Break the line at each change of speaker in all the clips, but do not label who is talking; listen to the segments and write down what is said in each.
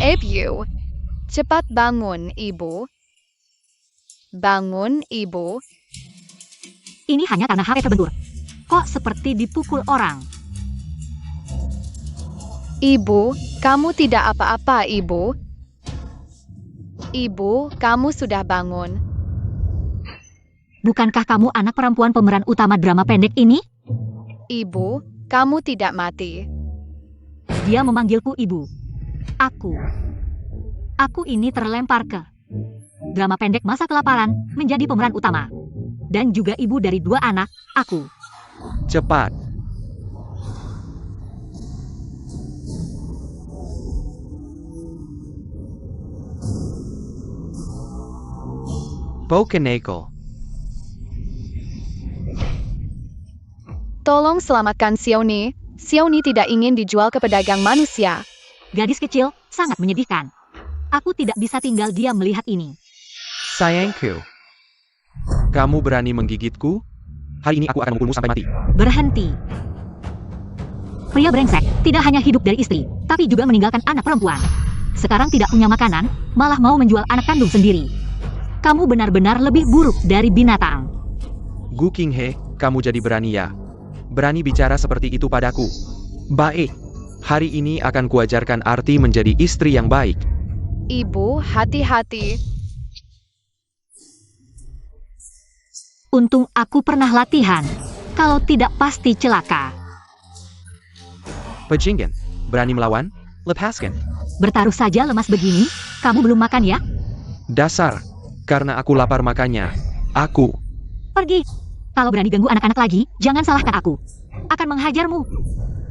Ibu, cepat bangun, Ibu. Bangun, Ibu.
Ini hanya karena HP terbentur. Kok seperti dipukul orang?
Ibu, kamu tidak apa-apa, Ibu. Ibu, kamu sudah bangun.
Bukankah kamu anak perempuan pemeran utama drama pendek ini?
Ibu, kamu tidak mati.
Dia memanggilku ibu. Aku ini terlempar ke drama pendek masa kelaparan, menjadi pemeran utama. Dan juga ibu dari 2 anak, aku.
Cepat. Bokeneko.
Tolong selamatkan Xiaoni. Xiaoni tidak ingin dijual ke pedagang manusia.
Gadis kecil, sangat menyedihkan. Aku tidak bisa tinggal diam melihat ini.
Sayangku. Kamu berani menggigitku? Hari ini aku akan memukulmu sampai mati.
Berhenti. Pria brengsek tidak hanya hidup dari istri, tapi juga meninggalkan anak perempuan. Sekarang tidak punya makanan, malah mau menjual anak kandung sendiri. Kamu benar-benar lebih buruk dari binatang.
Gu Qinghe, kamu jadi berani ya? Berani bicara seperti itu padaku. Baik. Hari ini akan kuajarkan arti menjadi istri yang baik.
Ibu, hati-hati.
Untung aku pernah latihan. Kalau tidak pasti celaka.
Pejingen, berani melawan? Lepaskan.
Bertaruh saja lemas begini, kamu belum makan ya?
Dasar. Karena aku lapar makanya. Aku.
Pergi. Kalau berani ganggu anak-anak lagi, jangan salahkan aku. Akan menghajarmu.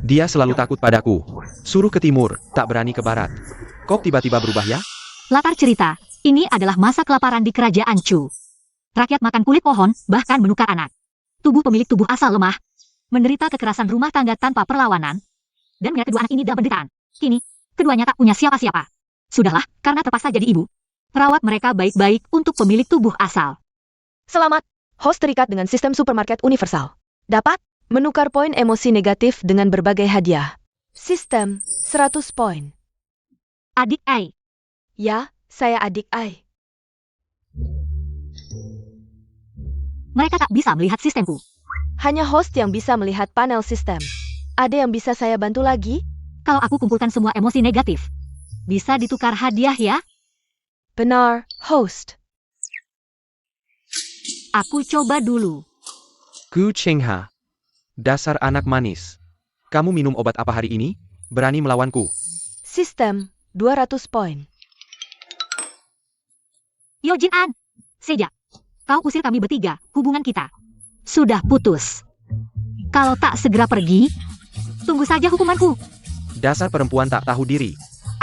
Dia selalu takut padaku. Suruh ke timur, tak berani ke barat. Kok tiba-tiba berubah ya?
Latar cerita, ini adalah masa kelaparan di kerajaan Chu. Rakyat makan kulit pohon, bahkan menukar anak. Tubuh pemilik tubuh asal lemah, menderita kekerasan rumah tangga tanpa perlawanan, dan melihat kedua anak ini dalam penderitaan. Kini, keduanya tak punya siapa-siapa. Sudahlah, karena terpaksa jadi ibu. Rawat mereka baik-baik untuk pemilik tubuh asal.
Selamat, host terikat dengan sistem supermarket universal. Dapat menukar poin emosi negatif dengan berbagai hadiah. Sistem 100 poin.
Adik Ai.
Ya, saya adik Ai.
Mereka tak bisa melihat sistemku.
Hanya host yang bisa melihat panel sistem. Ada yang bisa saya bantu lagi?
Kalau aku kumpulkan semua emosi negatif, bisa ditukar hadiah ya?
Benar, host.
Aku coba dulu.
Gu Qinghe. Dasar anak manis. Kamu minum obat apa hari ini? Berani melawanku.
Sistem 200 poin.
Yo Jin An. Sejak kau usir kami bertiga, hubungan kita sudah putus. Kalau tak segera pergi, tunggu saja hukumanku.
Dasar perempuan tak tahu diri.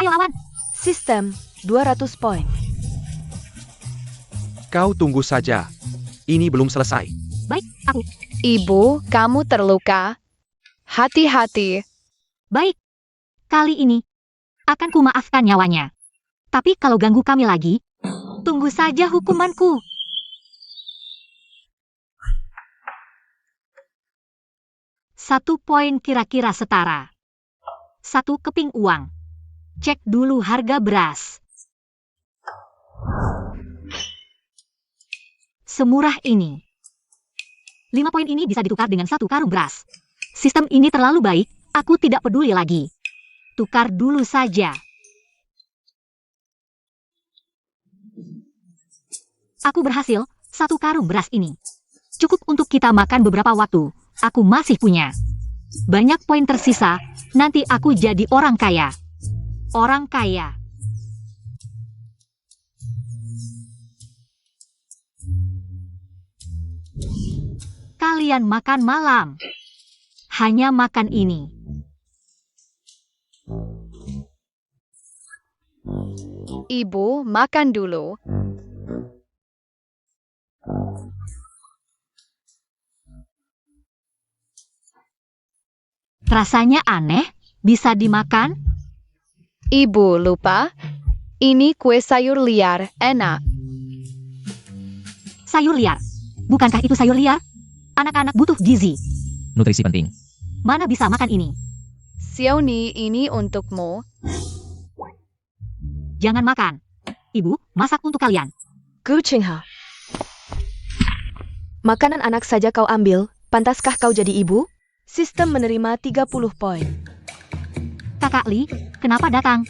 Ayo lawan.
Sistem 200 poin.
Kau tunggu saja. Ini belum selesai.
Baik, aku.
Ibu, kamu terluka. Hati-hati.
Baik. Kali ini akan kumaafkan nyawanya. Tapi kalau ganggu kami lagi, tunggu saja hukumanku. Satu poin kira-kira setara. 1 keping uang. Cek dulu harga beras. Semurah ini. 5 poin ini bisa ditukar dengan 1 karung beras. Sistem ini terlalu baik, aku tidak peduli lagi. Tukar dulu saja. Aku berhasil, 1 karung beras ini. Cukup untuk kita makan beberapa waktu. Aku masih punya banyak poin tersisa, nanti aku jadi orang kaya. Orang kaya. Kalian makan malam. Hanya makan ini.
Ibu, makan dulu.
Rasanya aneh, bisa dimakan?
Ibu lupa? Ini kue sayur liar, enak.
Sayur liar. Bukankah itu sayur liar? Anak-anak butuh gizi.
Nutrisi penting.
Mana bisa makan ini?
Xiaoni, ini untukmu.
Jangan makan. Ibu, masak untuk kalian.
Gu Qingha. Makanan anak saja kau ambil, pantaskah kau jadi ibu? Sistem menerima 30 poin.
Kakak Li, kenapa datang?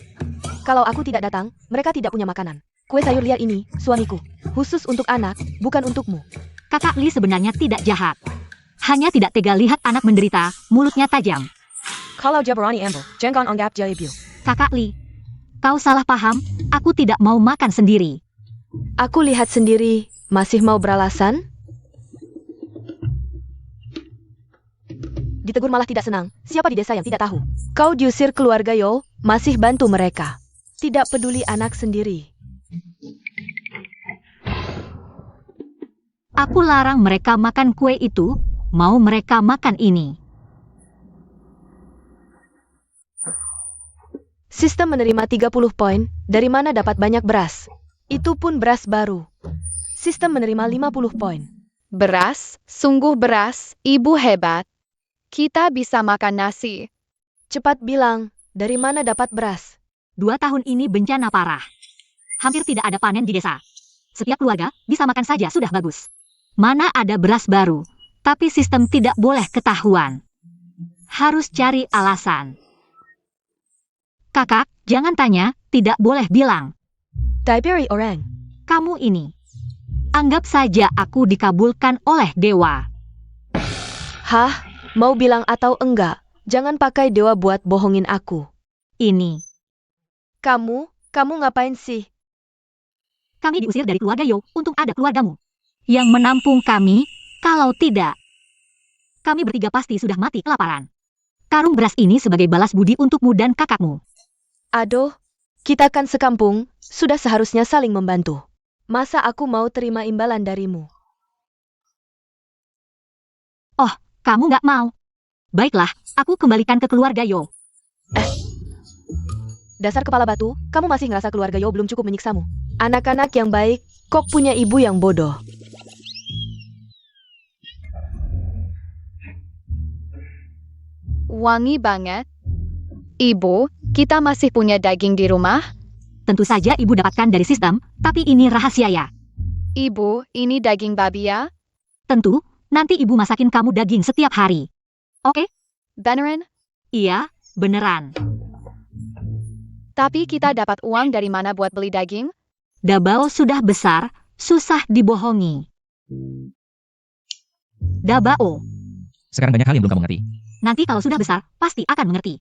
Kalau aku tidak datang, mereka tidak punya makanan. Kue sayur liar ini, suamiku. Khusus untuk anak, bukan untukmu.
Kakak Li sebenarnya tidak jahat. Hanya tidak tega lihat anak menderita, mulutnya tajam.
Kalau dia berani ambil, jangan anggap dia ibu.
Kakak Li, kau salah paham, aku tidak mau makan sendiri.
Aku lihat sendiri, masih mau beralasan? Ditegur malah tidak senang, siapa di desa yang tidak tahu? Kau diusir keluarga Yo, masih bantu mereka. Tidak peduli anak sendiri.
Aku larang mereka makan kue itu, mau mereka makan ini.
Sistem menerima 30 poin, dari mana dapat banyak beras? Itu pun beras baru. Sistem menerima 50 poin.
Beras, sungguh beras, ibu hebat. Kita bisa makan nasi.
Cepat bilang, dari mana dapat beras?
2 tahun ini bencana parah. Hampir tidak ada panen di desa. Setiap keluarga bisa makan saja sudah bagus. Mana ada beras baru, tapi sistem tidak boleh ketahuan. Harus cari alasan. Kakak, jangan tanya, tidak boleh bilang.
Taipei orang.
Kamu ini. Anggap saja aku dikabulkan oleh dewa.
Hah? Mau bilang atau enggak? Jangan pakai dewa buat bohongin aku.
Ini.
Kamu ngapain sih?
Kami diusir dari keluarga Yo, untung ada keluargamu. Yang menampung kami, kalau tidak. Kami bertiga pasti sudah mati kelaparan. Karung beras ini sebagai balas budi untukmu dan kakakmu.
Aduh, kita kan sekampung, sudah seharusnya saling membantu. Masa aku mau terima imbalan darimu?
Oh, kamu nggak mau. Baiklah, aku kembalikan ke keluarga Yo.
Dasar kepala batu, kamu masih ngerasa keluarga Yo belum cukup menyiksamu. Anak-anak yang baik, kok punya ibu yang bodoh.
Wangi banget. Ibu, kita masih punya daging di rumah?
Tentu saja ibu dapatkan dari sistem, tapi ini rahasia ya.
Ibu, ini daging babi ya?
Tentu, nanti ibu masakin kamu daging setiap hari. Oke?
Beneran?
Iya, beneran.
Tapi kita dapat uang dari mana buat beli daging?
Dabao sudah besar, susah dibohongi. Dabao.
Sekarang banyak hal yang belum kamu ngerti.
Nanti kalau sudah besar, pasti akan mengerti.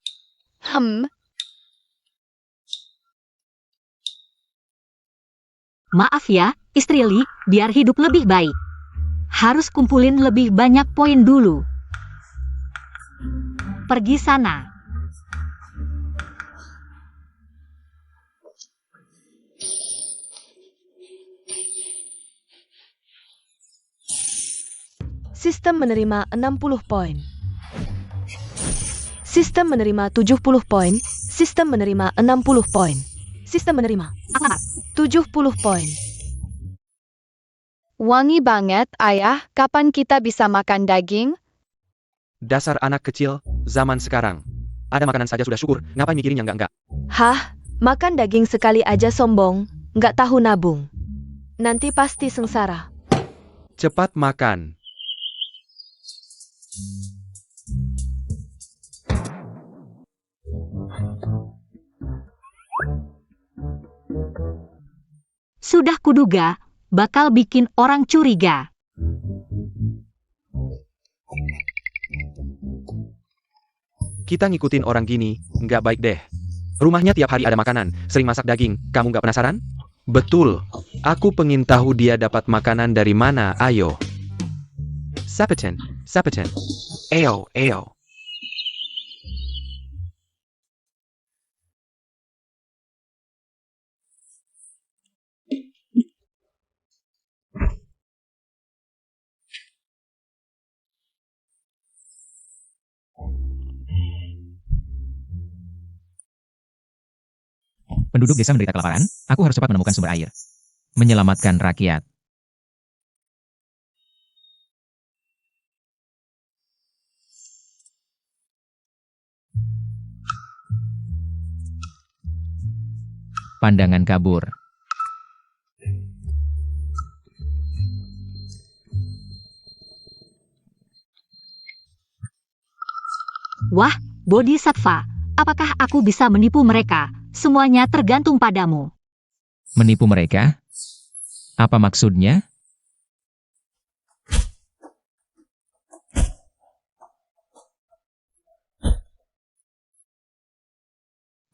Maaf ya, istri Li, biar hidup lebih baik. Harus kumpulin lebih banyak poin dulu. Pergi sana.
Sistem menerima 60 poin. Sistem menerima 70 poin. Sistem menerima 60 poin. Sistem menerima
Aklamar.
70 poin.
Wangi banget, ayah. Kapan kita bisa makan daging?
Dasar anak kecil, zaman sekarang. Ada makanan saja sudah syukur, ngapain mikirin yang enggak-enggak?
Hah? Makan daging sekali aja sombong, nggak tahu nabung. Nanti pasti sengsara.
Cepat makan.
Sudah kuduga, bakal bikin orang curiga.
Kita ngikutin orang gini, nggak baik deh. Rumahnya tiap hari ada makanan, sering masak daging, kamu nggak penasaran? Betul, aku pengen tahu dia dapat makanan dari mana, ayo. Sapeten, sapeten. Eo, eo.
Penduduk desa menderita kelaparan, aku harus cepat menemukan sumber air. Menyelamatkan rakyat. Pandangan kabur.
Wah, Bodhisattva, apakah aku bisa menipu mereka? Semuanya tergantung padamu.
Menipu mereka? Apa maksudnya?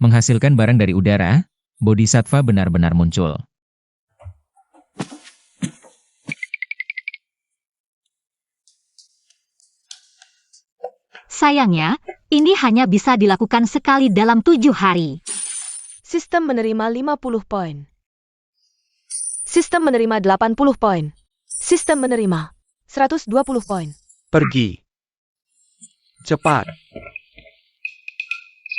Menghasilkan barang dari udara, Bodhisattva benar-benar muncul.
Sayangnya, ini hanya bisa dilakukan sekali dalam 7 hari.
Sistem menerima 50 poin. Sistem menerima 80 poin. Sistem menerima 120 poin.
Pergi. Cepat.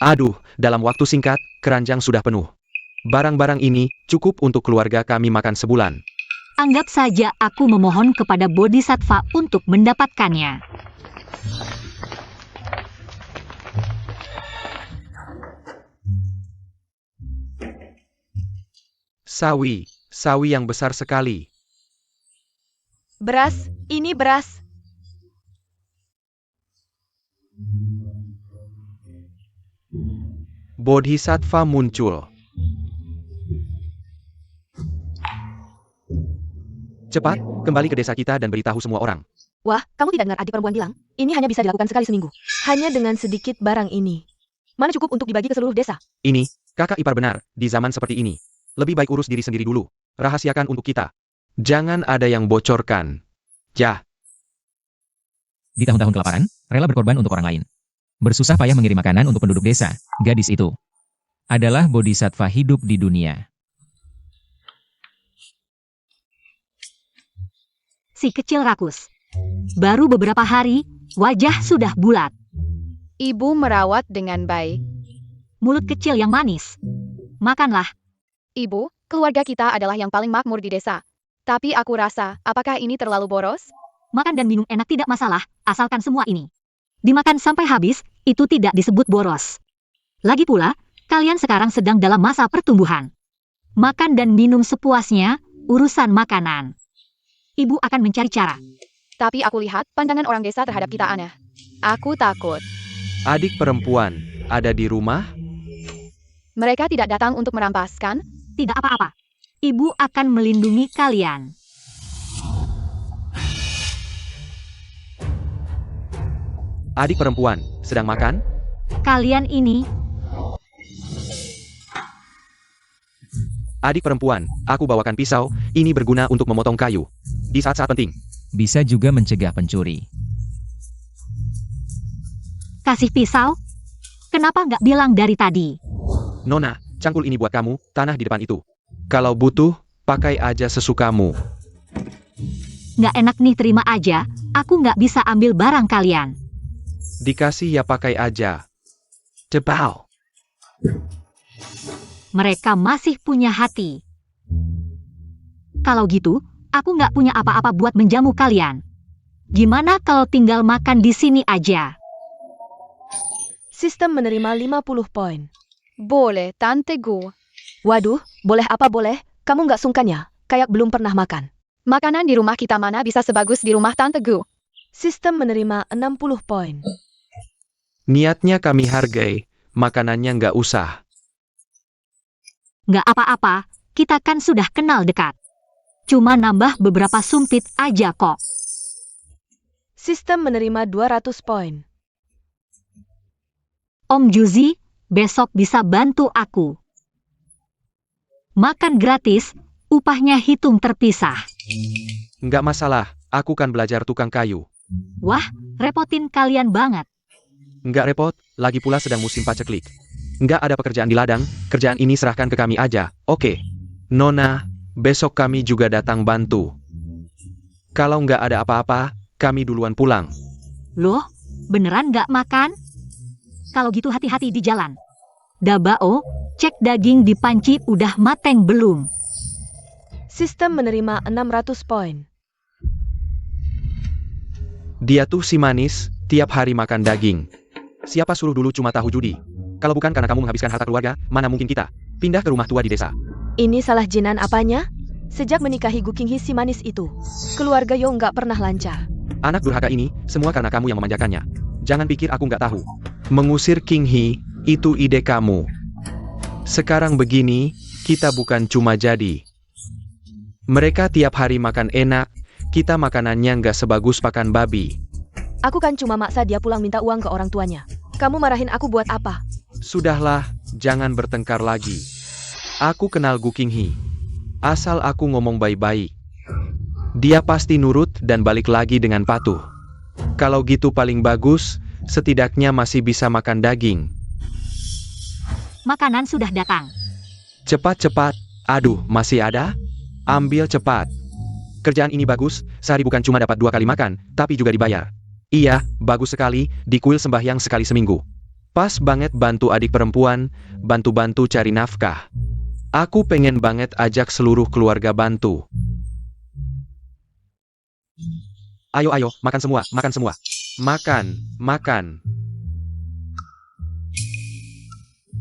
Aduh, dalam waktu singkat, keranjang sudah penuh. Barang-barang ini cukup untuk keluarga kami makan sebulan.
Anggap saja aku memohon kepada Bodhisattva untuk mendapatkannya.
Sawi yang besar sekali.
Beras, ini beras.
Bodhisattva muncul. Cepat, kembali ke desa kita dan beritahu semua orang.
Wah, kamu tidak dengar adik perempuan bilang? Ini hanya bisa dilakukan sekali seminggu. Hanya dengan sedikit barang ini. Mana cukup untuk dibagi ke seluruh desa?
Ini, kakak ipar benar, di zaman seperti ini. Lebih baik urus diri sendiri dulu. Rahasiakan untuk kita. Jangan ada yang bocorkan. Ya.
Di tahun-tahun kelaparan, rela berkorban untuk orang lain. Bersusah payah mengirim makanan untuk penduduk desa. Gadis itu adalah Bodhisattva hidup di dunia.
Si kecil rakus. Baru beberapa hari, wajah sudah bulat.
Ibu merawat dengan baik.
Mulut kecil yang manis. Makanlah.
Ibu, keluarga kita adalah yang paling makmur di desa. Tapi aku rasa, apakah ini terlalu boros?
Makan dan minum enak tidak masalah, asalkan semua ini dimakan sampai habis, itu tidak disebut boros. Lagi pula, kalian sekarang sedang dalam masa pertumbuhan. Makan dan minum sepuasnya, urusan makanan. Ibu akan mencari cara.
Tapi aku lihat pandangan orang desa terhadap kita aneh. Aku takut.
Adik perempuan, ada di rumah?
Mereka tidak datang untuk merampas, kan?
Tidak apa-apa. Ibu akan melindungi kalian.
Adik perempuan, sedang makan?
Kalian ini,
Adik perempuan, aku bawakan pisau, ini berguna untuk memotong kayu. Di saat-saat penting.
Bisa juga mencegah pencuri.
kasih pisau? Kenapa nggak bilang dari tadi?
Nona, cangkul ini buat kamu, tanah di depan itu. Kalau butuh, pakai aja sesukamu.
Nggak enak nih, terima aja. Aku nggak bisa ambil barang kalian.
Dikasih ya pakai aja. Cepat.
Mereka masih punya hati. Kalau gitu, aku nggak punya apa-apa buat menjamu kalian. Gimana kalau tinggal makan di sini aja?
Sistem menerima 50 poin.
Boleh, Tante Gu.
Waduh, boleh apa boleh? Kamu nggak sungkan ya? Kayak belum pernah makan.
Makanan di rumah kita mana bisa sebagus di rumah Tante Gu.
Sistem menerima 60 poin.
Niatnya kami hargai, makanannya nggak usah.
Nggak apa-apa, kita kan sudah kenal dekat. Cuma nambah beberapa sumpit aja kok.
Sistem menerima 200 poin.
Om Juzi, besok bisa bantu aku. Makan gratis, upahnya hitung terpisah.
Nggak masalah, aku kan belajar tukang kayu.
Wah, repotin kalian banget.
Nggak repot, lagi pula sedang musim paceklik. Nggak ada pekerjaan di ladang, kerjaan ini serahkan ke kami aja, oke? Nona, besok kami juga datang bantu. Kalau nggak ada apa-apa, kami duluan pulang.
Loh, beneran nggak makan? Kalau gitu hati-hati di jalan. Dabao, cek daging di panci udah mateng belum?
Sistem menerima 600 poin.
Dia tuh si manis, tiap hari makan daging. Siapa suruh dulu cuma tahu judi? Kalau bukan karena kamu menghabiskan harta keluarga, mana mungkin kita? Pindah ke rumah tua di desa.
Ini salah jinan apanya? Sejak menikahi Gu Qinghe si manis itu, keluarga Yo nggak pernah lancar.
Anak durhaka ini, semua karena kamu yang memanjakannya. Jangan pikir aku nggak tahu. Mengusir Qinghe, itu ide kamu. Sekarang begini, kita bukan cuma jadi. Mereka tiap hari makan enak, kita makanannya nggak sebagus pakan babi.
Aku kan cuma maksa dia pulang minta uang ke orang tuanya. Kamu marahin aku buat apa?
Sudahlah, jangan bertengkar lagi. Aku kenal Gu Qinghe. Asal aku ngomong baik-baik, dia pasti nurut dan balik lagi dengan patuh. Kalau gitu paling bagus, setidaknya masih bisa makan daging.
Makanan sudah datang.
Cepat-cepat, aduh, masih ada? Ambil cepat. Kerjaan ini bagus, sehari bukan cuma dapat 2 kali makan, tapi juga dibayar. Iya, bagus sekali, di kuil sembahyang sekali seminggu. Pas banget bantu adik perempuan, bantu-bantu cari nafkah. Aku pengen banget ajak seluruh keluarga bantu. Ayo, makan semua, makan semua. Makan, makan.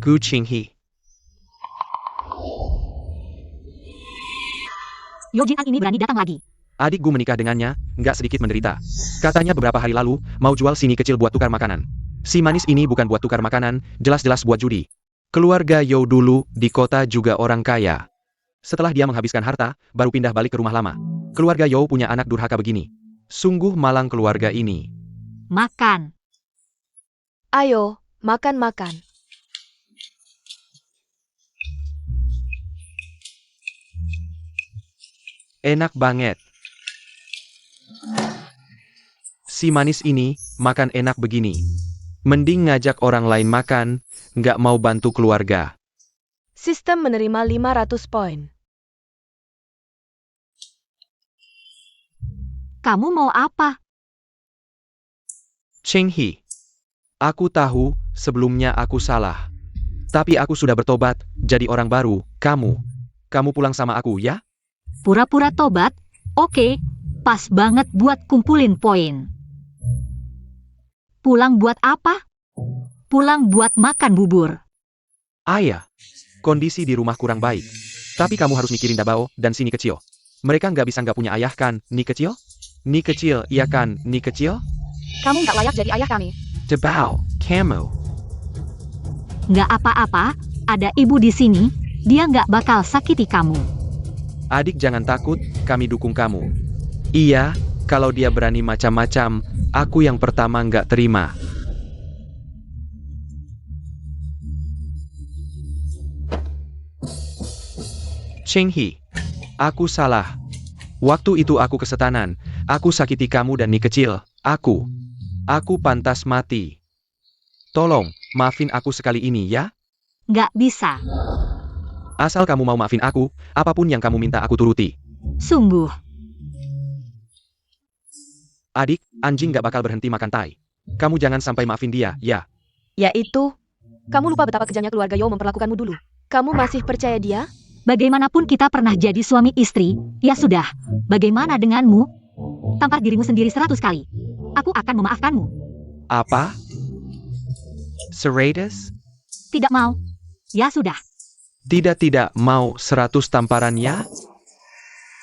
Gu Qinghe.
Yo Jin An ini berani datang lagi.
Adik Gu menikah dengannya, nggak sedikit menderita. Katanya beberapa hari lalu, mau jual sini kecil buat tukar makanan. Si manis ini bukan buat tukar makanan, jelas-jelas buat judi. Keluarga Yo dulu, di kota juga orang kaya. Setelah dia menghabiskan harta, baru pindah balik ke rumah lama. Keluarga Yo punya anak durhaka begini. Sungguh malang keluarga ini.
Makan.
Ayo, makan-makan.
Enak banget. Si manis ini, makan enak begini. Mending ngajak orang lain makan, nggak mau bantu keluarga.
Sistem menerima 500 poin.
Kamu mau apa?
Qinghe. Aku tahu, sebelumnya aku salah. Tapi aku sudah bertobat, jadi orang baru, kamu. Kamu pulang sama aku, ya?
Pura-pura tobat? Oke, pas banget buat kumpulin poin. Pulang buat apa? Pulang buat makan bubur.
Ayah, kondisi di rumah kurang baik. Tapi kamu harus mikirin Dabao dan si Ni kecil. Mereka nggak bisa nggak punya ayah kan, Ni kecil? Ni kecil, iya kan, Ni kecil?
Kamu nggak layak jadi ayah kami.
Dabao, kamu.
Nggak apa-apa, ada ibu di sini, dia nggak bakal sakiti kamu.
Adik jangan takut, kami dukung kamu. Iya, kalau dia berani macam-macam, aku yang pertama nggak terima. Qinghe, aku salah. Waktu itu aku kesetanan, aku sakiti kamu dan Ni kecil, aku pantas mati. Tolong, maafin aku sekali ini ya.
Nggak bisa.
Asal kamu mau maafin aku, apapun yang kamu minta aku turuti.
Sungguh.
Adik, anjing gak bakal berhenti makan tai. Kamu jangan sampai maafin dia, ya.
Yaitu, kamu lupa betapa kejamnya keluarga Yo memperlakukanmu dulu. Kamu masih percaya dia?
Bagaimanapun kita pernah jadi suami istri, ya sudah. Bagaimana denganmu? Tampar dirimu sendiri 100 kali. Aku akan memaafkanmu.
Apa? Seraides?
Tidak mau. Ya sudah.
Tidak mau 100 tamparan ya?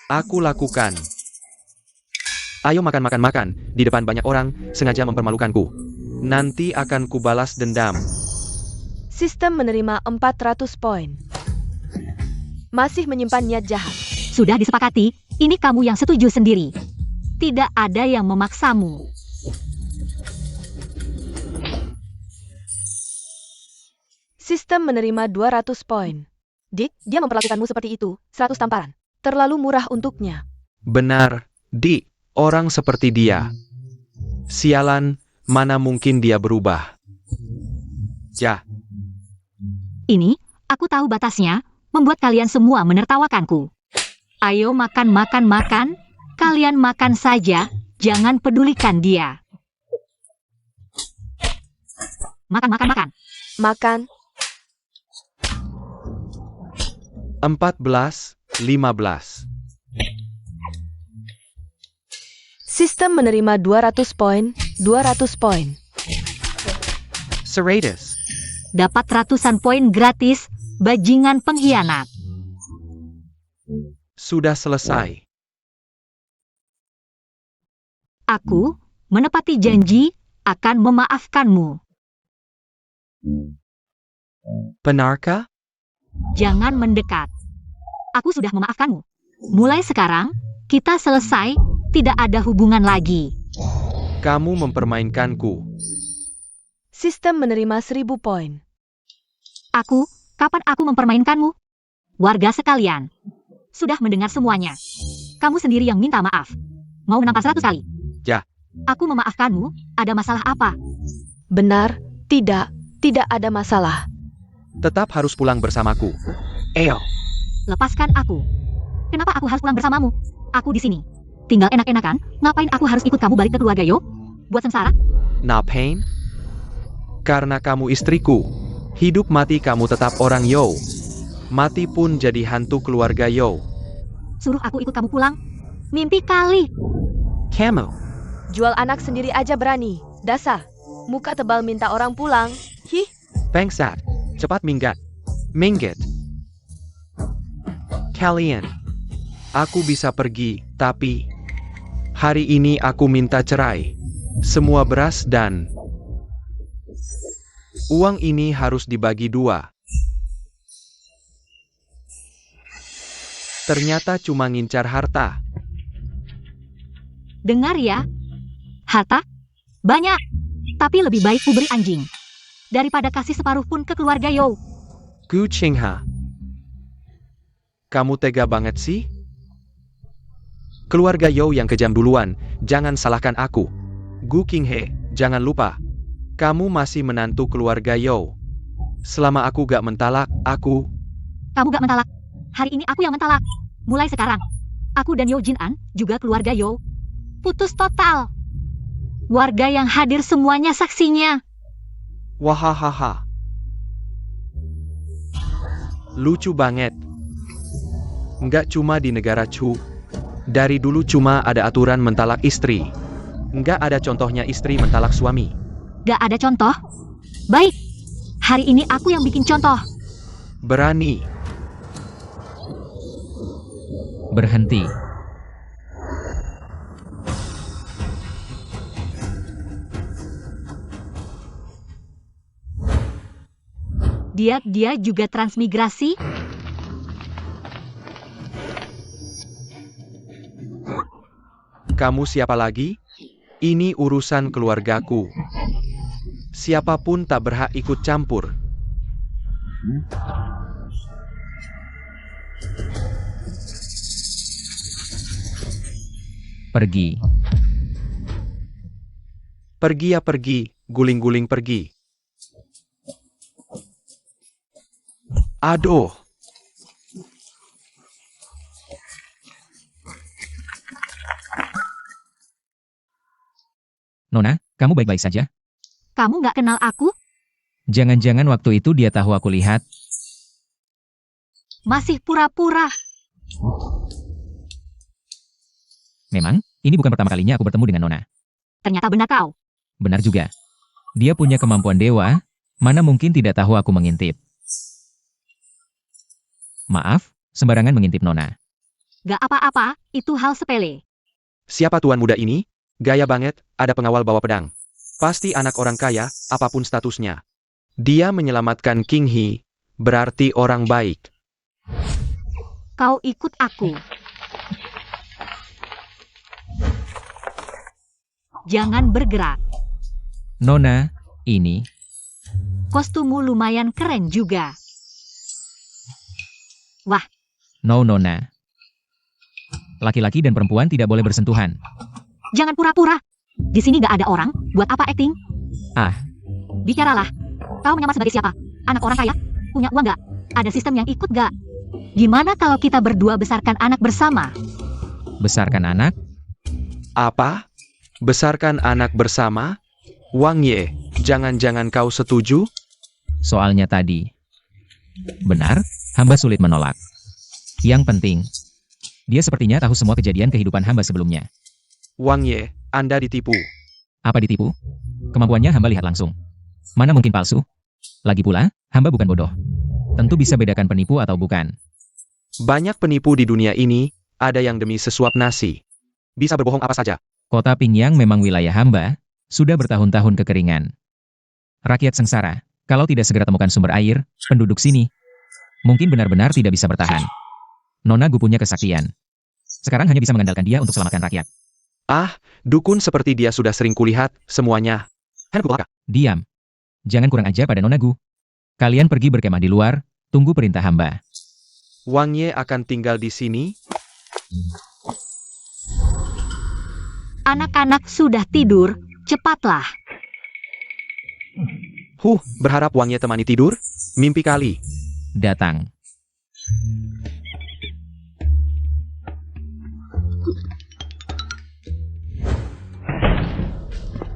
Aku lakukan. Ayo makan, di depan banyak orang, sengaja mempermalukanku. Nanti akan kubalas dendam.
Sistem menerima 400 poin. Masih menyimpan niat jahat.
Sudah disepakati, ini kamu yang setuju sendiri. Tidak ada yang memaksamu.
Sistem menerima 200 poin. Dik, dia memperlakukanmu seperti itu, 100 tamparan. Terlalu murah untuknya.
Benar, Di, orang seperti dia. Sialan, mana mungkin dia berubah. Ya,
Ini, aku tahu batasnya, membuat kalian semua menertawakanku. Ayo makan. Kalian makan saja, jangan pedulikan dia. Makan.
Makan.
14, 15.
Sistem menerima 200 poin, 200 poin.
Seraides.
Dapat ratusan poin gratis, bajingan pengkhianat.
Sudah selesai.
Aku menepati janji akan memaafkanmu.
Benarkah?
Jangan mendekat. Aku sudah memaafkanmu. Mulai sekarang, kita selesai, tidak ada hubungan lagi.
Kamu mempermainkanku.
Sistem menerima 1000 poin.
Kapan aku mempermainkanmu? Warga sekalian, sudah mendengar semuanya. Kamu sendiri yang minta maaf. Mau menampar 100 kali?
Ya.
Aku memaafkanmu, ada masalah apa?
Benar, tidak ada masalah.
Tetap harus pulang bersamaku. Eyo.
Lepaskan aku. Kenapa aku harus pulang bersamamu? Aku di sini. Tinggal enak-enakan, ngapain aku harus ikut kamu balik ke keluarga Yo? Buat sengsara?
Napain? Karena kamu istriku. Hidup mati kamu tetap orang Yo. Mati pun jadi hantu keluarga Yo.
Suruh aku ikut kamu pulang? Mimpi kali.
Kamu.
Jual anak sendiri aja berani. Dasar. Muka tebal minta orang pulang. Hih.
Bangsat. Cepat minggat. Minggit. Kalian. Aku bisa pergi, tapi hari ini aku minta cerai. Semua beras dan uang ini harus dibagi 2. Ternyata cuma ngincar harta.
Dengar ya. Harta? Banyak. Tapi lebih baik ku beri anjing. Daripada kasih separuh pun ke keluarga Yo.
Gu Qingha. Kamu tega banget sih? Keluarga Yo yang kejam duluan, jangan salahkan aku. Gu Qinghe, jangan lupa. Kamu masih menantu keluarga Yo. Selama aku gak mentalak,
Kamu gak mentalak. Hari ini aku yang mentalak. Mulai sekarang. Aku dan Yo Jin-an, juga keluarga Yo. Putus total. Warga yang hadir semuanya saksinya.
Wahahaha. Lucu banget. Nggak cuma di negara Chu. Dari dulu cuma ada aturan mentalak istri. Nggak ada contohnya istri mentalak suami.
Gak ada contoh? Baik. Hari ini aku yang bikin contoh.
Berani.
Berhenti.
Dia juga transmigrasi?
Kamu siapa lagi? Ini urusan keluargaku. Siapapun tak berhak ikut campur.
Pergi.
Pergi ya pergi, guling-guling pergi. Aduh.
Nona, kamu baik-baik saja?
Kamu gak kenal aku?
Jangan-jangan waktu itu dia tahu aku lihat.
Masih pura-pura.
Memang, ini bukan pertama kalinya aku bertemu dengan Nona.
Ternyata benar kau.
Benar juga. Dia punya kemampuan dewa, mana mungkin tidak tahu aku mengintip. Maaf, sembarangan mengintip Nona.
Gak apa-apa, itu hal sepele.
Siapa tuan muda ini? Gaya banget, ada pengawal bawa pedang. Pasti anak orang kaya, apapun statusnya. Dia menyelamatkan King He, berarti orang baik.
Kau ikut aku. Jangan bergerak.
Nona, ini.
Kostummu lumayan keren juga. Wah.
No, Nona. Laki-laki dan perempuan tidak boleh bersentuhan.
Jangan pura-pura. Di sini gak ada orang, buat apa acting?
Ah.
Bicaralah. Kau menyamar sebagai siapa? Anak orang kaya? Punya uang gak? Ada sistem yang ikut gak? Gimana kalau kita berdua besarkan anak bersama?
Besarkan anak?
Apa? Besarkan anak bersama? Wang Ye, jangan-jangan kau setuju?
Soalnya tadi. Benar, hamba sulit menolak. Yang penting, dia sepertinya tahu semua kejadian kehidupan hamba sebelumnya.
Wang Ye, Anda ditipu.
Apa ditipu? Kemampuannya hamba lihat langsung. Mana mungkin palsu? Lagi pula, hamba bukan bodoh. Tentu bisa bedakan penipu atau bukan.
Banyak penipu di dunia ini, ada yang demi sesuap nasi. Bisa berbohong apa saja.
Kota Pingyang memang wilayah hamba, sudah bertahun-tahun kekeringan. Rakyat sengsara, kalau tidak segera temukan sumber air, penduduk sini mungkin benar-benar tidak bisa bertahan. Nona Gu punya kesaktian. Sekarang hanya bisa mengandalkan dia untuk selamatkan rakyat.
Ah, dukun seperti dia sudah sering kulihat, semuanya.
Diam. Jangan kurang ajar pada Nona Gu. Kalian pergi berkemah di luar, tunggu perintah hamba.
Wang Ye akan tinggal di sini?
Anak-anak sudah tidur, cepatlah.
Berharap Wang Ye temani tidur? Mimpi kali.
Datang.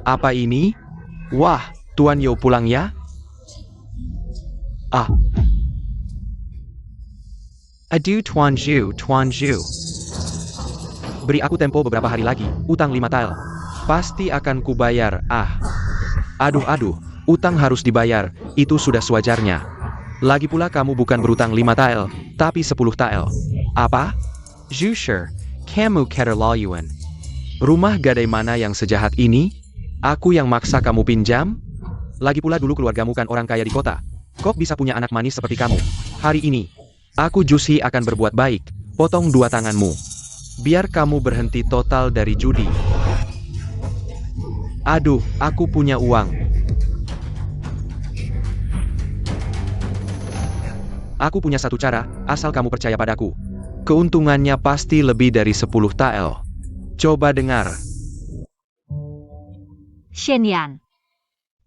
Apa ini? Wah, Tuan Yo pulang ya? Aduh Tuan Zhu. Beri aku tempo beberapa hari lagi, utang 5 tael. Pasti akan kubayar, Aduh, utang harus dibayar, itu sudah sewajarnya. Lagi pula kamu bukan berutang 5 tael, tapi 10 tael. Apa? Zhu, kamu keterlaluan. Rumah gadai mana yang sejahat ini? Aku yang maksa kamu pinjam? Lagi pula dulu keluargamu kan orang kaya di kota. Kok bisa punya anak manis seperti kamu? Hari ini, aku Jusi akan berbuat baik, potong 2 tanganmu. Biar kamu berhenti total dari judi. Aduh, aku punya uang. Aku punya satu cara, asal kamu percaya padaku. Keuntungannya pasti lebih dari 10 tael. Coba dengar.
Shenyan,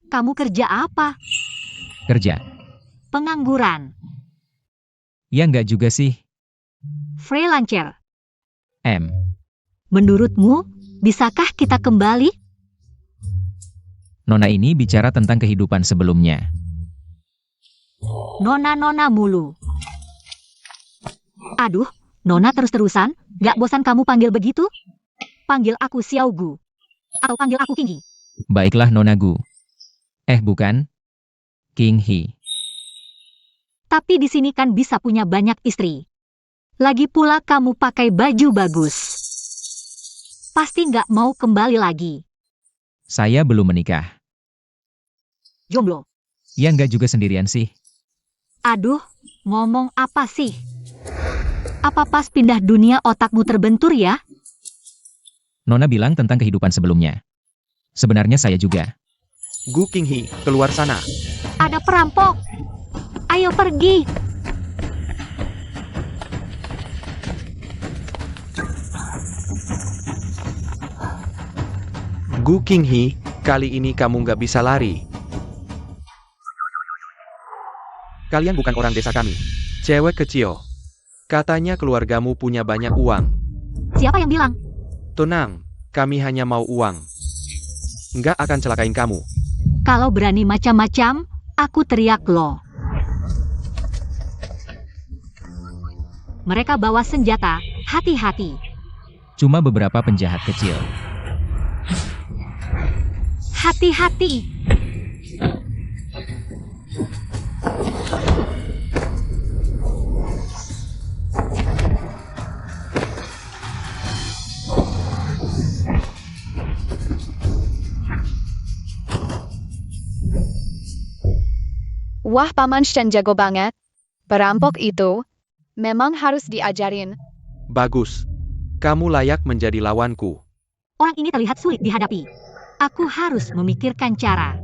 kamu kerja apa?
Kerja.
Pengangguran.
Ya enggak juga sih.
Freelancer. Menurutmu, bisakah kita kembali?
Nona ini bicara tentang kehidupan sebelumnya.
Nona mulu. Aduh, Nona terus-terusan, gak bosan kamu panggil begitu? Panggil aku Xiao Gu. Atau panggil aku King He.
Baiklah Nona Gu. Bukan. King He.
Tapi di sini kan bisa punya banyak istri. Lagi pula kamu pakai baju bagus. Pasti nggak mau kembali lagi.
Saya belum menikah.
Jomblo.
Ya enggak juga sendirian sih.
Aduh, ngomong apa sih? Apa pas pindah dunia otakmu terbentur ya?
Nona bilang tentang kehidupan sebelumnya. Sebenarnya saya juga.
Gu King He, keluar sana.
Ada perampok. Ayo pergi.
Gu King He, kali ini kamu nggak bisa lari. Kalian bukan orang desa kami. Cewek kecil. Katanya keluargamu punya banyak uang.
Siapa yang bilang?
Tenang, kami hanya mau uang. Nggak akan celakain kamu.
Kalau berani macam-macam, aku teriak loh. Mereka bawa senjata, hati-hati.
Cuma beberapa penjahat kecil.
Hati-hati.
Wah, Paman Shen jago banget. Perampok itu memang harus diajarin.
Bagus. Kamu layak menjadi lawanku.
Orang ini terlihat sulit dihadapi. Aku harus memikirkan cara.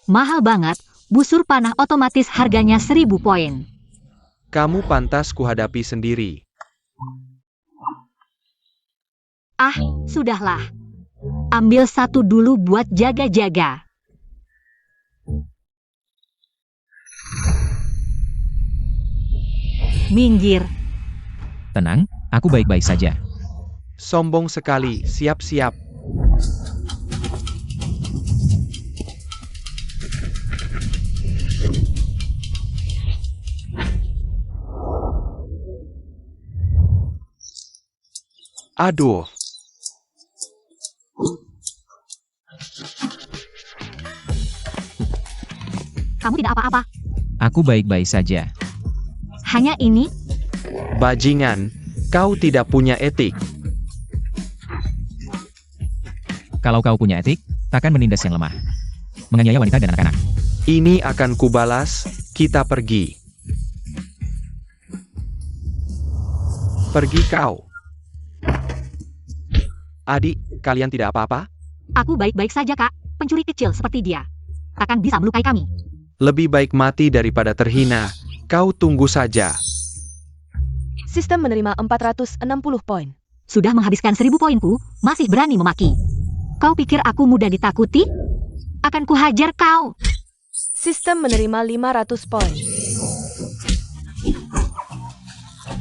Mahal banget, busur panah otomatis harganya 1000 poin.
Kamu pantas kuhadapi sendiri.
Ah, sudahlah. Ambil satu dulu buat jaga-jaga. Minggir.
Tenang, aku baik-baik saja.
Sombong sekali, siap-siap. Aduh,
Kamu tidak apa-apa.
Aku baik-baik saja.
Hanya ini,
bajingan, kau tidak punya etik.
Kalau kau punya etik, takkan menindas yang lemah. Menganiaya wanita dan anak-anak.
Ini akan kubalas, kita pergi. Pergi kau. Adik, kalian tidak apa-apa?
aku baik-baik saja, Kak. Pencuri kecil seperti dia takkan bisa melukai kami.
Lebih baik mati daripada terhina. Kau tunggu saja.
Sistem menerima 460 poin.
Sudah menghabiskan 1000 poinku, masih berani memaki. Kau pikir aku mudah ditakuti? Akan kuhajar kau.
Sistem menerima 500 poin.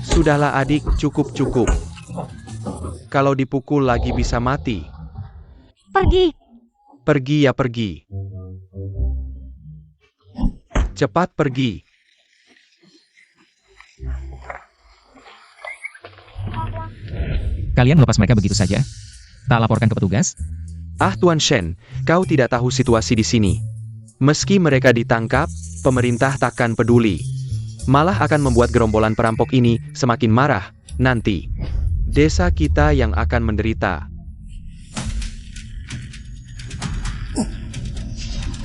Sudahlah adik, cukup-cukup. Kalau dipukul lagi bisa mati.
Pergi.
Pergi ya pergi. Cepat pergi.
Kalian melepas mereka begitu saja? Tak laporkan ke petugas?
Ah Tuan Shen, kau tidak tahu situasi di sini. Meski mereka ditangkap, pemerintah takkan peduli. Malah akan membuat gerombolan perampok ini semakin marah. Nanti, desa kita yang akan menderita.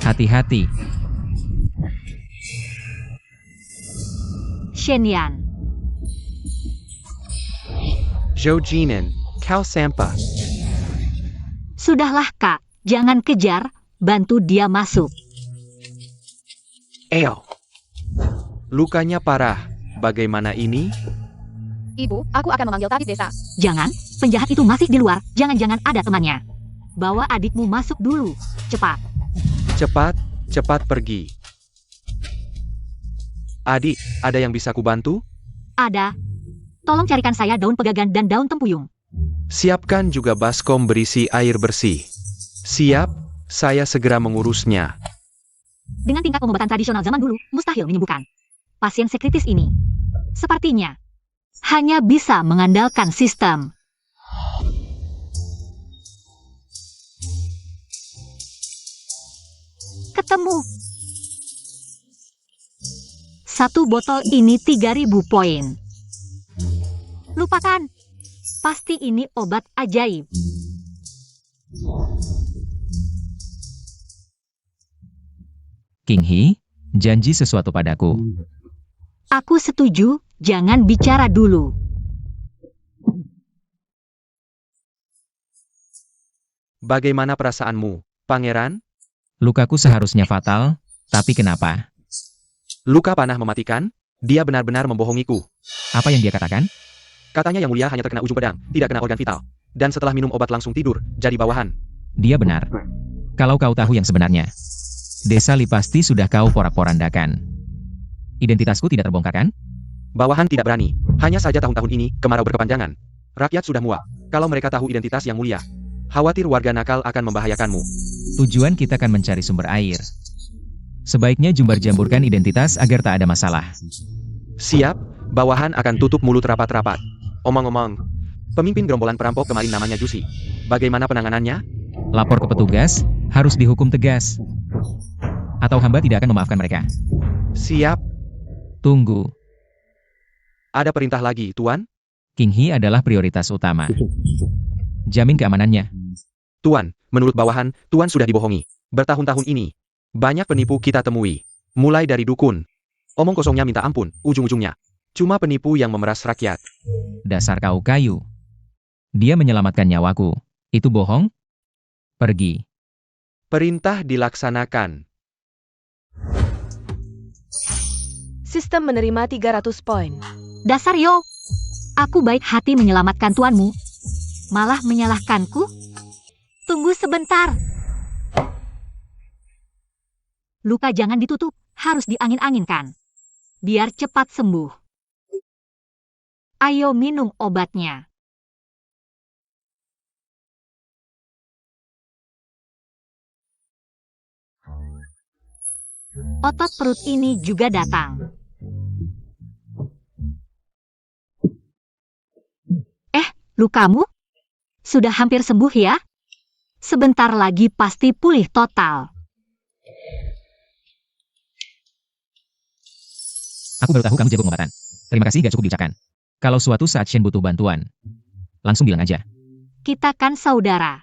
Hati-hati.
Shenyan.
Zhou Jinan, kau sampah.
Sudahlah, Kak. Jangan kejar. Bantu dia masuk.
Eo. Lukanya parah. Bagaimana ini?
Ibu, aku akan memanggil tabib desa.
Jangan. Penjahat itu masih di luar. Jangan-jangan ada temannya. Bawa adikmu masuk dulu. Cepat.
Cepat, cepat pergi. Adik, ada yang bisa kubantu?
Ada. Tolong carikan saya daun pegagan dan daun tempuyung.
Siapkan juga baskom berisi air bersih. Siap, saya segera mengurusnya.
Dengan tingkat pengobatan tradisional zaman dulu, mustahil menyembuhkan pasien sekritis ini. Sepertinya hanya bisa mengandalkan sistem. Ketemu. Satu botol ini 3000 poin. Lupakan. Pasti ini obat ajaib.
King He, janji sesuatu padaku.
Aku setuju, jangan bicara dulu.
Bagaimana perasaanmu, Pangeran?
Lukaku seharusnya fatal, tapi kenapa?
Luka panah mematikan? Dia benar-benar membohongiku.
Apa yang dia katakan?
Katanya yang mulia hanya terkena ujung pedang, tidak kena organ vital. Dan setelah minum obat langsung tidur, jadi bawahan.
Dia benar. Kalau kau tahu yang sebenarnya, desa Lipasti sudah kau porak-porandakan. Identitasku tidak terbongkar kan?
Bawahan tidak berani. Hanya saja tahun-tahun ini, kemarau berkepanjangan. Rakyat sudah muak. Kalau mereka tahu identitas yang mulia, khawatir warga nakal akan membahayakanmu.
Tujuan kita kan mencari sumber air. Sebaiknya jumbar-jamburkan identitas agar tak ada masalah.
Siap, bawahan akan tutup mulut rapat-rapat. Omong-omong, pemimpin gerombolan perampok kemarin namanya Jusi. Bagaimana penanganannya?
Lapor ke petugas, harus dihukum tegas. Atau hamba tidak akan memaafkan mereka.
Siap,
Tunggu,
ada perintah lagi, Tuan?
King He adalah prioritas utama. Jamin keamanannya.
Tuan, menurut bawahan, Tuan sudah dibohongi. Bertahun-tahun ini, banyak penipu kita temui. Mulai dari dukun. Omong kosongnya minta ampun, ujung-ujungnya. Cuma penipu yang memeras rakyat.
Dasar kau kayu. Dia menyelamatkan nyawaku. Itu bohong? Pergi.
Perintah dilaksanakan.
Sistem menerima 300 poin.
Dasar Yo. Aku baik hati menyelamatkan tuanmu. Malah menyalahkanku? Tunggu sebentar. Luka jangan ditutup, harus diangin-anginkan. Biar cepat sembuh. Ayo minum obatnya. Otot perut ini juga datang. Lukamu? Sudah hampir sembuh ya? Sebentar lagi pasti pulih total.
Aku baru tahu kamu jago pengobatan. Terima kasih, gak cukup diucapkan. Kalau suatu saat Shen butuh bantuan, langsung bilang aja.
Kita kan saudara.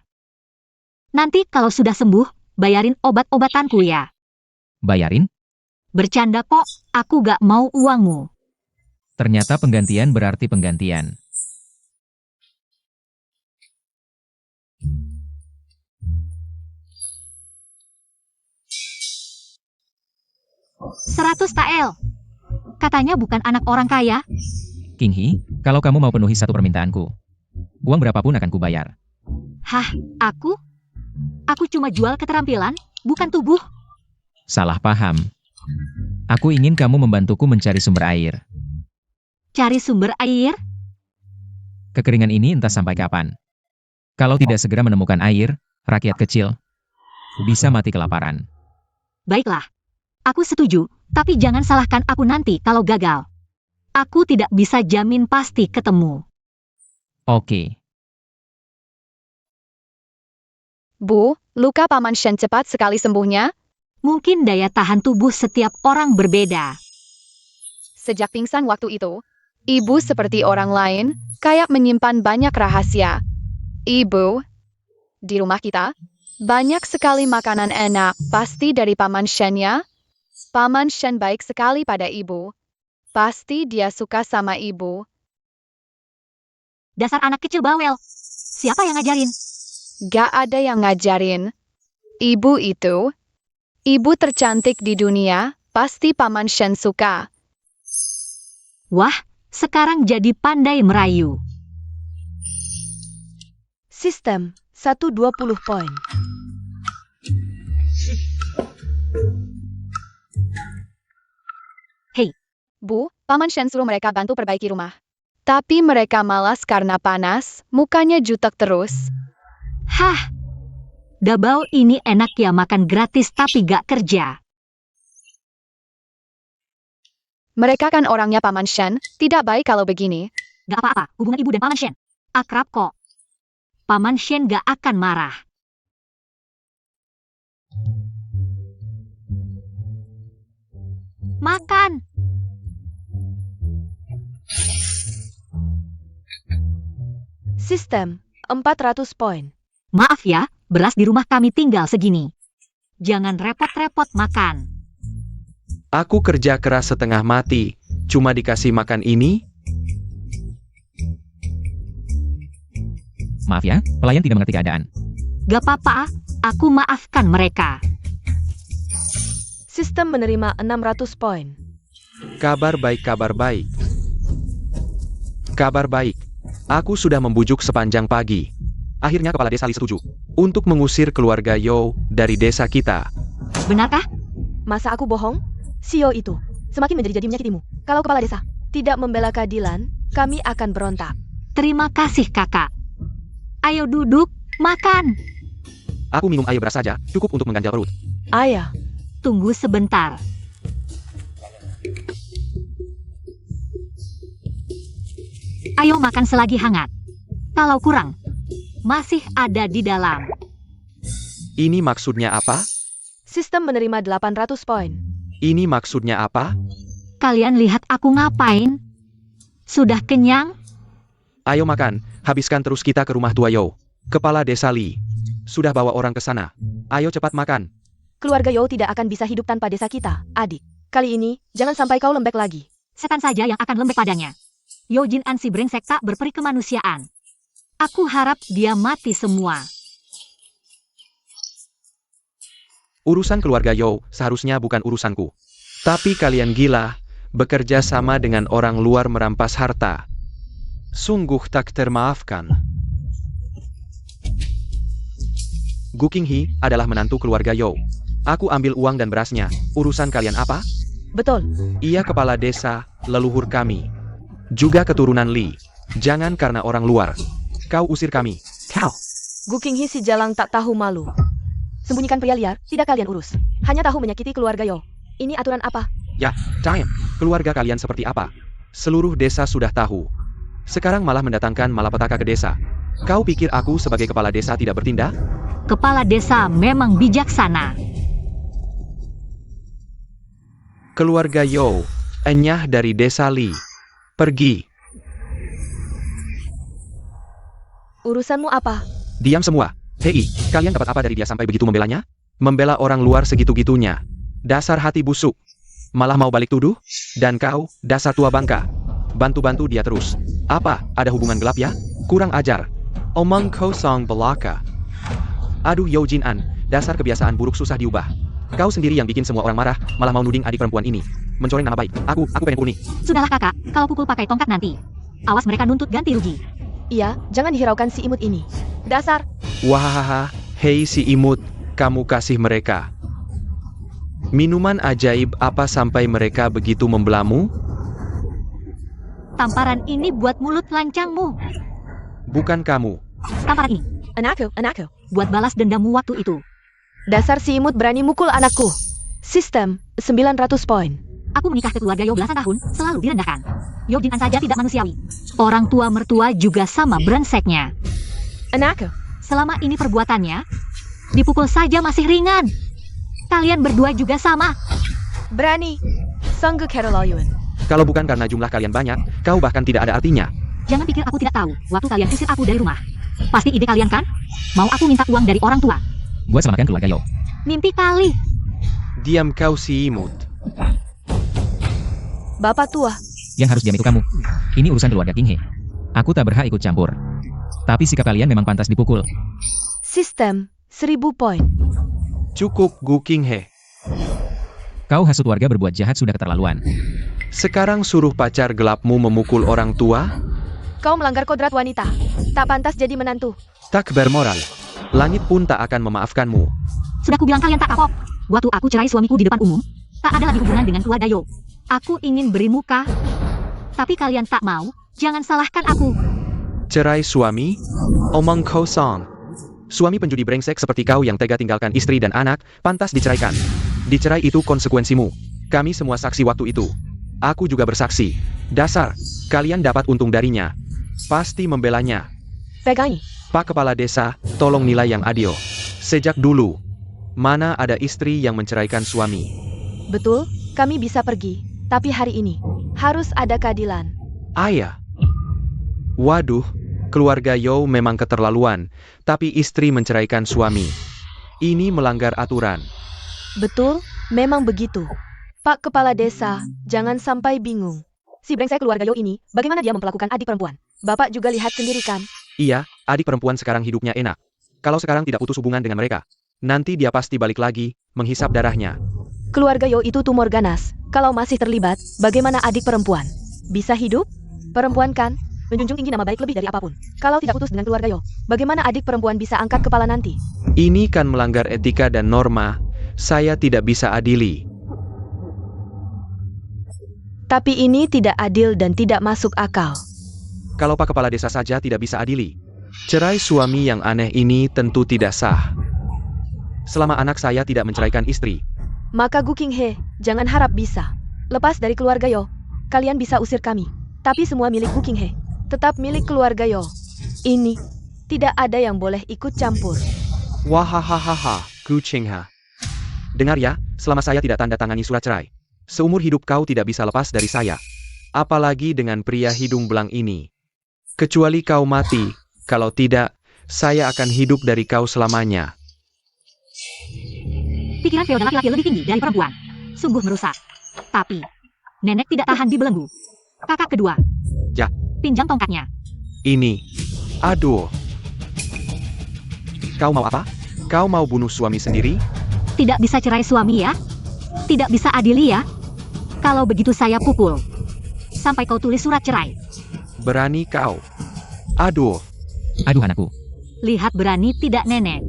Nanti kalau sudah sembuh, bayarin obat-obatanku ya.
Bayarin?
Bercanda kok, aku gak mau uangmu.
Ternyata penggantian berarti penggantian.
100 TL. Katanya bukan anak orang kaya.
King He, kalau kamu mau penuhi satu permintaanku, uang berapapun akan kubayar.
Hah, aku? Aku cuma jual keterampilan, bukan tubuh.
Salah paham. Aku ingin kamu membantuku mencari sumber air.
Cari sumber air?
Kekeringan ini entah sampai kapan. Kalau tidak segera menemukan air, rakyat kecil bisa mati kelaparan.
Baiklah. Aku setuju, tapi jangan salahkan aku nanti kalau gagal. Aku tidak bisa jamin pasti ketemu.
Oke.
Bu, luka Paman Shen cepat sekali sembuhnya.
Mungkin daya tahan tubuh setiap orang berbeda.
Sejak pingsan waktu itu, ibu seperti orang lain, kayak menyimpan banyak rahasia. Ibu, di rumah kita, banyak sekali makanan enak, pasti dari Paman Shen ya. Paman Shen baik sekali pada ibu. Pasti dia suka sama ibu.
Dasar anak kecil bawel. Siapa yang ngajarin?
Gak ada yang ngajarin. Ibu itu, ibu tercantik di dunia, pasti Paman Shen suka.
Wah, sekarang jadi pandai merayu.
Sistem 120 poin.
Bu, Paman Shen suruh mereka bantu perbaiki rumah. Tapi mereka malas karena panas, mukanya jutek terus.
Hah, Dabao ini enak ya makan gratis tapi gak kerja.
Mereka kan orangnya Paman Shen, tidak baik kalau begini.
Gak apa-apa, hubungan ibu dan Paman Shen akrab kok. Paman Shen gak akan marah. Makan.
Sistem 400 poin.
Maaf ya, beras di rumah kami tinggal segini. Jangan repot-repot makan.
Aku kerja keras setengah mati, cuma dikasih makan ini?
Maaf ya, pelayan tidak mengerti keadaan.
Gak apa-apa, aku maafkan mereka.
Sistem menerima 600 poin.
Kabar baik, kabar baik. Kabar baik. Aku sudah membujuk sepanjang pagi. Akhirnya kepala desa Li setuju untuk mengusir keluarga Yo dari desa kita.
Benarkah?
Masa aku bohong? Sio itu semakin menjadi-jadi menyakitimu. Kalau kepala desa tidak membela keadilan, kami akan berontak.
Terima kasih kakak. Ayo duduk, makan.
Aku minum air beras saja, cukup untuk mengganjal perut.
Ayah,
Tunggu sebentar. Ayo makan selagi hangat. Kalau kurang, masih ada di dalam.
Ini maksudnya apa?
sistem menerima 800 poin.
Ini maksudnya apa?
Kalian lihat aku ngapain? Sudah kenyang?
Ayo makan, habiskan terus kita ke rumah tua Yo. Kepala desa Li sudah bawa orang ke sana. Ayo cepat makan.
Keluarga Yo tidak akan bisa hidup tanpa desa kita, adik. Kali ini, jangan sampai kau lembek lagi.
Setan saja yang akan lembek padanya. Yojin An si brengsek tak berperi kemanusiaan. Aku harap dia mati semua.
Urusan keluarga Yo seharusnya bukan urusanku. Tapi kalian gila, bekerja sama dengan orang luar merampas harta. Sungguh tak termaafkan. Gu Qinghe adalah menantu keluarga Yo. Aku ambil uang dan berasnya. Urusan kalian apa?
Betul.
Ia kepala desa, leluhur kami. Juga keturunan Li. Jangan karena orang luar. Kau usir kami. Kau.
Gu Qinghe si jalang tak tahu malu. Sembunyikan pria liar, tidak kalian urus. Hanya tahu menyakiti keluarga Yo. Ini aturan apa?
Ya, time. Keluarga kalian seperti apa? Seluruh desa sudah tahu. Sekarang malah mendatangkan malapetaka ke desa. Kau pikir aku sebagai kepala desa tidak bertindak?
Kepala desa memang bijaksana.
Keluarga Yo, enyah dari desa Li. Pergi.
Urusanmu apa?
Diam semua. Hei, kalian dapat apa dari dia sampai begitu membelanya? Membela orang luar segitu-gitunya. Dasar hati busuk. Malah mau balik tuduh? Dan kau, dasar tua bangka. Bantu-bantu dia terus. Apa, ada hubungan gelap ya? Kurang ajar. Omong kosong belaka. Aduh Yo Jin An, dasar kebiasaan buruk susah diubah. Kau sendiri yang bikin semua orang marah, malah mau nuding adik perempuan ini. Mencoreng nama baik. Aku pengen kuning.
Sudahlah kakak, kalau pukul pakai tongkat nanti. Awas mereka nuntut ganti rugi.
Iya, jangan dihiraukan si imut ini. Dasar.
Wahahaha, hei si imut, kamu kasih mereka minuman ajaib apa sampai mereka begitu membelamu?
Tamparan ini buat mulut lancangmu.
Bukan kamu.
Tamparan ini
Anakku.
buat balas dendammu waktu itu.
Dasar si imut berani mukul anakku. Sistem, 900 poin.
Aku menikah ke keluarga Yo belasan tahun, selalu direndahkan. Yo Jin An saja tidak manusiawi. Orang tua mertua juga sama brengseknya.
Anakku.
Selama ini perbuatannya, dipukul saja masih ringan. Kalian berdua juga sama.
Berani. Sanggup Keraloyun.
Kalau bukan karena jumlah kalian banyak, kau bahkan tidak ada artinya.
Jangan pikir aku tidak tahu, waktu kalian usir aku dari rumah. Pasti ide kalian kan? Mau aku minta uang dari orang tua?
Buat selamatkan keluarga Yo.
Mimpi kali.
Diam kau si imut.
Bapak tua.
Yang harus diam itu kamu. Ini urusan keluarga King He. Aku tak berhak ikut campur. Tapi sikap kalian memang pantas dipukul.
Sistem, 1000 poin.
Cukup Gu King He.
Kau hasut warga berbuat jahat sudah keterlaluan.
Sekarang suruh pacar gelapmu memukul orang tua?
Kau melanggar kodrat wanita. Tak pantas jadi menantu.
Tak bermoral. Langit pun tak akan memaafkanmu.
Sudah kubilang kalian tak kapok. Waktu aku cerai suamiku di depan umum, tak ada lagi hubungan dengan keluarga Yo. Aku ingin beri muka, tapi kalian tak mau. Jangan salahkan aku.
Cerai suami? Omong kosong. Suami penjudi brengsek seperti kau yang tega tinggalkan istri dan anak, pantas diceraikan. Dicerai itu konsekuensimu. Kami semua saksi waktu itu. Aku juga bersaksi. Dasar, kalian dapat untung darinya. Pasti membelanya.
Pegang ini.
Pak Kepala Desa, tolong nilai yang adil. Sejak dulu, mana ada istri yang menceraikan suami?
Betul, kami bisa pergi. Tapi hari ini, harus ada keadilan.
Ayah. Waduh, keluarga Yo memang keterlaluan, tapi istri menceraikan suami. Ini melanggar aturan.
Betul, memang begitu. Pak Kepala Desa, jangan sampai bingung. Si brengsek keluarga Yo ini, bagaimana dia memperlakukan adik perempuan? Bapak juga lihat sendiri kan?
Iya, adik perempuan sekarang hidupnya enak. Kalau sekarang tidak putus hubungan dengan mereka, nanti dia pasti balik lagi, menghisap darahnya.
Keluarga Yo itu tumor ganas. Kalau masih terlibat, bagaimana adik perempuan? Bisa hidup? Perempuan kan? Menjunjung tinggi nama baik lebih dari apapun. Kalau tidak putus dengan keluarga Yo, bagaimana adik perempuan bisa angkat kepala nanti?
Ini kan melanggar etika dan norma. Saya tidak bisa adili.
Tapi ini tidak adil dan tidak masuk akal.
Kalau Pak Kepala Desa saja tidak bisa adili, cerai suami yang aneh ini tentu tidak sah. Selama anak saya tidak menceraikan istri,
Maka Gu King He, jangan harap bisa. Lepas dari keluarga Yo, kalian bisa usir kami. Tapi semua milik Gu King He, tetap milik keluarga Yo. Ini, tidak ada yang boleh ikut campur.
wahahaha, kucing ha. Dengar ya, selama saya tidak tanda tangani surat cerai, seumur hidup kau tidak bisa lepas dari saya. Apalagi dengan pria hidung belang ini. Kecuali kau mati, kalau tidak, saya akan hidup dari kau selamanya.
Pikiran feodal laki-laki lebih tinggi dari perempuan. Sungguh merusak. Tapi, nenek tidak tahan dibelenggu. Kakak kedua.
Ja.
Pinjam tongkatnya.
Ini. Aduh. Kau mau apa? Kau mau bunuh suami sendiri?
Tidak bisa cerai suami ya? Tidak bisa adili ya? Kalau begitu saya pukul. Sampai kau tulis surat cerai.
Berani kau. Aduh.
Aduh anakku.
Lihat berani tidak nenek.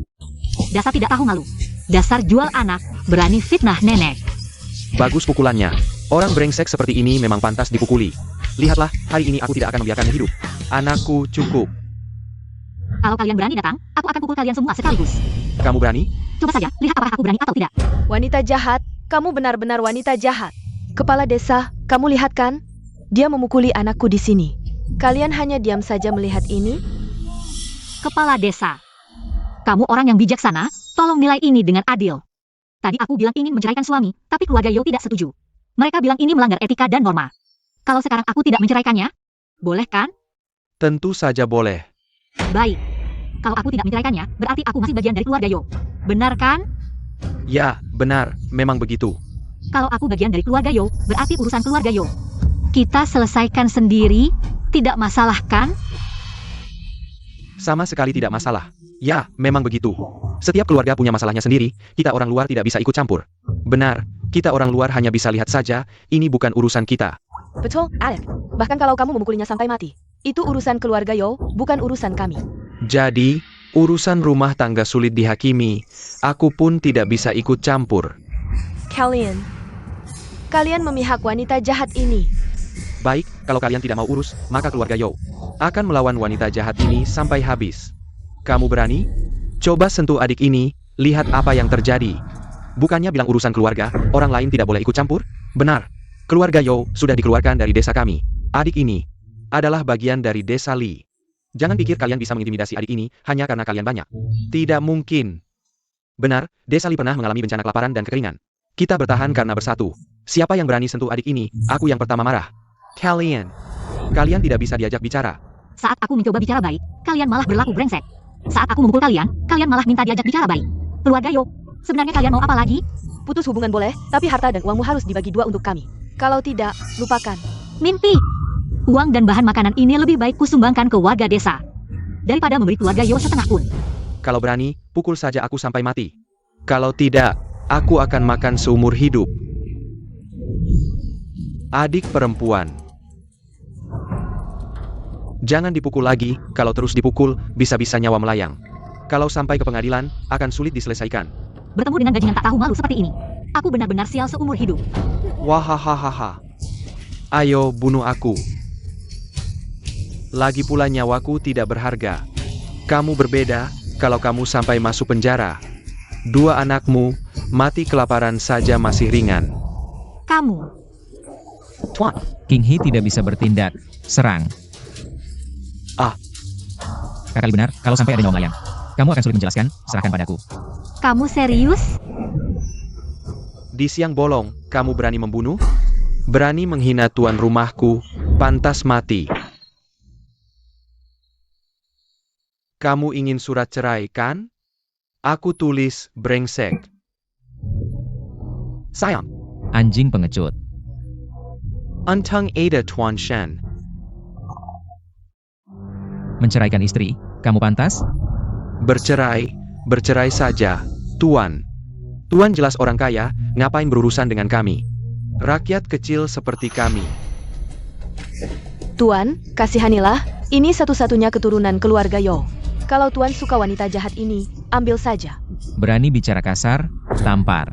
Dasar tidak tahu malu. Dasar jual anak, berani fitnah nenek.
Bagus pukulannya. Orang brengsek seperti ini memang pantas dipukuli. Lihatlah, hari ini aku tidak akan membiarkannya hidup. Anakku cukup.
Kalau kalian berani datang, aku akan pukul kalian semua sekaligus.
Kamu berani?
Coba saja, lihat apakah aku berani atau tidak.
Wanita jahat, kamu benar-benar wanita jahat. Kepala desa, kamu lihat kan? Dia memukuli anakku di sini. Kalian hanya diam saja melihat ini?
Kepala Desa. Kamu orang yang bijaksana, tolong nilai ini dengan adil. Tadi aku bilang ingin menceraikan suami, tapi keluarga Yo tidak setuju. Mereka bilang ini melanggar etika dan norma. Kalau sekarang aku tidak menceraikannya, boleh kan?
Tentu saja boleh.
Baik. Kalau aku tidak menceraikannya, berarti aku masih bagian dari keluarga Yo. Benar kan?
Ya, benar, memang begitu.
Kalau aku bagian dari keluarga Yo, berarti urusan keluarga Yo. Kita selesaikan sendiri, tidak masalah kan?
Sama sekali tidak masalah. Ya, memang begitu. Setiap keluarga punya masalahnya sendiri, kita orang luar tidak bisa ikut campur. Benar, kita orang luar hanya bisa lihat saja, ini bukan urusan kita.
Betul, Alec. Bahkan kalau kamu memukulinya sampai mati, itu urusan keluarga Yo, bukan urusan kami.
Jadi, urusan rumah tangga sulit dihakimi, aku pun tidak bisa ikut campur.
Kalian memihak wanita jahat ini.
Baik, kalau kalian tidak mau urus, maka keluarga Yo akan melawan wanita jahat ini sampai habis. Kamu berani? Coba sentuh adik ini, lihat apa yang terjadi. Bukannya bilang urusan keluarga, orang lain tidak boleh ikut campur? Benar. Keluarga Yo sudah dikeluarkan dari desa kami. Adik ini adalah bagian dari desa Lee. Jangan pikir kalian bisa mengintimidasi adik ini hanya karena kalian banyak. Tidak mungkin. Benar, desa Lee pernah mengalami bencana kelaparan dan kekeringan. Kita bertahan karena bersatu. Siapa yang berani sentuh adik ini, aku yang pertama marah. Kalian tidak bisa diajak bicara.
Saat aku mencoba bicara baik, kalian malah berlaku brengsek. Saat aku memukul kalian malah minta diajak bicara baik. Keluarga Yo, sebenarnya kalian mau apa lagi?
Putus hubungan boleh, tapi harta dan uangmu harus dibagi dua untuk kami. Kalau tidak, lupakan.
Mimpi. Uang dan bahan makanan ini lebih baik kusumbangkan ke warga desa daripada memberi keluarga Yo setengah pun.
Kalau berani, pukul saja aku sampai mati. Kalau tidak, aku akan makan seumur hidup. Adik perempuan. Jangan dipukul lagi, kalau terus dipukul, bisa-bisa nyawa melayang. Kalau sampai ke pengadilan, akan sulit diselesaikan.
Bertemu dengan bajingan tak tahu malu seperti ini. Aku benar-benar sial seumur hidup.
Wahahaha. Ayo bunuh aku. Lagi pula nyawaku tidak berharga. Kamu berbeda, kalau kamu sampai masuk penjara. Dua anakmu, mati kelaparan saja masih ringan.
Kamu.
Tuan.
King Hee tidak bisa bertindak. Serang. Kakak Lee benar, kalau sampai ada nyawa melayang. Kamu akan sulit menjelaskan, serahkan padaku.
Kamu serius?
Di siang bolong, kamu berani membunuh? Berani menghina tuan rumahku, pantas mati. Kamu ingin surat cerai, kan? Aku tulis, brengsek. Sayang.
Anjing pengecut.
Untang Ada Tuan Shen.
Menceraikan istri, kamu pantas?
Bercerai saja, Tuan. Tuan jelas orang kaya, ngapain berurusan dengan kami? Rakyat kecil seperti kami.
Tuan, kasihanilah, ini satu-satunya keturunan keluarga Yo. Kalau Tuan suka wanita jahat ini, ambil saja.
Berani bicara kasar, tampar.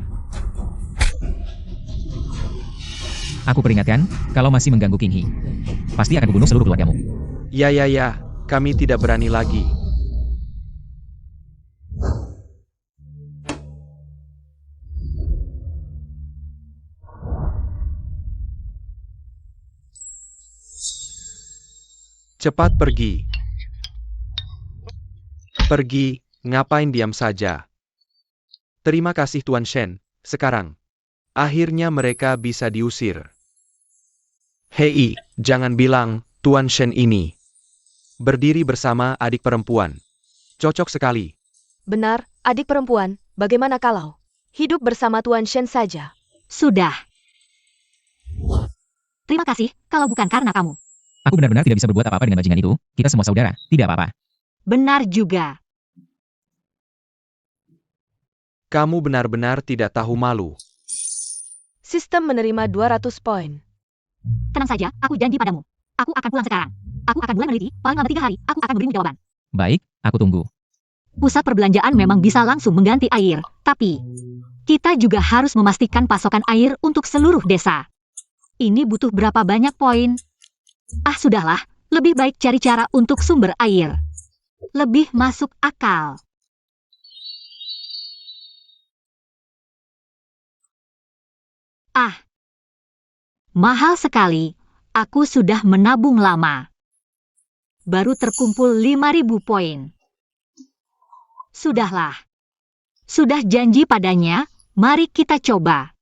Aku peringatkan, kalau masih mengganggu King Hee, pasti akan kubunuh seluruh keluargamu.
Ya, kami tidak berani lagi. Cepat pergi. Pergi, ngapain diam saja? Terima kasih Tuan Shen, sekarang. Akhirnya mereka bisa diusir. Hei, jangan bilang, Tuan Shen ini. Berdiri bersama adik perempuan. Cocok sekali.
Benar, adik perempuan, bagaimana kalau hidup bersama Tuan Shen saja?
Sudah. Terima kasih, kalau bukan karena kamu.
Aku benar-benar tidak bisa berbuat apa-apa dengan bajingan itu. Kita semua saudara, tidak apa-apa.
Benar juga.
Kamu benar-benar tidak tahu malu.
Sistem menerima 200 poin.
Tenang saja, aku janji padamu. Aku akan pulang sekarang. Aku akan mulai meneliti, paling lambat 3 hari, aku akan memberimu jawaban.
Baik, aku tunggu.
Pusat perbelanjaan memang bisa langsung mengganti air, tapi kita juga harus memastikan pasokan air untuk seluruh desa. Ini butuh berapa banyak poin? Sudahlah, lebih baik cari cara untuk sumber air. Lebih masuk akal. Mahal sekali. Aku sudah menabung lama. Baru terkumpul 5.000 poin. Sudahlah. Sudah janji padanya, mari kita coba.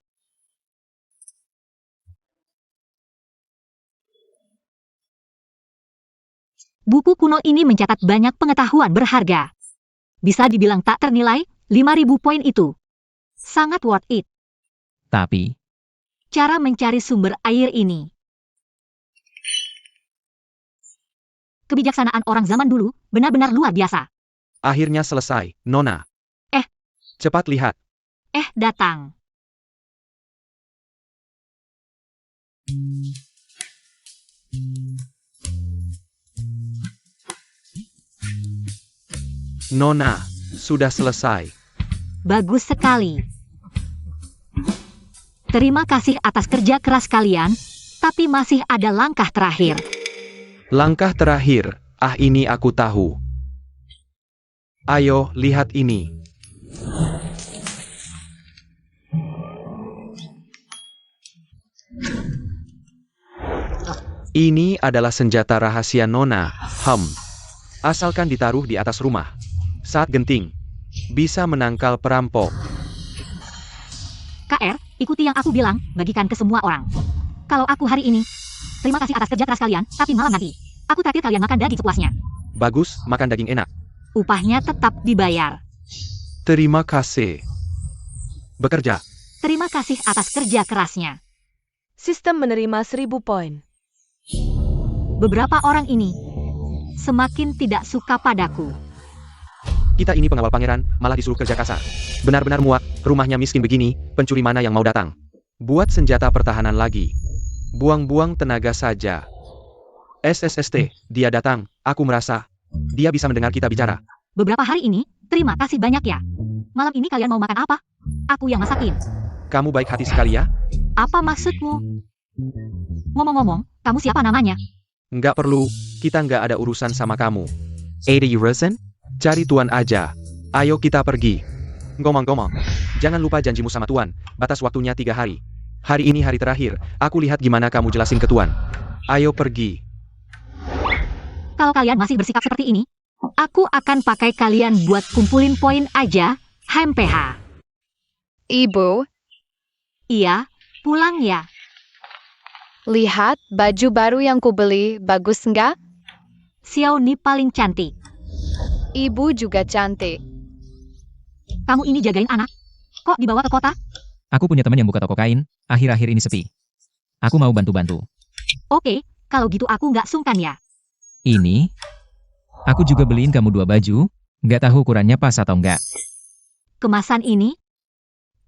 Buku kuno ini mencatat banyak pengetahuan berharga. Bisa dibilang tak ternilai, 5.000 poin itu. Sangat worth it.
Tapi,
Cara mencari sumber air ini. Kebijaksanaan orang zaman dulu benar-benar luar biasa.
Akhirnya selesai, Nona. Cepat lihat.
Datang.
Nona, sudah selesai.
Bagus sekali. Terima kasih atas kerja keras kalian, tapi masih ada langkah terakhir.
Langkah terakhir, ini aku tahu. Ayo, lihat ini. Ini adalah senjata rahasia Nona. Asalkan ditaruh di atas rumah. Saat genting, bisa menangkal perampok.
KR, ikuti yang aku bilang, bagikan ke semua orang. Kalau aku hari ini, terima kasih atas kerja keras kalian, tapi malam nanti, aku traktir kalian makan daging sepuasnya.
Bagus, makan daging enak.
Upahnya tetap dibayar.
Terima kasih. Bekerja.
Terima kasih atas kerja kerasnya.
Sistem menerima 1.000 poin.
Beberapa orang ini semakin tidak suka padaku.
Kita ini pengawal pangeran, malah disuruh kerja kasar. Benar-benar muak, rumahnya miskin begini, pencuri mana yang mau datang? Buat senjata pertahanan lagi. Buang-buang tenaga saja. SSST, dia datang, aku merasa. Dia bisa mendengar kita bicara.
Beberapa hari ini, terima kasih banyak ya. Malam ini kalian mau makan apa? Aku yang masakin.
Kamu baik hati sekali ya?
Apa maksudmu? Ngomong-ngomong, kamu siapa namanya?
Nggak perlu, kita nggak ada urusan sama kamu. 80 Rosen? Cari Tuan aja. Ayo kita pergi. Ngomong-ngomong, jangan lupa janjimu sama Tuan, batas waktunya 3 hari. Hari ini hari terakhir, aku lihat gimana kamu jelasin ke Tuan. Ayo pergi.
Kalau kalian masih bersikap seperti ini, aku akan pakai kalian buat kumpulin poin aja, HMPH.
Ibu,
Iya, pulang ya.
lihat baju baru yang kubeli, bagus nggak?
Xiaoni paling cantik.
Ibu juga cantik.
Kamu ini jagain anak. Kok dibawa ke kota?
aku punya teman yang buka toko kain, akhir-akhir ini sepi. Aku mau bantu-bantu.
Oke, kalau gitu aku nggak sungkan ya.
Ini, aku juga beliin kamu 2 baju, nggak tahu ukurannya pas atau nggak.
Kemasan ini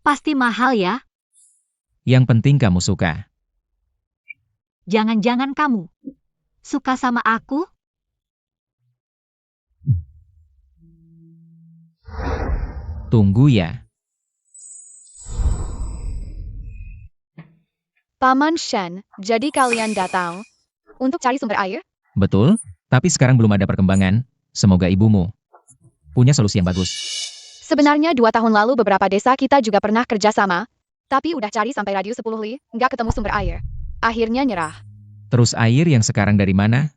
pasti mahal ya.
Yang penting kamu suka.
Jangan-jangan kamu suka sama aku?
Tunggu ya.
Paman Shen, jadi kalian datang untuk cari sumber air?
Betul, tapi sekarang belum ada perkembangan. Semoga ibumu punya solusi yang bagus.
Sebenarnya 2 tahun lalu beberapa desa kita juga pernah kerjasama, tapi udah cari sampai radius 10 li, nggak ketemu sumber air. Akhirnya nyerah.
Terus air yang sekarang dari mana?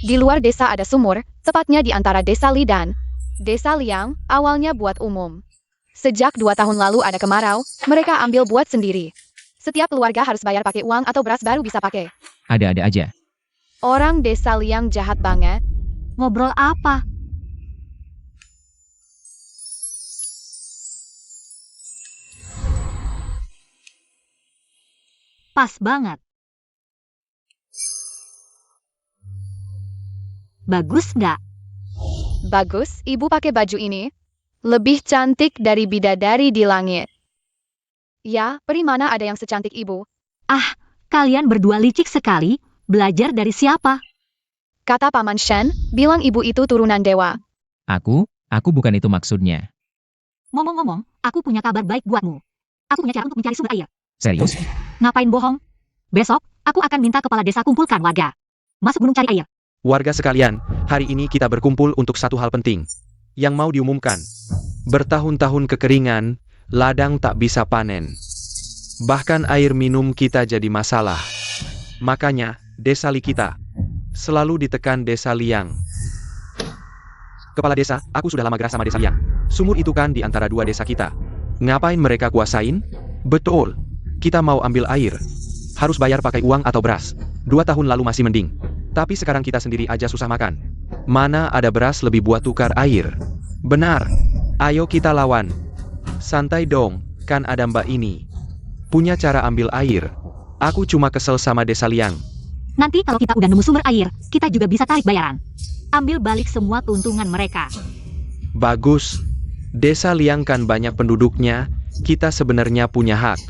Di luar desa ada sumur, tepatnya di antara desa Li dan desa Liang, awalnya buat umum. Sejak 2 tahun lalu ada kemarau, mereka ambil buat sendiri. Setiap keluarga harus bayar pakai uang atau beras baru bisa pakai.
Ada-ada aja.
Orang desa Liang jahat banget.
Ngobrol apa? Pas banget. Bagus nggak?
Bagus, ibu pakai baju ini. Lebih cantik dari bidadari di langit. Ya, peri mana ada yang secantik ibu?
Kalian berdua licik sekali. Belajar dari siapa?
Kata Paman Shen, bilang ibu itu turunan dewa.
Aku bukan itu maksudnya.
Ngomong-ngomong, aku punya kabar baik buatmu. Aku punya cara untuk mencari sumber air.
Serius?
Ngapain bohong? Besok, aku akan minta kepala desa kumpulkan warga. Masuk gunung cari air.
Warga sekalian, hari ini kita berkumpul untuk satu hal penting. Yang mau diumumkan. Bertahun-tahun kekeringan, ladang tak bisa panen. Bahkan air minum kita jadi masalah. Makanya, desa Li kita selalu ditekan desa Liang. Kepala desa, aku sudah lama gerah sama desa Liang. Sumur itu kan di antara dua desa kita. Ngapain mereka kuasain? Betul. Kita mau ambil air. Harus bayar pakai uang atau beras. 2 tahun lalu masih mending. Tapi sekarang kita sendiri aja susah makan. Mana ada beras lebih buat tukar air? Benar. Ayo kita lawan. Santai dong, kan ada mbak ini. Punya cara ambil air. Aku cuma kesel sama desa Liang.
Nanti kalau kita udah nemu sumber air, kita juga bisa tarik bayaran. Ambil balik semua keuntungan mereka.
Bagus. Desa Liang kan banyak penduduknya, kita sebenarnya punya hak.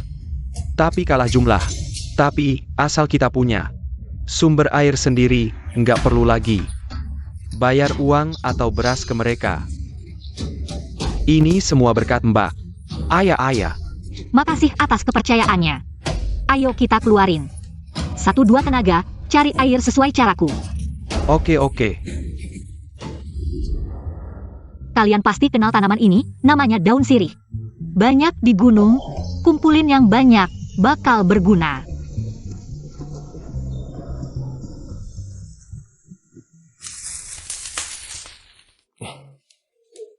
Tapi kalah jumlah. Tapi, asal kita punya sumber air sendiri, nggak perlu lagi bayar uang atau beras ke mereka. Ini semua berkat Mbak. Ayah.
Makasih atas kepercayaannya. Ayo kita keluarin. 1-2 tenaga, cari air sesuai caraku.
Oke.
Kalian pasti kenal tanaman ini, namanya daun sirih. Banyak di gunung, kumpulin yang banyak, bakal berguna.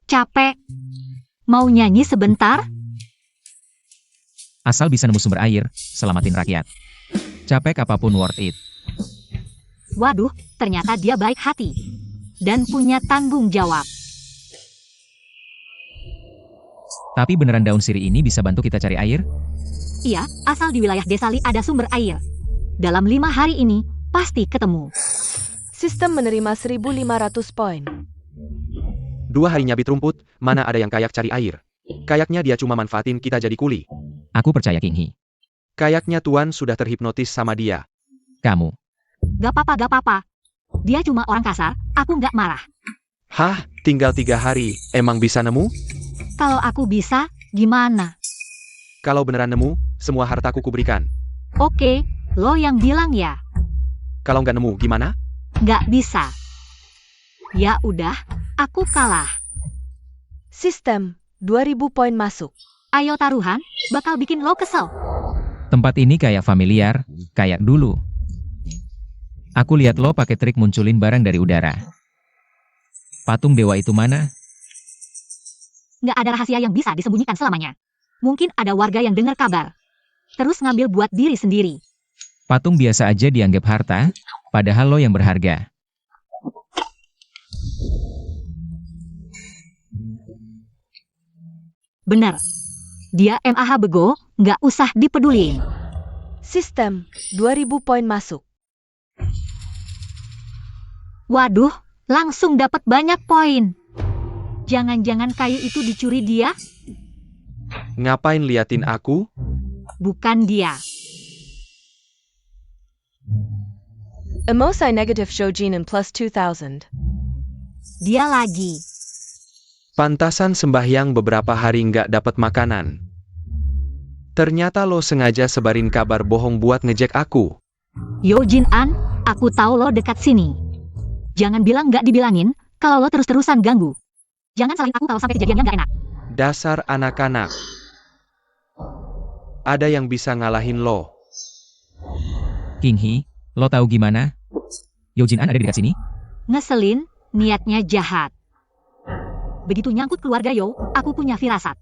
Capek? Mau nyanyi sebentar?
Asal bisa nemu sumber air, selamatin rakyat. Capek apapun worth it.
Waduh, ternyata dia baik hati. Dan punya tanggung jawab.
Tapi beneran daun sirih ini bisa bantu kita cari air?
Iya, asal di wilayah Desa Li ada sumber air. Dalam 5 hari ini, pasti ketemu.
Sistem menerima 1.500 poin.
2 hari nyabit rumput, mana ada yang kayak cari air. Kayaknya dia cuma manfaatin kita jadi kuli.
Aku percaya King He.
Kayaknya Tuan sudah terhipnotis sama dia.
Kamu.
Gak apa-apa. Dia cuma orang kasar, aku nggak marah.
Hah, tinggal 3 hari, emang bisa nemu?
Kalau aku bisa, gimana?
Kalau beneran nemu, semua hartaku kuberikan.
Oke, lo yang bilang ya.
Kalau nggak nemu, gimana?
Nggak bisa. Ya udah, aku kalah.
Sistem, 2.000 poin masuk.
Ayo taruhan, bakal bikin lo kesel.
Tempat ini kayak familiar, kayak dulu. Aku lihat lo pakai trik munculin barang dari udara. Patung dewa itu mana?
Nggak ada rahasia yang bisa disembunyikan selamanya. Mungkin ada warga yang dengar kabar. Terus ngambil buat diri sendiri.
Patung biasa aja dianggap harta, padahal lo yang berharga.
Bener. Dia MAH bego, nggak usah dipeduliin.
Sistem, 2.000 poin masuk.
Waduh, langsung dapat banyak poin. Jangan-jangan kayu itu dicuri dia?
Ngapain liatin aku?
Bukan dia.
Emosi negatif Shojin plus 2,000.
Dia lagi.
Pantasan sembahyang beberapa hari nggak dapat makanan. Ternyata lo sengaja sebarin kabar bohong buat ngejek aku.
Yo Jin An, aku tahu lo dekat sini. Jangan bilang nggak dibilangin, kalau lo terus-terusan ganggu. Jangan salahin aku kalau sampai kejadiannya nggak enak.
Dasar anak-anak. Ada yang bisa ngalahin lo.
King He, lo tahu gimana? Yo Jin An ada di dekat sini?
Ngeselin, niatnya jahat. Begitu nyangkut keluarga Yo, aku punya firasat.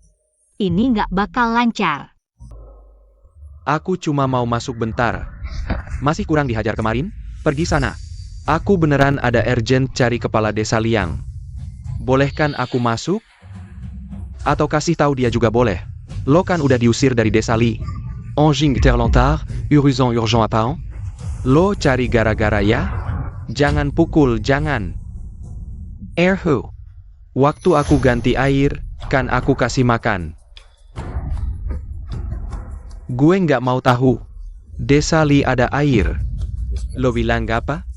Ini nggak bakal lancar.
Aku cuma mau masuk bentar. Masih kurang dihajar kemarin? Pergi sana. Aku beneran ada urgent cari kepala desa Liang. Bolehkan aku masuk? Atau kasih tahu dia juga boleh. Lo kan udah diusir dari desa Li. Anjing terlontar, urgent apaan? Lo cari gara-gara ya? Jangan pukul, jangan. Erhu. Waktu aku ganti air, kan aku kasih makan. Gue nggak mau tahu. Desa Li ada air. Lo bilang apa?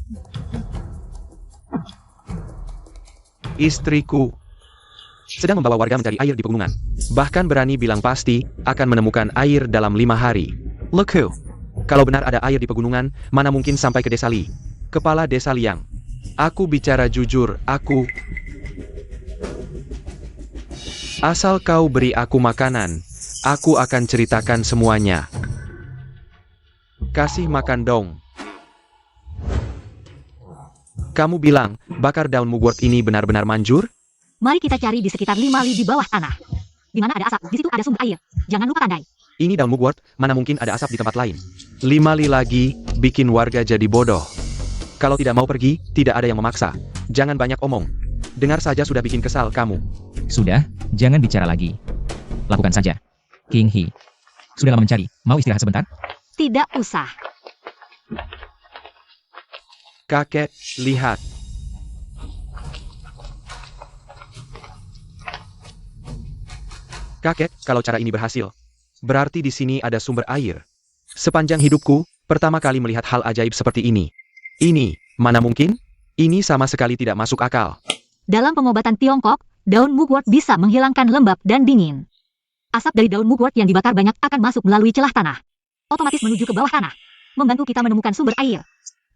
Istriku sedang membawa warga mencari air di pegunungan. Bahkan berani bilang pasti akan menemukan air dalam 5 hari. Look who. Kalau benar ada air di pegunungan, mana mungkin sampai ke desa Li. Kepala desa Liang. Aku bicara jujur, aku... Asal kau beri aku makanan, aku akan ceritakan semuanya. Kasih makan dong. Kamu bilang, bakar daun mugwort ini benar-benar manjur?
Mari kita cari di sekitar 5 li di bawah tanah. Di mana ada asap, di situ ada sumber air. Jangan lupa tandai.
Ini daun mugwort, mana mungkin ada asap di tempat lain. 5 li lagi, bikin warga jadi bodoh. Kalau tidak mau pergi, tidak ada yang memaksa. Jangan banyak omong. Dengar saja sudah bikin kesal kamu.
Sudah, jangan bicara lagi. Lakukan saja. King He. Sudah lama mencari, mau istirahat sebentar?
Tidak usah.
Kakek, lihat. Kakek, kalau cara ini berhasil, berarti di sini ada sumber air. Sepanjang hidupku, pertama kali melihat hal ajaib seperti ini. Ini, mana mungkin? Ini sama sekali tidak masuk akal.
Dalam pengobatan Tiongkok, daun mugwort bisa menghilangkan lembab dan dingin. Asap dari daun mugwort yang dibakar banyak akan masuk melalui celah tanah. Otomatis menuju ke bawah tanah. Membantu kita menemukan sumber air.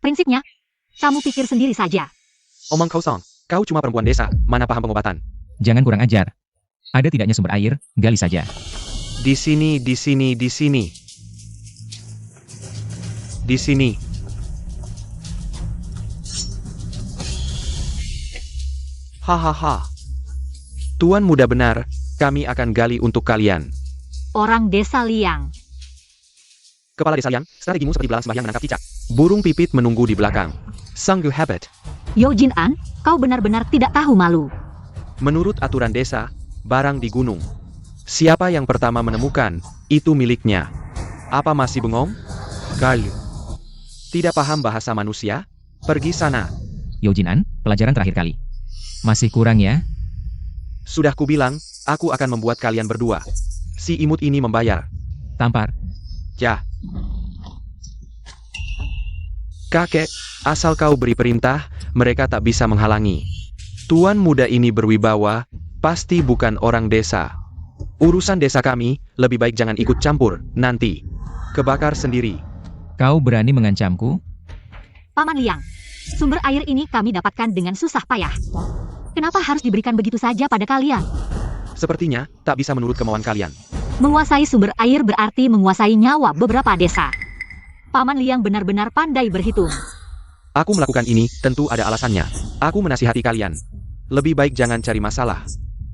Prinsipnya, kamu pikir sendiri saja.
Omong kosong, kau cuma perempuan desa, mana paham pengobatan.
Jangan kurang ajar. Ada tidaknya sumber air, gali saja.
Di sini, di sini, di sini. Di sini. Hahaha. Tuan muda benar, kami akan gali untuk kalian.
Orang desa Liang.
Kepala desa Liang, strategimu seperti belang sembahyang menangkap cicak. Burung pipit menunggu di belakang. Sanggu habit.
Yo Jin An, kau benar-benar tidak tahu malu.
Menurut aturan desa, barang di gunung. Siapa yang pertama menemukan, itu miliknya. Apa masih bengong? Gal. Tidak paham bahasa manusia? Pergi sana.
Yo Jin An, pelajaran terakhir kali. Masih kurang ya?
Sudah kubilang, aku akan membuat kalian berdua. Si imut ini membayar.
Tampar.
Ya. Kakek, asal kau beri perintah, mereka tak bisa menghalangi. Tuan muda ini berwibawa, pasti bukan orang desa. Urusan desa kami, lebih baik jangan ikut campur, nanti. Kebakar sendiri.
Kau berani mengancamku?
Paman Liang, sumber air ini kami dapatkan dengan susah payah. Kenapa harus diberikan begitu saja pada kalian?
Sepertinya, tak bisa menurut kemauan kalian.
Menguasai sumber air berarti menguasai nyawa beberapa desa. Paman Liang benar-benar pandai berhitung.
Aku melakukan ini, tentu ada alasannya. Aku menasihati kalian. Lebih baik jangan cari masalah.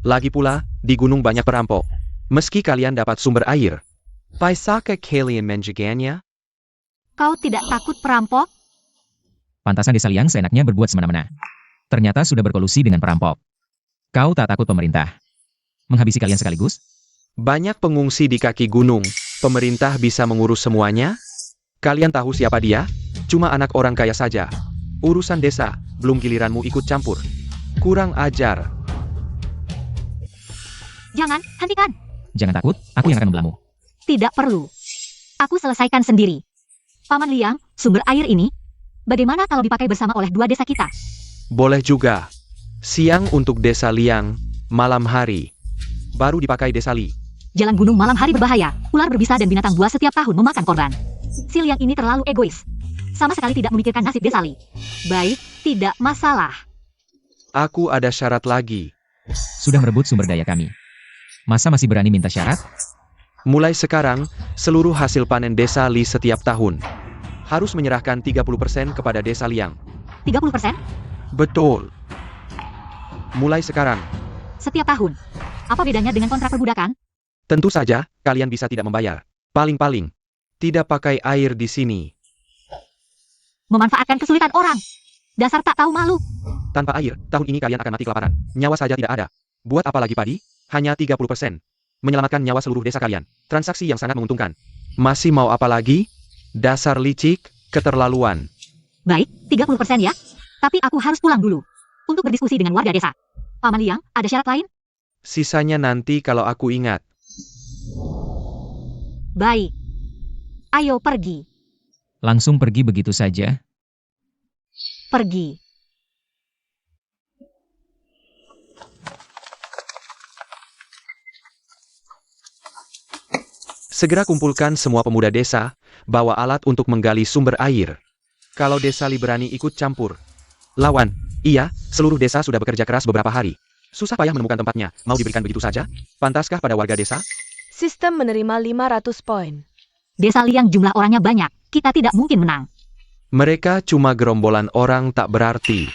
Lagi pula, di gunung banyak perampok. Meski kalian dapat sumber air. Paisake kalian menjaganya?
Kau tidak takut perampok?
Pantasan desa Liang seenaknya berbuat semena-mena. Ternyata sudah berkolusi dengan perampok. Kau tak takut pemerintah menghabisi kalian sekaligus?
Banyak pengungsi di kaki gunung. Pemerintah bisa mengurus semuanya? Kalian tahu siapa dia? Cuma anak orang kaya saja. Urusan desa, belum giliranmu ikut campur. Kurang ajar.
Jangan, hentikan.
Jangan takut, aku yang akan membelamu.
Tidak perlu. Aku selesaikan sendiri. Paman Liang, sumber air ini, bagaimana kalau dipakai bersama oleh dua desa kita?
Boleh juga. Siang untuk desa Liang, malam hari. Baru dipakai desa Li.
Jalan gunung malam hari berbahaya. Ular berbisa dan binatang buas setiap tahun memakan korban. Si Liang ini terlalu egois. Sama sekali tidak memikirkan nasib desa Li. Baik, tidak masalah.
Aku ada syarat lagi.
Sudah merebut sumber daya kami. Masa masih berani minta syarat?
Mulai sekarang, seluruh hasil panen desa Li setiap tahun harus menyerahkan 30% kepada desa Liang.
30%?
Betul. Mulai sekarang.
Setiap tahun. Apa bedanya dengan kontrak perbudakan?
Tentu saja, kalian bisa tidak membayar. Paling-paling, tidak pakai air di sini.
Memanfaatkan kesulitan orang. Dasar tak tahu malu.
Tanpa air, tahun ini kalian akan mati kelaparan. Nyawa saja tidak ada. Buat apa lagi padi? Hanya 30%. Menyelamatkan nyawa seluruh desa kalian. Transaksi yang sangat menguntungkan. Masih mau apa lagi? Dasar licik, keterlaluan.
Baik, 30% ya. Tapi aku harus pulang dulu. Untuk berdiskusi dengan warga desa. Paman Liang, ada syarat lain?
Sisanya nanti kalau aku ingat.
Baik. Ayo pergi.
Langsung pergi begitu saja?
Pergi.
Segera kumpulkan semua pemuda desa, bawa alat untuk menggali sumber air. Kalau desa Li berani ikut campur. Lawan, iya, seluruh desa sudah bekerja keras beberapa hari. Susah payah menemukan tempatnya, mau diberikan begitu saja? Pantaskah pada warga desa?
Sistem menerima 500 poin.
Desa Liang jumlah orangnya banyak. Kita tidak mungkin menang.
Mereka cuma gerombolan orang tak berarti.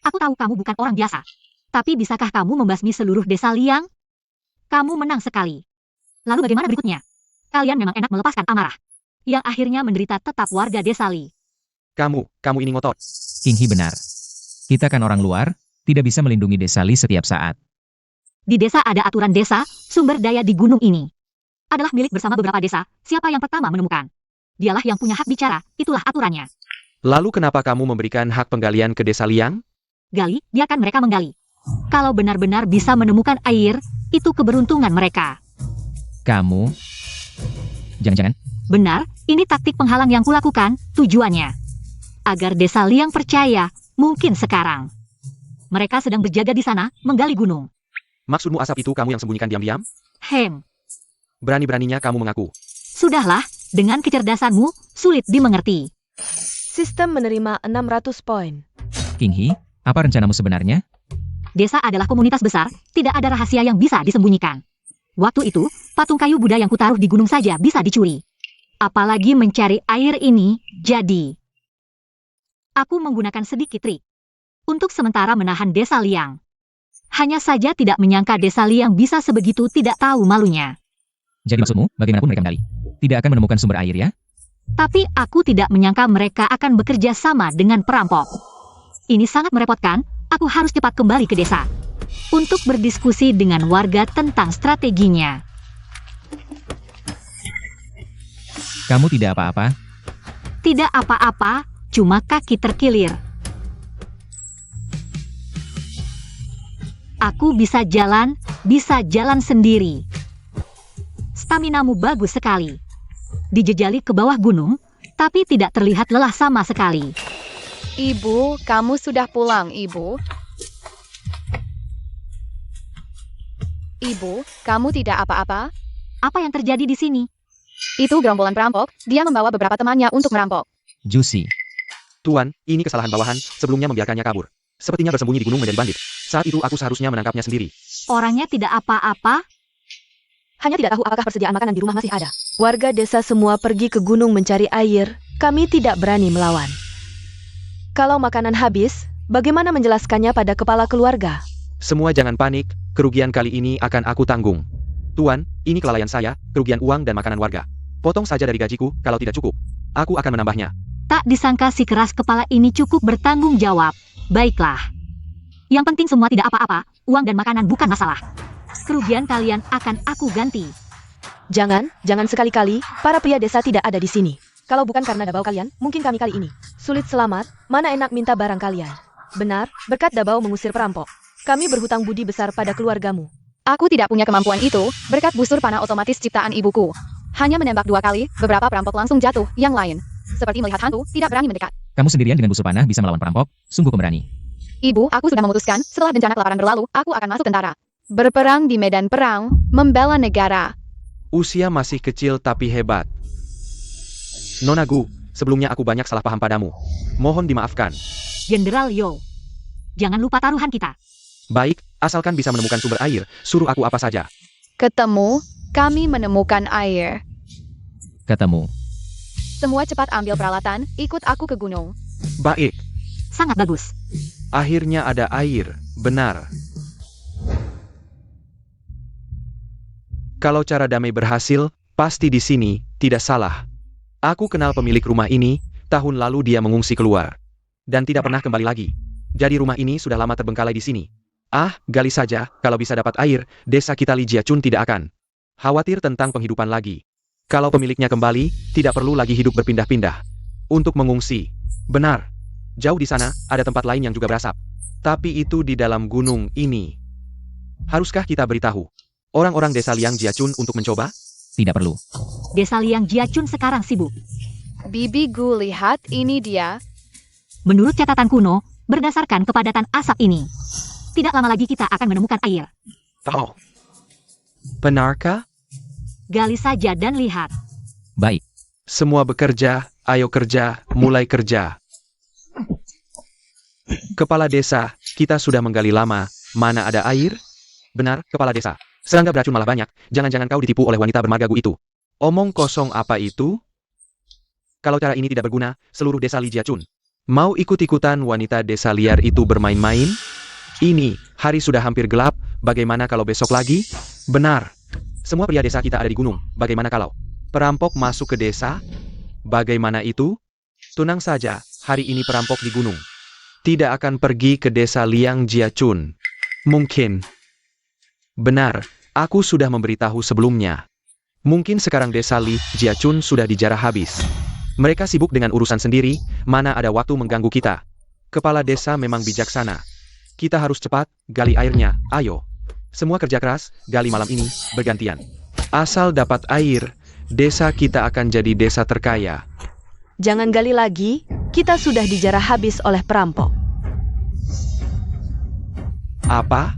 Aku tahu kamu bukan orang biasa. Tapi bisakah kamu membasmi seluruh desa Liang? Kamu menang sekali. Lalu bagaimana berikutnya? Kalian memang enak melepaskan amarah. Yang akhirnya menderita tetap warga desa Li.
Kamu ini ngotot.
King He benar. Kita kan orang luar, tidak bisa melindungi desa Li setiap saat.
Di desa ada aturan desa, sumber daya di gunung ini adalah milik bersama beberapa desa. Siapa yang pertama menemukan? Dialah yang punya hak bicara, itulah aturannya.
Lalu kenapa kamu memberikan hak penggalian ke desa Liang?
Gali, biarkan mereka menggali. Kalau benar-benar bisa menemukan air, itu keberuntungan mereka.
Kamu... Jangan-jangan,
Benar, ini taktik penghalang yang kulakukan, tujuannya agar desa Liang percaya, mungkin sekarang. Mereka sedang berjaga di sana, menggali gunung.
Maksudmu asap itu kamu yang sembunyikan diam-diam? Berani-beraninya kamu mengaku.
Sudahlah, dengan kecerdasanmu, sulit dimengerti.
Sistem menerima 600 poin.
King He, apa rencanamu sebenarnya?
Desa adalah komunitas besar, tidak ada rahasia yang bisa disembunyikan. Waktu itu, patung kayu Buddha yang kutaruh di gunung saja bisa dicuri. Apalagi mencari air ini, jadi aku menggunakan sedikit trik untuk sementara menahan desa Liang. Hanya saja tidak menyangka desa Liang bisa sebegitu tidak tahu malunya.
Jadi maksudmu, bagaimanapun mereka menggali, tidak akan menemukan sumber air ya?
Tapi aku tidak menyangka mereka akan bekerja sama dengan perampok. Ini sangat merepotkan, aku harus cepat kembali ke desa untuk berdiskusi dengan warga tentang strateginya.
Kamu tidak apa-apa?
Tidak apa-apa, cuma kaki terkilir. Aku bisa jalan sendiri. Staminamu bagus sekali. Dijejali ke bawah gunung, tapi tidak terlihat lelah sama sekali.
Ibu, kamu sudah pulang, Ibu. Ibu, kamu tidak apa-apa?
Apa yang terjadi di sini?
Itu gerombolan perampok, dia membawa beberapa temannya untuk merampok.
Juicy.
Tuan, ini kesalahan bawahan, sebelumnya membiarkannya kabur. Sepertinya bersembunyi di gunung menjadi bandit. Saat itu aku seharusnya menangkapnya sendiri.
Orangnya tidak apa-apa.
Hanya tidak tahu apakah persediaan makanan di rumah masih ada. Warga desa semua pergi ke gunung mencari air. Kami tidak berani melawan. Kalau makanan habis, bagaimana menjelaskannya pada kepala keluarga?
Semua jangan panik, kerugian kali ini akan aku tanggung. Tuan, ini kelalaian saya, kerugian uang dan makanan warga. Potong saja dari gajiku, kalau tidak cukup. Aku akan menambahnya.
Tak disangka si keras kepala ini cukup bertanggung jawab. Baiklah. Yang penting semua tidak apa-apa, uang dan makanan bukan masalah. Kerugian kalian akan aku ganti.
Jangan sekali-kali, para pria desa tidak ada di sini. Kalau bukan karena Dabau kalian, mungkin kami kali ini sulit selamat, mana enak minta barang kalian. Benar, berkat Dabau mengusir perampok. Kami berhutang budi besar pada keluargamu.
Aku tidak punya kemampuan itu, berkat busur panah otomatis ciptaan ibuku. Hanya menembak 2 kali, beberapa perampok langsung jatuh, yang lain seperti melihat hantu, tidak berani mendekat.
Kamu sendirian dengan busur panah bisa melawan perampok, sungguh pemberani.
Ibu, aku sudah memutuskan, setelah bencana kelaparan berlalu, aku akan masuk tentara. Berperang di medan perang, membela negara.
Usia masih kecil tapi hebat. Nona Gu, sebelumnya aku banyak salah paham padamu. Mohon dimaafkan.
Jenderal Yo, jangan lupa taruhan kita.
Baik, asalkan bisa menemukan sumber air, suruh aku apa saja.
Ketemu, kami menemukan air.
Ketemu.
Semua cepat ambil peralatan, ikut aku ke gunung.
Baik,
Sangat bagus.
akhirnya ada air, benar. Kalau cara damai berhasil, pasti di sini, tidak salah. Aku kenal pemilik rumah ini, tahun lalu dia mengungsi keluar. Dan tidak pernah kembali lagi. Jadi rumah ini sudah lama terbengkalai di sini. Gali saja, kalau bisa dapat air, desa kita Li Jiachun tidak akan khawatir tentang penghidupan lagi. Kalau pemiliknya kembali, tidak perlu lagi hidup berpindah-pindah. Untuk mengungsi. Benar. Jauh di sana, ada tempat lain yang juga berasap. Tapi itu di dalam gunung ini. Haruskah kita beritahu orang-orang desa Liang Jiachun untuk mencoba?
Tidak perlu.
Desa Liang Jiachun sekarang sibuk.
Bibi Gu, lihat, ini dia.
Menurut catatan kuno, berdasarkan kepadatan asap ini, tidak lama lagi kita akan menemukan air.
Oh. Benarkah?
Gali saja dan lihat.
Baik.
Semua bekerja, ayo kerja, mulai kerja. Kepala desa, kita sudah menggali lama, mana ada air? Benar, kepala desa. Serangga beracun malah banyak, jangan-jangan kau ditipu oleh wanita bermarga Gu itu. Omong kosong apa itu? Kalau cara ini tidak berguna, seluruh desa Li Jiachun mau ikut-ikutan wanita desa liar itu bermain-main? Ini, hari sudah hampir gelap, bagaimana kalau besok lagi? Benar. Semua pria desa kita ada di gunung, bagaimana kalau perampok masuk ke desa? Bagaimana itu? Tenang saja, hari ini perampok di gunung. Tidak akan pergi ke desa Liang Jiachun. Mungkin. Benar, aku sudah memberitahu sebelumnya. Mungkin sekarang desa Li Jiachun sudah dijarah habis. Mereka sibuk dengan urusan sendiri, mana ada waktu mengganggu kita. Kepala desa memang bijaksana. Kita harus cepat, gali airnya, ayo. Semua kerja keras, gali malam ini, bergantian. Asal dapat air, desa kita akan jadi desa terkaya.
Jangan gali lagi, kita sudah dijarah habis oleh perampok.
Apa?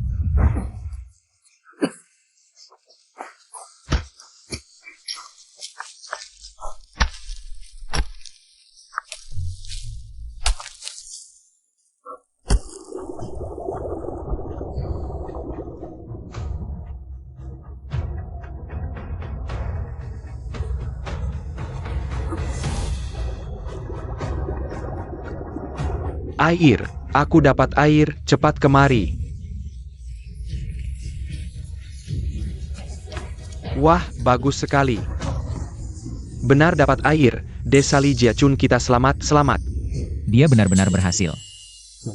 Air, aku dapat air, cepat kemari. Wah, bagus sekali. Benar dapat air, desa Li Jiachun kita selamat.
Dia benar-benar berhasil.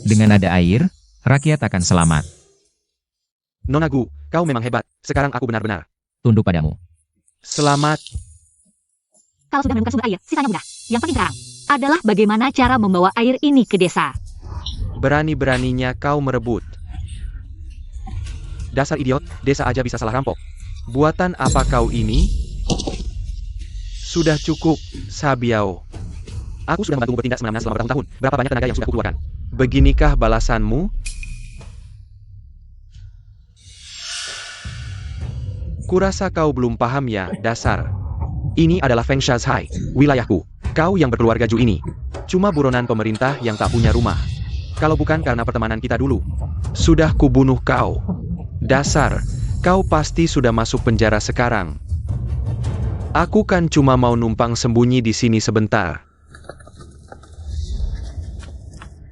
Dengan ada air, rakyat akan selamat.
Nona Gu, kau memang hebat, sekarang aku benar-benar
Tunduk padamu.
selamat.
Kalau sudah menemukan sumber air, sisanya mudah. Yang penting sekarang adalah bagaimana cara membawa air ini ke desa.
Berani-beraninya kau merebut. Dasar idiot, desa aja bisa salah rampok. Buatan apa kau ini? Sudah cukup, Sabiao. Aku sudah membantumu bertindak semena-mena selama bertahun-tahun. Berapa banyak tenaga yang sudah kukeluarkan? Beginikah balasanmu? Kurasa kau belum paham ya, dasar. Ini adalah Feng Shazhai, wilayahku. Kau yang berkeluarga Ju ini. Cuma buronan pemerintah yang tak punya rumah. Kalau bukan karena pertemanan kita dulu, sudah kubunuh kau. Dasar, kau pasti sudah masuk penjara sekarang. Aku kan cuma mau numpang sembunyi di sini sebentar.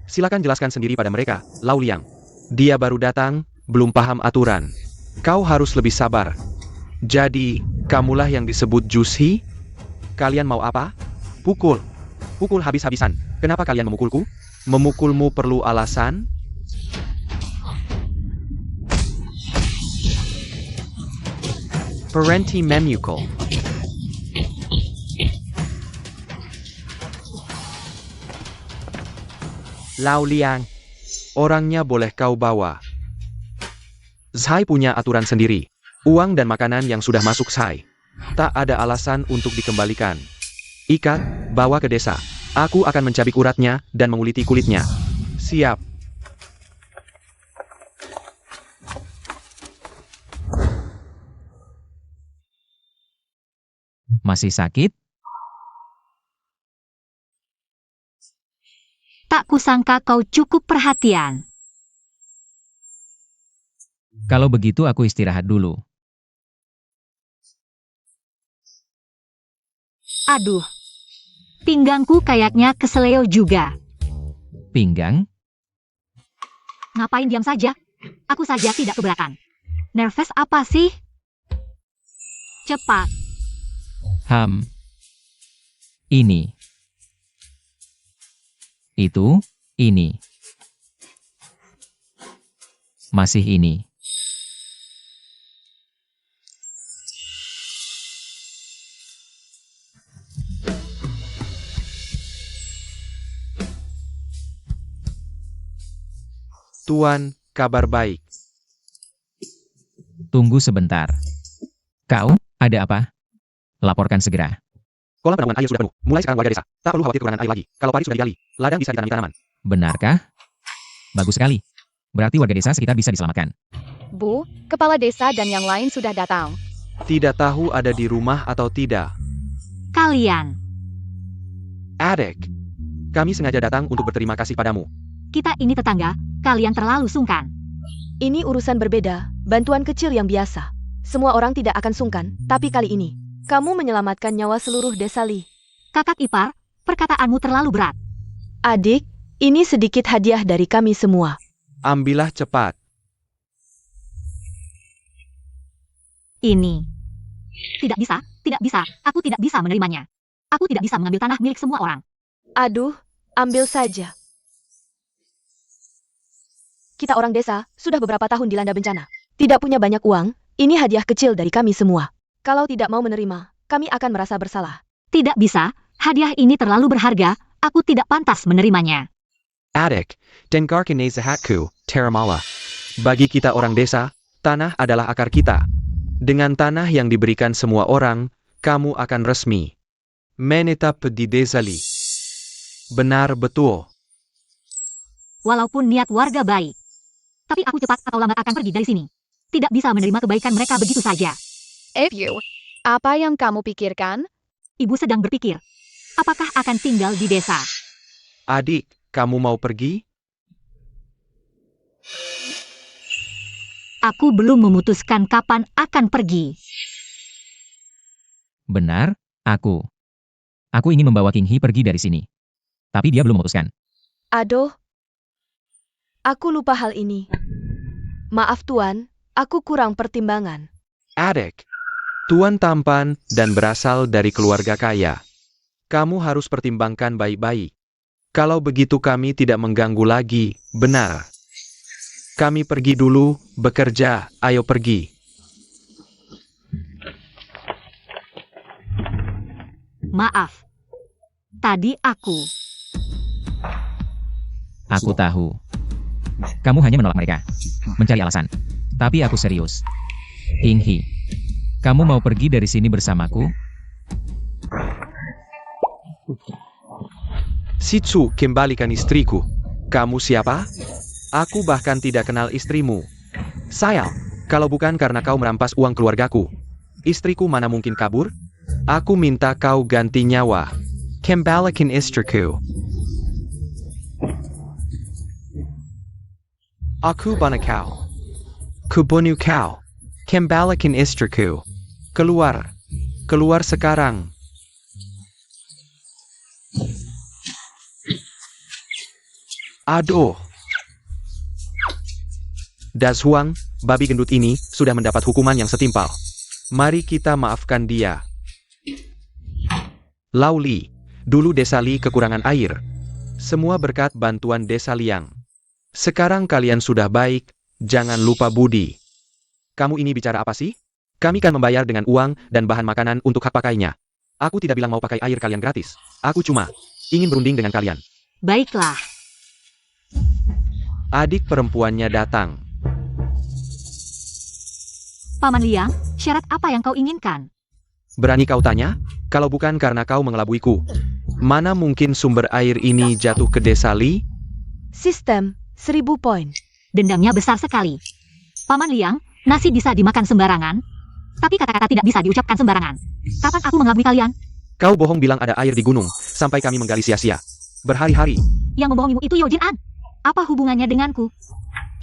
Silakan jelaskan sendiri pada mereka, Lau Liang. Dia baru datang, belum paham aturan. Kau harus lebih sabar. Jadi, kamulah yang disebut Jushi? Kalian mau apa? Pukul. Pukul habis-habisan. Kenapa kalian memukulku? Memukulmu perlu alasan? Parenti memukul. Lau Liang. Orangnya boleh kau bawa. Zhai punya aturan sendiri. Uang dan makanan yang sudah masuk Zhai. Tak ada alasan untuk dikembalikan. Ikat, bawa ke desa. Aku akan mencabik uratnya dan menguliti kulitnya. Siap.
Masih sakit?
Tak kusangka kau cukup perhatian.
Kalau begitu aku istirahat dulu.
Aduh, pinggangku kayaknya keseleo juga.
Pinggang?
Ngapain diam saja? Aku saja tidak keberatan. Nervous apa sih? Cepat.
Ini. Itu, ini. Masih ini.
Tuan, kabar baik.
Tunggu sebentar. Kau, ada apa? Laporkan segera.
Kolam penampungan air sudah penuh. Mulai sekarang warga desa tak perlu khawatir kekurangan air lagi. Kalau padi sudah digali, ladang bisa ditanami tanaman.
Benarkah? Bagus sekali. Berarti warga desa sekitar bisa diselamatkan.
Bu, kepala desa dan yang lain sudah datang.
Tidak tahu ada di rumah atau tidak.
Kalian,
Adek, kami sengaja datang untuk berterima kasih padamu.
kita ini tetangga, kalian terlalu sungkan.
Ini urusan berbeda, bantuan kecil yang biasa. Semua orang tidak akan sungkan, tapi kali ini, kamu menyelamatkan nyawa seluruh desa Li.
Kakak ipar, perkataanmu terlalu berat.
Adik, ini sedikit hadiah dari kami semua.
Ambillah cepat.
Ini. Tidak bisa, tidak bisa. Aku tidak bisa menerimanya. Aku tidak bisa mengambil tanah milik semua orang.
Aduh, ambil saja. Kita orang desa, sudah beberapa tahun dilanda bencana. Tidak punya banyak uang, ini hadiah kecil dari kami semua. Kalau tidak mau menerima, kami akan merasa bersalah.
Tidak bisa, hadiah ini terlalu berharga, aku tidak pantas menerimanya.
Adik, dengarkan nasihatku, Teramala. Bagi kita orang desa, tanah adalah akar kita. Dengan tanah yang diberikan semua orang, kamu akan resmi menetap di desa Li. Benar betul.
Walaupun niat warga baik. Tapi aku cepat atau lambat akan pergi dari sini. Tidak bisa menerima kebaikan mereka begitu saja.
Ebu, apa yang kamu pikirkan?
Ibu sedang berpikir. Apakah akan tinggal di desa?
Adik, kamu mau pergi?
Aku belum memutuskan kapan akan pergi.
Benar, aku. Aku ingin membawa King Hee pergi dari sini. Tapi dia belum memutuskan.
Aduh, aku lupa hal ini. Maaf Tuan, aku kurang pertimbangan.
Adik, Tuan tampan dan berasal dari keluarga kaya. Kamu harus pertimbangkan baik-baik. Kalau begitu kami tidak mengganggu lagi, benar. Kami pergi dulu, bekerja, ayo pergi.
Maaf. Tadi aku.
Aku tahu. Kamu hanya menolak mereka. Mencari alasan. Tapi aku serius. King Hee, kamu mau pergi dari sini bersamaku?
Sitsu, kembalikan istriku. Kamu siapa? Aku bahkan tidak kenal istrimu. Sayang, kalau bukan karena kau merampas uang keluargaku, istriku mana mungkin kabur? Aku minta kau ganti nyawa. Kembalikan istriku. Aku bunuh kau. Kubunuh kau. Kembalikan istriku. Keluar. Keluar sekarang. Aduh. Dashuang, babi gendut ini, sudah mendapat hukuman yang setimpal. Mari kita maafkan dia. Lauli, dulu desa Li kekurangan air. Semua berkat bantuan desa Liang. Sekarang kalian sudah baik, jangan lupa budi. Kamu ini bicara apa sih? Kami kan membayar dengan uang dan bahan makanan untuk hak pakainya. Aku tidak bilang mau pakai air kalian gratis. Aku cuma ingin berunding dengan kalian.
Baiklah.
Adik perempuannya datang.
Paman Liang, syarat apa yang kau inginkan?
Berani kau tanya? Kalau bukan karena kau mengelabuiku, mana mungkin sumber air ini jatuh ke desa Li?
Sistem, 1000 poin.
Dendamnya besar sekali. Paman Liang, nasi bisa dimakan sembarangan, tapi kata-kata tidak bisa diucapkan sembarangan. Kapan aku mengelabui kalian?
Kau bohong bilang ada air di gunung, sampai kami menggali sia-sia. Berhari-hari.
Yang membohongimu itu Yojin An. Apa hubungannya denganku?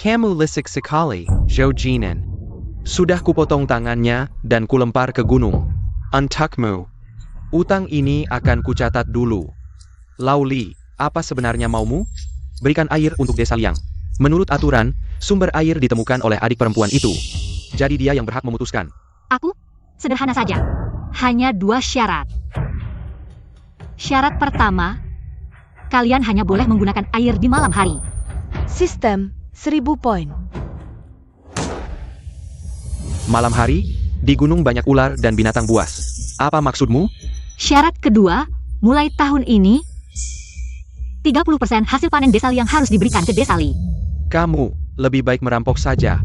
Kamu lisik sekali, Zhou Jinan. Sudah kupotong tangannya dan kulempar ke gunung. Untukmu. Utang ini akan kucatat dulu. Lauli, apa sebenarnya maumu? Berikan air untuk desa Liang. Menurut aturan, sumber air ditemukan oleh adik perempuan itu. Jadi dia yang berhak memutuskan.
Aku? Sederhana saja. Hanya 2 syarat. Syarat pertama, kalian hanya boleh menggunakan air di malam hari.
Sistem, 1000 poin.
Malam hari, di gunung banyak ular dan binatang buas. Apa maksudmu?
Syarat kedua, mulai tahun ini, 30% hasil panen desa Liang harus diberikan ke desa Li.
Kamu, lebih baik merampok saja.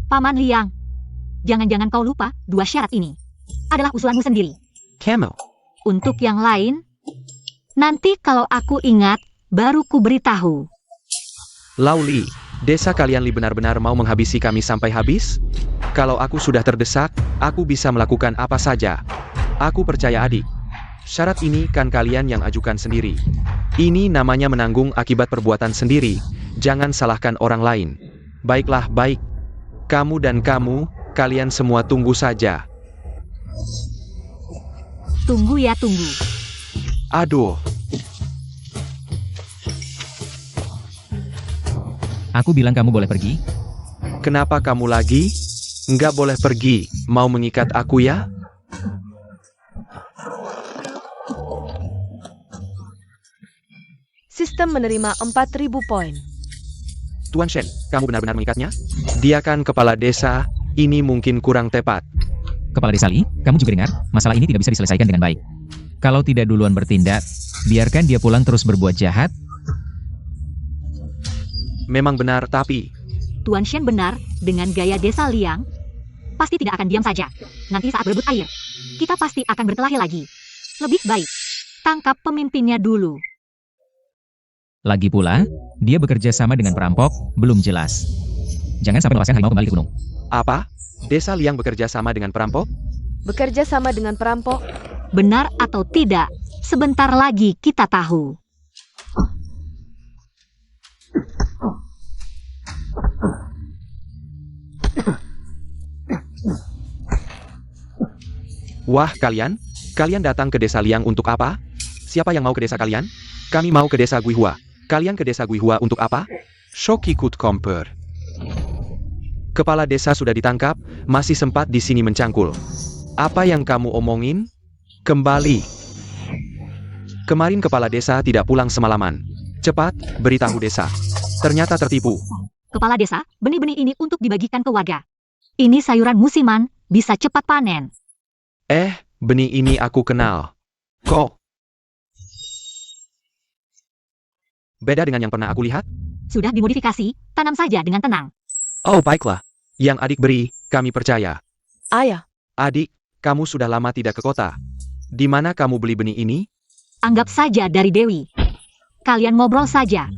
Paman Liang, jangan-jangan kau lupa 2 syarat ini adalah usulanmu sendiri.
Kamu.
Untuk yang lain, nanti kalau aku ingat, baru ku beritahu.
Lauli, desa kalian Li benar-benar mau menghabisi kami sampai habis? Kalau aku sudah terdesak, aku bisa melakukan apa saja. Aku percaya adik. Syarat ini kan kalian yang ajukan sendiri. Ini namanya menanggung akibat perbuatan sendiri. Jangan salahkan orang lain. Baiklah, baik. Kamu dan kamu, kalian semua tunggu saja.
Tunggu ya, tunggu.
Aduh.
Aku bilang kamu boleh pergi.
Kenapa kamu lagi? Nggak boleh pergi. Mau mengikat aku ya?
Sistem menerima 4.000 poin.
Tuan Shen, kamu benar-benar mengikatnya? Dia kan kepala desa, ini mungkin kurang tepat.
Kepala Desa Li, kamu juga dengar, masalah ini tidak bisa diselesaikan dengan baik. Kalau tidak duluan bertindak, biarkan dia pulang terus berbuat jahat.
Memang benar, tapi
Tuan Shen benar, dengan gaya Desa Liang, pasti tidak akan diam saja. Nanti saat berebut air, kita pasti akan berkelahi lagi. Lebih baik, tangkap pemimpinnya dulu.
Lagi pula, dia bekerja sama dengan perampok, belum jelas. Jangan sampai melepaskan harimau kembali ke gunung.
apa? Desa Liang bekerja sama dengan perampok?
Bekerja sama dengan perampok.
Benar atau tidak, sebentar lagi kita tahu.
Wah, kalian datang ke desa Liang untuk apa? Siapa yang mau ke desa kalian? Kami mau ke desa Guihua. Kalian ke desa Guihua untuk apa? Shock ikut komper. Kepala desa sudah ditangkap, masih sempat di sini mencangkul. Apa yang kamu omongin? Kembali. Kemarin kepala desa tidak pulang semalaman. Cepat, beritahu desa. Ternyata tertipu.
Kepala desa, benih-benih ini untuk dibagikan ke warga. Ini sayuran musiman, bisa cepat panen.
Benih ini aku kenal. Kok? Beda dengan yang pernah aku lihat?
Sudah dimodifikasi, tanam saja dengan tenang.
Oh, baiklah. Yang adik beri, kami percaya.
Ayah,
Adik, kamu sudah lama tidak ke kota. Di mana kamu beli benih ini?
Anggap saja dari Dewi. Kalian ngobrol saja.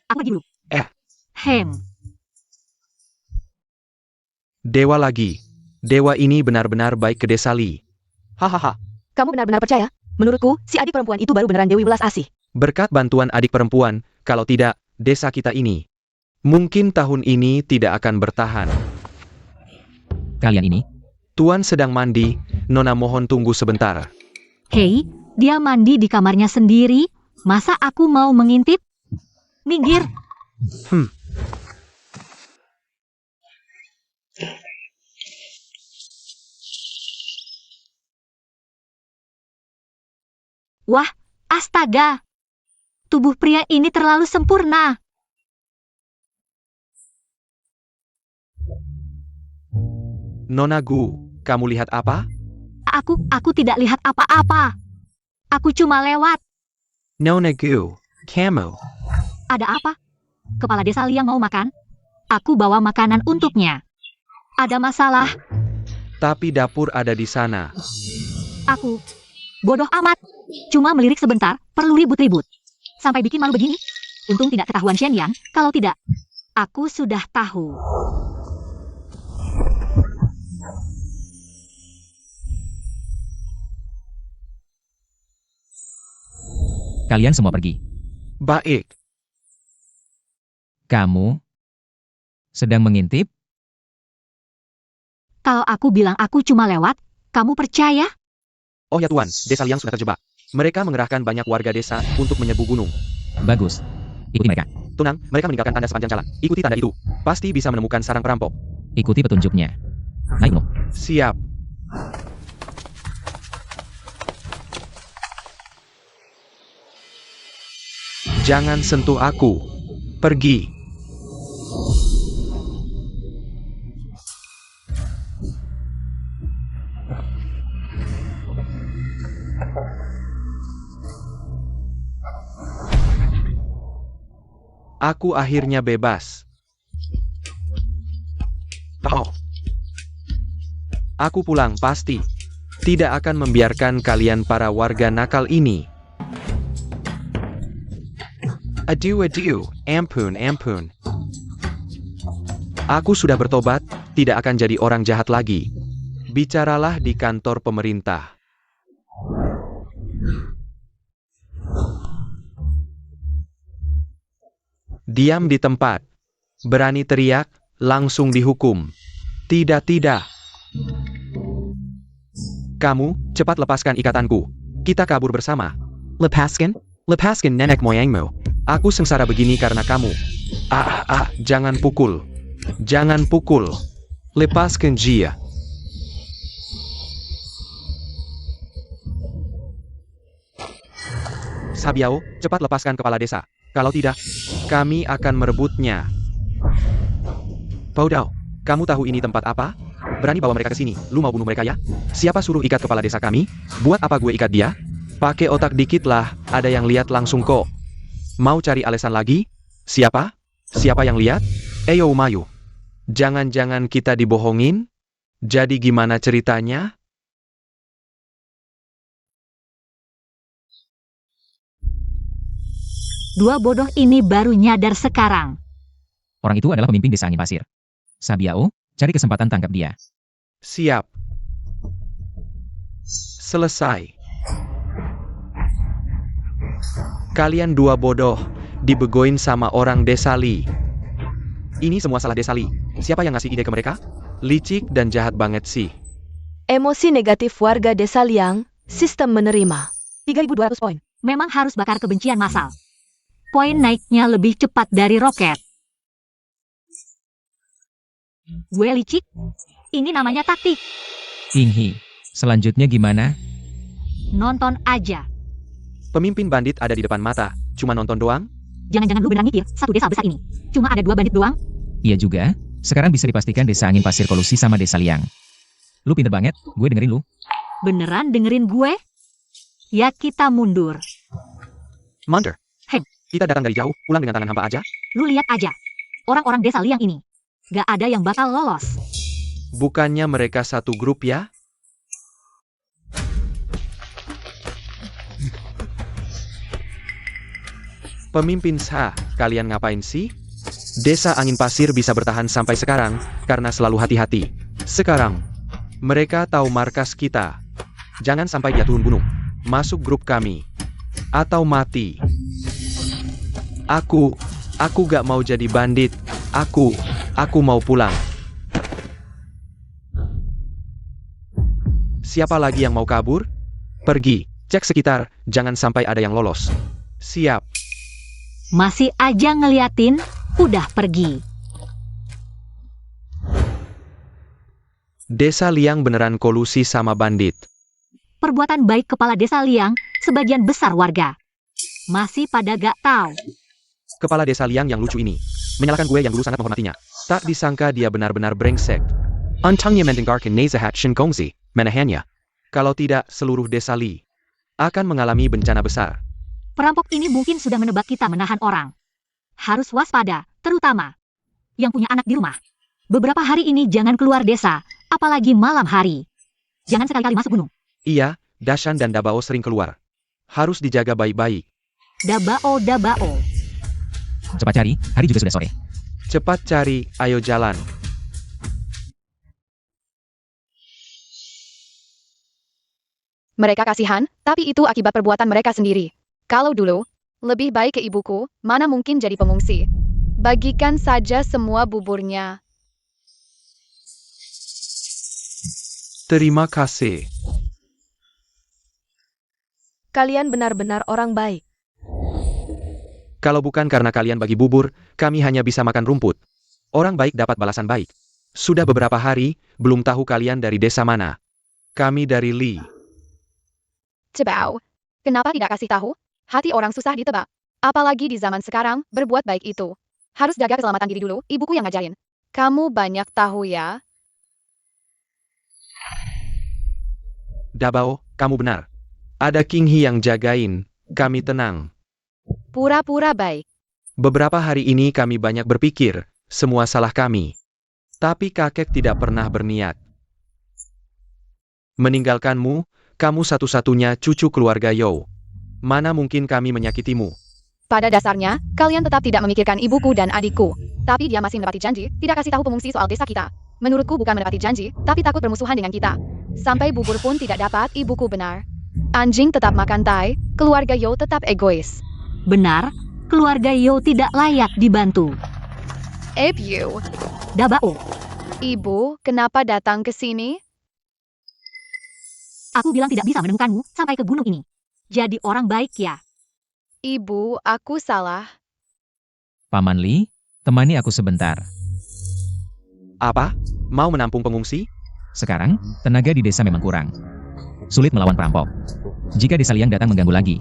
Aku pergi dulu. Hem.
Dewa lagi. Dewa ini benar-benar baik ke desa Li. Hahaha.
kamu benar-benar percaya? Menurutku, si adik perempuan itu baru beneran Dewi Welas Asih.
Berkat bantuan adik perempuan, kalau tidak, desa kita ini mungkin tahun ini tidak akan bertahan.
Kalian ini,
Tuan sedang mandi, Nona mohon tunggu sebentar.
Hei, dia mandi di kamarnya sendiri. Masa aku mau mengintip? Minggir. Wah, astaga. Tubuh pria ini terlalu sempurna.
Nona Gu, kamu lihat apa?
Aku tidak lihat apa-apa. Aku cuma lewat.
Nona Gu, kamu.
Ada apa? Kepala desa Liang mau makan? Aku bawa makanan untuknya. Ada masalah?
Tapi dapur ada di sana.
Aku bodoh amat. Cuma melirik sebentar, perlu ribut-ribut. Sampai bikin malu begini. Untung tidak ketahuan Shen Yang. Kalau tidak, aku sudah tahu.
kalian semua pergi.
Baik.
Kamu sedang mengintip?
Kalau aku bilang aku cuma lewat, kamu percaya?
Oh ya Tuan, desa Liang sudah terjebak. Mereka mengerahkan banyak warga desa untuk menyerbu gunung.
Bagus. Ikuti mereka.
Tenang, mereka meninggalkan tanda sepanjang jalan. Ikuti tanda itu. Pasti bisa menemukan sarang perampok.
Ikuti petunjuknya. Naik, No.
Siap. Jangan sentuh aku. Pergi. Aku akhirnya bebas. Oh. Aku pulang pasti. Tidak akan membiarkan kalian para warga nakal ini. Aduh, ampun. Aku sudah bertobat, tidak akan jadi orang jahat lagi. Bicaralah di kantor pemerintah. Diam di tempat. Berani teriak, langsung dihukum. Tidak. Kamu, cepat lepaskan ikatanku. Kita kabur bersama. Lepaskan nenek moyangmu. Aku sengsara begini karena kamu. Jangan pukul. Jangan pukul. Lepaskan dia. Sabiao, cepat lepaskan kepala desa. Kalau tidak, kami akan merebutnya. Paudao, kamu tahu ini tempat apa? Berani bawa mereka ke sini. Lu mau bunuh mereka ya? Siapa suruh ikat kepala desa kami? Buat apa gue ikat dia? Pakai otak dikit lah, ada yang lihat langsung kok. Mau cari alasan lagi? Siapa? Siapa yang lihat? Eyo Umayu. Jangan-jangan kita dibohongin? Jadi gimana ceritanya?
Dua bodoh ini baru nyadar sekarang.
Orang itu adalah pemimpin desa angin pasir. Sabiao, cari kesempatan tangkap dia.
Siap. Selesai. Kalian dua bodoh, dibegoin sama orang desa Li. Ini semua salah desa Li. Siapa yang ngasih ide ke mereka? Licik dan jahat banget sih.
Emosi negatif warga desa Liang, sistem menerima. 3.200 poin.
Memang harus bakar kebencian massal. Poin naiknya lebih cepat dari roket. Gue licik? Ini namanya taktik.
King He, selanjutnya gimana?
Nonton aja.
Pemimpin bandit ada di depan mata, cuma nonton doang?
Jangan-jangan lu beneran mikir, satu desa besar ini cuma ada 2 bandit doang?
Iya juga, sekarang bisa dipastikan desa angin pasir kolusi sama desa Liang. Lu pinter banget, gue dengerin lu.
Beneran dengerin gue? Ya kita mundur.
Mundur.
Hei.
Kita datang dari jauh, pulang dengan tangan hampa aja?
Lu lihat aja. Orang-orang desa Liang ini. Gak ada yang bakal lolos.
Bukannya mereka satu grup ya? Pemimpin Sa, kalian ngapain sih? Desa Angin Pasir bisa bertahan sampai sekarang, karena selalu hati-hati. Sekarang, mereka tahu markas kita. Jangan sampai dia turun gunung. Masuk grup kami. Atau mati. Aku gak mau jadi bandit. Aku mau pulang. Siapa lagi yang mau kabur? Pergi, cek sekitar, jangan sampai ada yang lolos. Siap.
Masih aja ngeliatin, udah pergi.
Desa Liang beneran kolusi sama bandit.
Perbuatan baik kepala desa Liang, sebagian besar warga masih pada gak tahu.
Kepala desa Liang yang lucu ini menyalahkan gue yang dulu sangat menghormatinya. Tak disangka dia benar-benar brengsek. Antangnya mendengarkan nasihat Shin Kongzi, menahannya. Kalau tidak, seluruh desa Li akan mengalami bencana besar.
Perampok ini mungkin sudah menebak kita menahan orang. Harus waspada, terutama yang punya anak di rumah. Beberapa hari ini jangan keluar desa, apalagi malam hari. Jangan sekali-kali masuk gunung.
Iya, Dashan dan Dabao sering keluar. Harus dijaga baik-baik.
Dabao.
Cepat cari, hari juga sudah sore.
Cepat cari, ayo jalan.
Mereka kasihan, tapi itu akibat perbuatan mereka sendiri. Kalau dulu, lebih baik ke ibuku, mana mungkin jadi pengungsi. Bagikan saja semua buburnya.
Terima kasih.
Kalian benar-benar orang baik.
Kalau bukan karena kalian bagi bubur, kami hanya bisa makan rumput. Orang baik dapat balasan baik. Sudah beberapa hari, belum tahu kalian dari desa mana. Kami dari Li.
Cebau. Kenapa tidak kasih tahu? Hati orang susah ditebak. Apalagi di zaman sekarang, berbuat baik itu. Harus jaga keselamatan diri dulu, ibuku yang ngajarin. Kamu banyak tahu ya.
Dabao, kamu benar. Ada King He yang jagain, kami tenang.
Pura-pura baik.
Beberapa hari ini kami banyak berpikir, semua salah kami. Tapi kakek tidak pernah berniat meninggalkanmu, kamu satu-satunya cucu keluarga Yo. Mana mungkin kami menyakitimu?
Pada dasarnya, kalian tetap tidak memikirkan ibuku dan adikku. Tapi dia masih menepati janji, tidak kasih tahu pengungsi soal desa kita. Menurutku bukan menepati janji, tapi takut bermusuhan dengan kita. Sampai bubur pun tidak dapat, ibuku benar. Anjing tetap makan tai, keluarga Yo tetap egois.
Benar, keluarga Yo tidak layak dibantu.
You.
Dabao,
Ibu, kenapa datang ke sini?
aku bilang tidak bisa menemukanmu sampai ke gunung ini. Jadi orang baik ya.
Ibu, aku salah.
Paman Li, Temani aku sebentar.
Apa? Mau menampung pengungsi?
Sekarang, tenaga di desa memang kurang. Sulit melawan perampok. Jika desa Liang datang mengganggu lagi,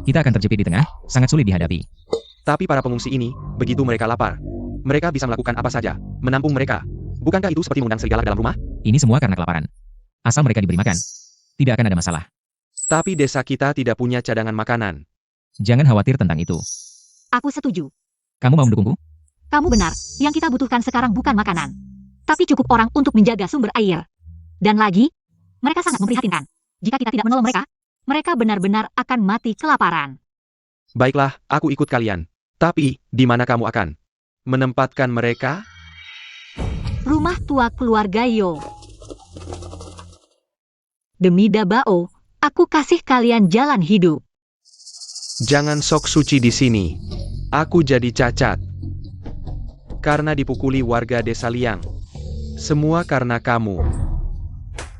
kita akan terjepit di tengah, sangat sulit dihadapi.
Tapi para pengungsi ini, begitu mereka lapar, mereka bisa melakukan apa saja, menampung mereka. Bukankah itu seperti mengundang serigala dalam rumah?
Ini semua karena kelaparan. Asal mereka diberi makan, tidak akan ada masalah.
Tapi desa kita tidak punya cadangan makanan.
Jangan khawatir tentang itu.
Aku setuju.
Kamu mau mendukungku?
Kamu benar, yang kita butuhkan sekarang bukan makanan. Tapi cukup orang untuk menjaga sumber air. Dan lagi, mereka sangat memprihatinkan. Jika kita tidak menolong mereka, mereka benar-benar akan mati kelaparan.
Baiklah, aku ikut kalian. Tapi, di mana kamu akan menempatkan mereka?
Rumah tua keluarga Yo. Demi Dabao, aku kasih kalian jalan hidup.
Jangan sok suci di sini. Aku jadi cacat. Karena dipukuli warga desa Liang. Semua karena kamu.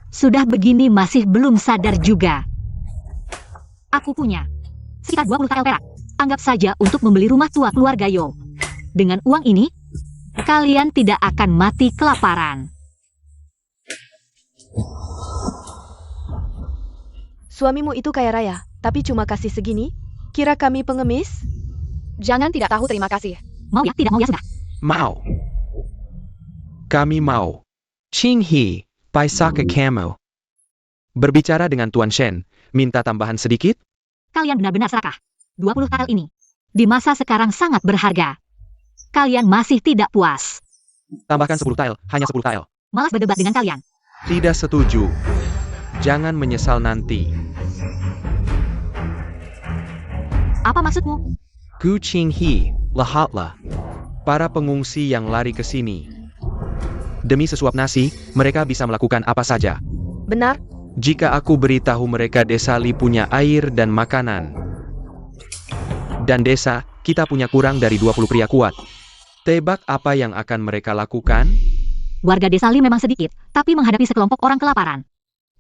Sudah begini masih belum sadar juga. Aku punya sekitar 20 KL perak. Anggap saja untuk membeli rumah tua keluarga Yo. Dengan uang ini, kalian tidak akan mati kelaparan.
Suamimu itu kaya raya, tapi cuma kasih segini? Kira kami pengemis?
Jangan tidak tahu terima kasih.
Mau ya? Tidak mau ya sudah.
Mau. Kami mau. Ching He, Paisaka Kamu. Berbicara dengan Tuan Shen, minta tambahan sedikit?
Kalian benar-benar serakah. 20 KL ini, di masa sekarang sangat berharga. Kalian masih tidak puas.
Tambahkan 10 tile, hanya 10 tile.
Malas berdebat dengan kalian.
Tidak setuju. Jangan menyesal nanti.
Apa maksudmu?
Gu Ching He, lihatlah. Para pengungsi yang lari ke sini. Demi sesuap nasi, mereka bisa melakukan apa saja.
Benar?
Jika aku beritahu mereka desa Li punya air dan makanan. Dan desa, kita punya kurang dari 20 pria kuat. Tebak apa yang akan mereka lakukan?
Warga desa Li memang sedikit, tapi menghadapi sekelompok orang kelaparan.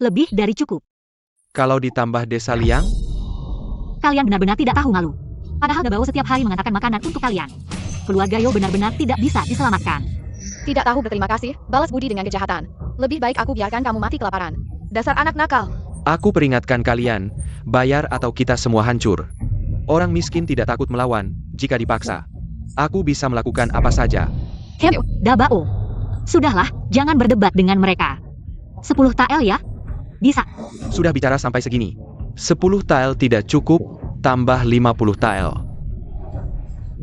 Lebih dari cukup.
Kalau ditambah desa Liang?
Kalian benar-benar tidak tahu malu. Padahal Dabao setiap hari mengantarkan makanan untuk kalian. Keluarga Yo benar-benar tidak bisa diselamatkan.
Tidak tahu berterima kasih, balas budi dengan kejahatan. Lebih baik aku biarkan kamu mati kelaparan.
Dasar anak nakal.
Aku peringatkan kalian, bayar atau kita semua hancur. Orang miskin tidak takut melawan, jika dipaksa. Aku bisa melakukan apa saja.
Dabao. Sudahlah, jangan berdebat dengan mereka. 10 tael ya? Bisa.
Sudah bicara sampai segini. 10 tile tidak cukup, tambah 50 tile.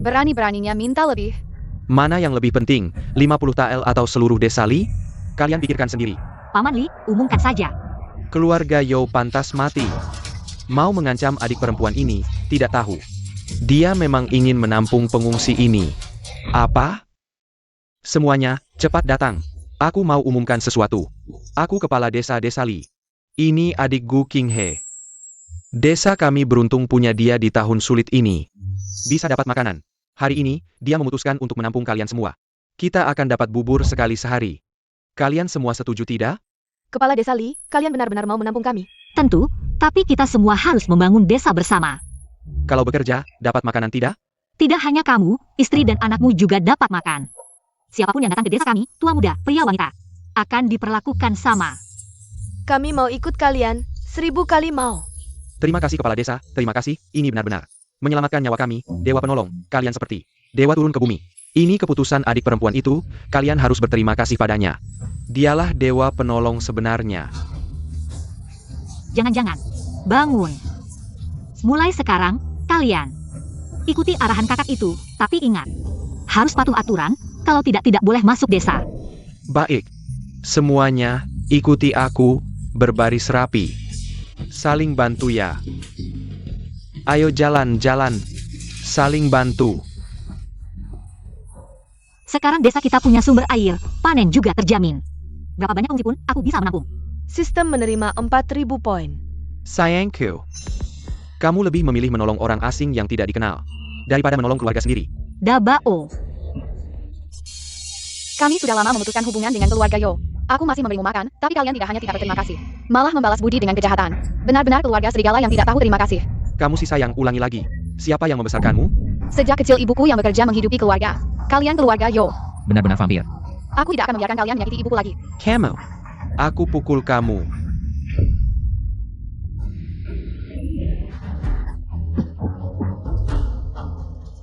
Berani-beraninya minta lebih.
Mana yang lebih penting, 50 tile atau seluruh desa Li? Kalian pikirkan sendiri.
Paman Li, umumkan saja.
Keluarga Yo pantas mati. Mau mengancam adik perempuan ini, tidak tahu. Dia memang ingin menampung pengungsi ini. Apa? Semuanya, cepat datang. Aku mau umumkan sesuatu. Aku kepala desa Li. Ini adik Gu King He. Desa kami beruntung punya dia di tahun sulit ini. Bisa dapat makanan. Hari ini, dia memutuskan untuk menampung kalian semua. Kita akan dapat bubur sekali sehari. Kalian semua setuju tidak?
Kepala desa Li, kalian benar-benar mau menampung kami?
Tentu, tapi kita semua harus membangun desa bersama.
Kalau bekerja, dapat makanan tidak?
Tidak hanya kamu, istri dan anakmu juga dapat makan. Siapapun yang datang ke desa kami, tua muda, pria wanita, akan diperlakukan sama.
Kami mau ikut kalian, 1000 kali mau.
Terima kasih kepala desa, terima kasih, ini benar-benar menyelamatkan nyawa kami, dewa penolong, kalian seperti dewa turun ke bumi. Ini keputusan adik perempuan itu, kalian harus berterima kasih padanya. Dialah dewa penolong sebenarnya.
Jangan-jangan, bangun. Mulai sekarang, kalian ikuti arahan kakak itu, tapi ingat, harus patuh aturan, kalau tidak boleh masuk desa.
Baik. Semuanya, ikuti aku, berbaris rapi. Saling bantu ya. Ayo jalan-jalan. Saling bantu.
Sekarang desa kita punya sumber air, panen juga terjamin. Berapa banyak pengungsi pun, aku bisa menampung.
Sistem menerima 4000 poin.
Sayangku. Kamu lebih memilih menolong orang asing yang tidak dikenal, daripada menolong keluarga sendiri.
Dabao.
Kami sudah lama memutuskan hubungan dengan keluarga Yo. Aku masih memberimu makan, tapi kalian tidak hanya tidak berterima kasih, malah membalas budi dengan kejahatan. Benar-benar keluarga serigala yang tidak tahu terima kasih.
Kamu si sayang, ulangi lagi. Siapa yang membesarkanmu?
Sejak kecil ibuku yang bekerja menghidupi keluarga. Kalian keluarga Yo.
Benar-benar vampir.
Aku tidak akan membiarkan kalian menyakiti ibuku lagi.
Kamu. Aku pukul kamu.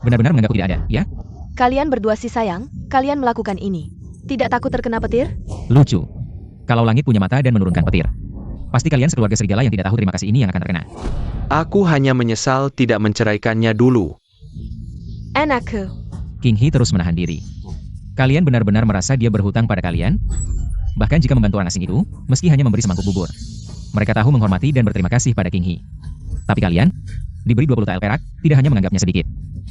Benar-benar menganggapku tidak ada, ya?
Kalian berdua sih sayang, kalian melakukan ini. Tidak takut terkena petir?
Lucu. Kalau langit punya mata dan menurunkan petir. Pasti kalian sekeluarga serigala yang tidak tahu terima kasih ini yang akan terkena.
Aku hanya menyesal tidak menceraikannya dulu.
Enakku.
King Hee terus menahan diri. Kalian benar-benar merasa dia berhutang pada kalian? Bahkan jika membantu orang asing itu, meski hanya memberi semangkuk bubur. Mereka tahu menghormati dan berterima kasih pada King Hee. Tapi kalian, diberi 20 tael perak, tidak hanya menganggapnya sedikit.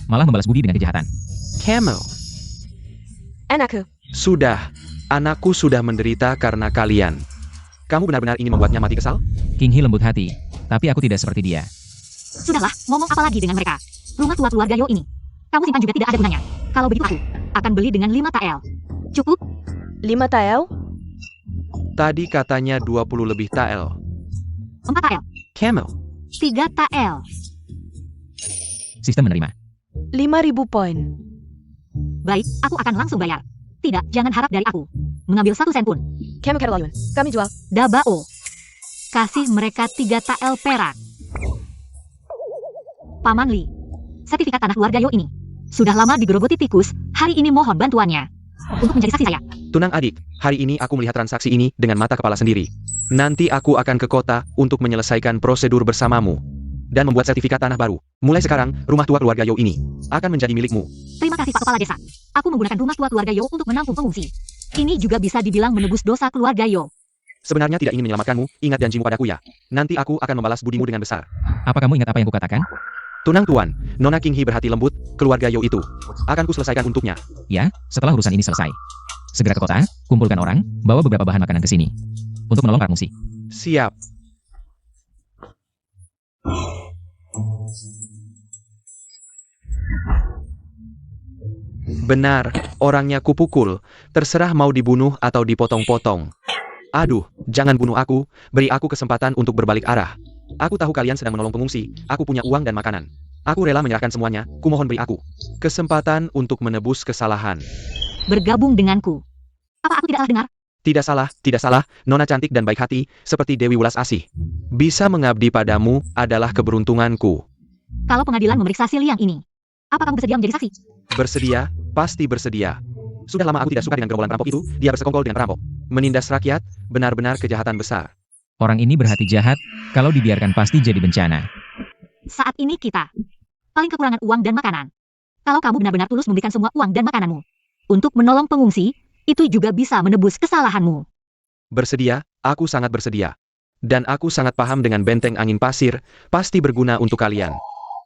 Malah membalas budi dengan kejahatan.
Kamu.
Enakku.
Sudah. Anakku sudah menderita karena kalian. Kamu benar-benar ingin membuatnya mati kesal?
King Hee lembut hati, tapi aku tidak seperti dia.
Sudahlah, ngomong apa lagi dengan mereka? Rumah tua keluarga Yo ini. Kamu simpan juga tidak ada gunanya. Kalau begitu aku akan beli dengan 5 tael. Cukup?
5 tael?
Tadi katanya 20 lebih tael.
4 tael.
Kamu.
3 tael.
Sistem menerima.
5.000 poin.
Baik, aku akan langsung bayar. Tidak, jangan harap dari aku mengambil 1 sen pun.
Kamu Caroline, kami jual.
Dabao. Kasih mereka 3 tael perak. Paman Li. Sertifikat tanah keluarga Yo ini sudah lama digerogoti tikus, hari ini mohon bantuannya untuk menjadi saksi saya.
Tunang adik, hari ini aku melihat transaksi ini dengan mata kepala sendiri. Nanti aku akan ke kota untuk menyelesaikan prosedur bersamamu. Dan membuat sertifikat tanah baru. Mulai sekarang, rumah tua keluarga Yo ini akan menjadi milikmu.
Terima kasih Pak Kepala Desa. Aku menggunakan rumah tua keluarga Yo untuk menampung pengungsi. Ini juga bisa dibilang menebus dosa keluarga Yo.
Sebenarnya tidak ingin menyelamatkanmu, ingat janjimu padaku ya. Nanti aku akan membalas budimu dengan besar.
Apa kamu ingat apa yang kukatakan?
Tunang tuan, Nona King Hee berhati lembut, keluarga Yo itu akan kuselesaikan untuknya.
Ya, setelah urusan ini selesai. Segera ke kota, kumpulkan orang, bawa beberapa bahan makanan ke sini. Untuk menolong para pengungsi.
Siap. Benar, orangnya kupukul. Terserah mau dibunuh atau dipotong-potong. Aduh, jangan bunuh aku, beri aku kesempatan untuk berbalik arah. Aku tahu kalian sedang menolong pengungsi, aku punya uang dan makanan. Aku rela menyerahkan semuanya, kumohon beri aku kesempatan untuk menebus kesalahan.
Bergabung denganku. Apa aku tidak salah dengar?
Tidak salah, Nona cantik dan baik hati, seperti Dewi Welas Asih. Bisa mengabdi padamu adalah keberuntunganku.
Kalau pengadilan memeriksa Sil yang ini, apa kamu bersedia menjadi saksi?
Bersedia, pasti bersedia. Sudah lama aku tidak suka dengan gerombolan perampok itu, dia bersekongkol dengan perampok. Menindas rakyat, benar-benar kejahatan besar.
Orang ini berhati jahat, kalau dibiarkan pasti jadi bencana.
Saat ini kita paling kekurangan uang dan makanan. Kalau kamu benar-benar tulus memberikan semua uang dan makananmu untuk menolong pengungsi, itu juga bisa menebus kesalahanmu.
Bersedia, aku sangat bersedia. Dan aku sangat paham dengan benteng angin pasir, pasti berguna untuk kalian.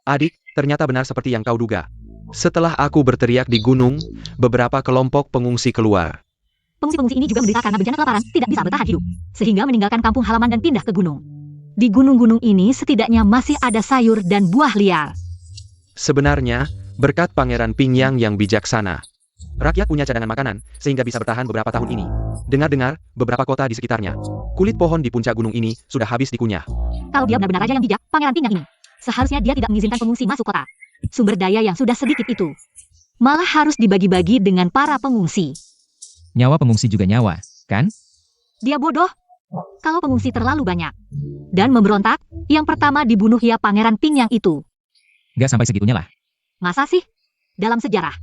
Adik, ternyata benar seperti yang kau duga. Setelah aku berteriak di gunung, beberapa kelompok pengungsi keluar.
Pengungsi-pengungsi ini juga menderita karena bencana kelaparan, tidak bisa bertahan hidup, sehingga meninggalkan kampung halaman dan pindah ke gunung. Di gunung-gunung ini setidaknya masih ada sayur dan buah liar.
Sebenarnya, berkat Pangeran Pingyang yang bijaksana, rakyat punya cadangan makanan, sehingga bisa bertahan beberapa tahun ini. Dengar-dengar, beberapa kota di sekitarnya, kulit pohon di puncak gunung ini sudah habis dikunyah.
Kalau dia benar-benar raja yang bijak, Pangeran Pingyang ini, seharusnya dia tidak mengizinkan pengungsi masuk kota. Sumber daya yang sudah sedikit itu malah harus dibagi-bagi dengan para pengungsi.
Nyawa pengungsi juga nyawa, kan?
Dia bodoh. Kalau pengungsi terlalu banyak dan memberontak, yang pertama dibunuh ya Pangeran Pingyang itu.
Gak sampai segitunya lah.
Masa sih? Dalam sejarah,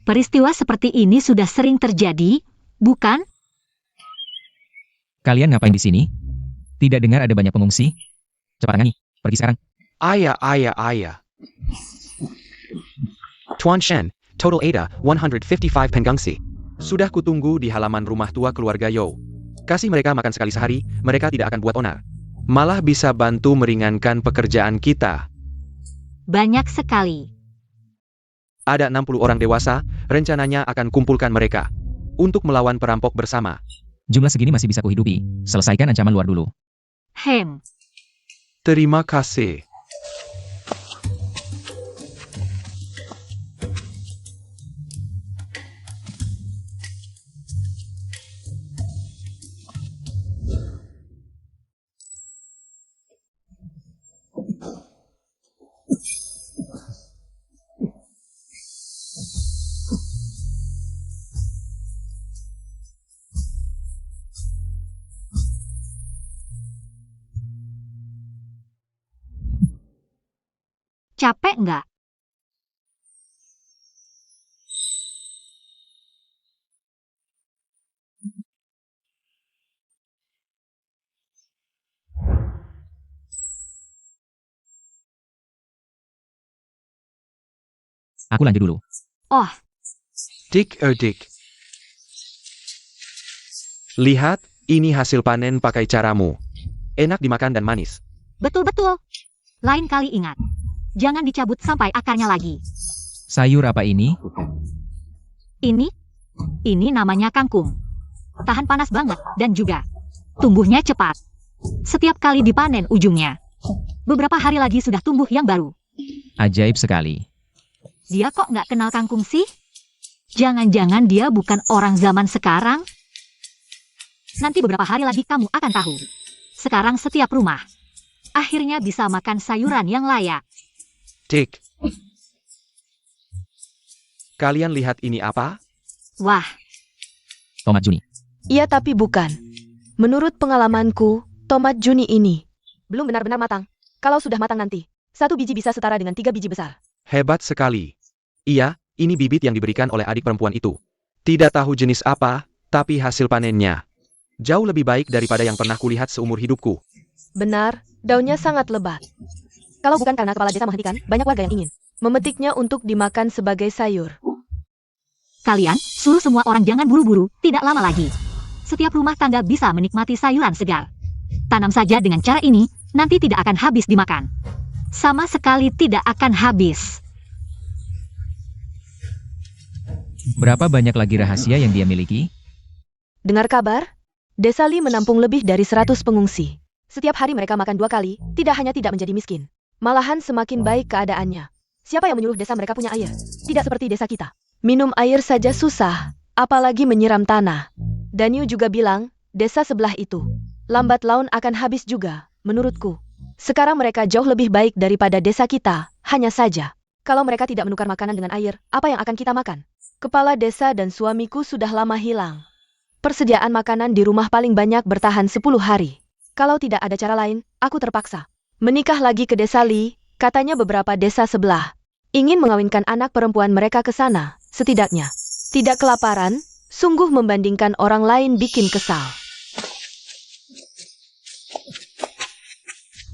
peristiwa seperti ini sudah sering terjadi, bukan?
Kalian ngapain di sini? Tidak dengar ada banyak pengungsi? Cepat tangani, pergi sekarang.
Ayah. Tuan Shen, total Ada, 155 penggangsi. Sudah kutunggu di halaman rumah tua keluarga Yo. Kasih mereka makan sekali sehari, mereka tidak akan buat onar. Malah bisa bantu meringankan pekerjaan kita.
Banyak sekali.
Ada 60 orang dewasa, rencananya akan kumpulkan mereka untuk melawan perampok bersama.
Jumlah segini masih bisa kuhidupi. Selesaikan ancaman luar dulu.
Terima kasih.
capek nggak?
Aku lanjut dulu.
Oh,
Dik. Lihat, ini hasil panen pakai caramu. Enak dimakan dan manis.
betul-betul. Lain kali ingat. Jangan dicabut sampai akarnya lagi.
Sayur apa ini?
Ini namanya kangkung. Tahan panas banget dan juga tumbuhnya cepat. Setiap kali dipanen ujungnya. Beberapa hari lagi sudah tumbuh yang baru.
Ajaib sekali.
Dia kok nggak kenal kangkung sih? Jangan-jangan dia bukan orang zaman sekarang? Nanti beberapa hari lagi kamu akan tahu. Sekarang setiap rumah akhirnya bisa makan sayuran yang layak.
Dik. Kalian lihat ini apa?
Wah,
Tomat Juni.
Iya tapi bukan. Menurut pengalamanku, tomat Juni ini belum benar-benar matang. Kalau sudah matang nanti, 1 biji bisa setara dengan 3 biji besar.
Hebat sekali. Iya, ini bibit yang diberikan oleh adik perempuan itu. Tidak tahu jenis apa, tapi hasil panennya jauh lebih baik daripada yang pernah kulihat seumur hidupku.
Benar, daunnya sangat lebat. Kalau bukan karena kepala desa menghentikan, banyak warga yang ingin memetiknya untuk dimakan sebagai sayur.
kalian suruh semua orang jangan buru-buru, tidak lama lagi. Setiap rumah tangga bisa menikmati sayuran segar. Tanam saja dengan cara ini, nanti tidak akan habis dimakan. Sama sekali tidak akan habis.
Berapa banyak lagi rahasia yang dia miliki?
Dengar kabar? Desa Li menampung lebih dari 100 pengungsi. Setiap hari mereka makan 2 kali, tidak hanya tidak menjadi miskin. Malahan semakin baik keadaannya. Siapa yang menyuruh desa mereka punya air? Tidak seperti desa kita. Minum air saja susah, apalagi menyiram tanah. Danyu juga bilang, desa sebelah itu lambat laun akan habis juga, menurutku. Sekarang mereka jauh lebih baik daripada desa kita, hanya saja. Kalau mereka tidak menukar makanan dengan air, apa yang akan kita makan? Kepala desa dan suamiku sudah lama hilang. Persediaan makanan di rumah paling banyak bertahan 10 hari. Kalau tidak ada cara lain, aku terpaksa menikah lagi ke desa Li, katanya beberapa desa sebelah ingin mengawinkan anak perempuan mereka ke sana, setidaknya. Tidak kelaparan, sungguh membandingkan orang lain bikin kesal.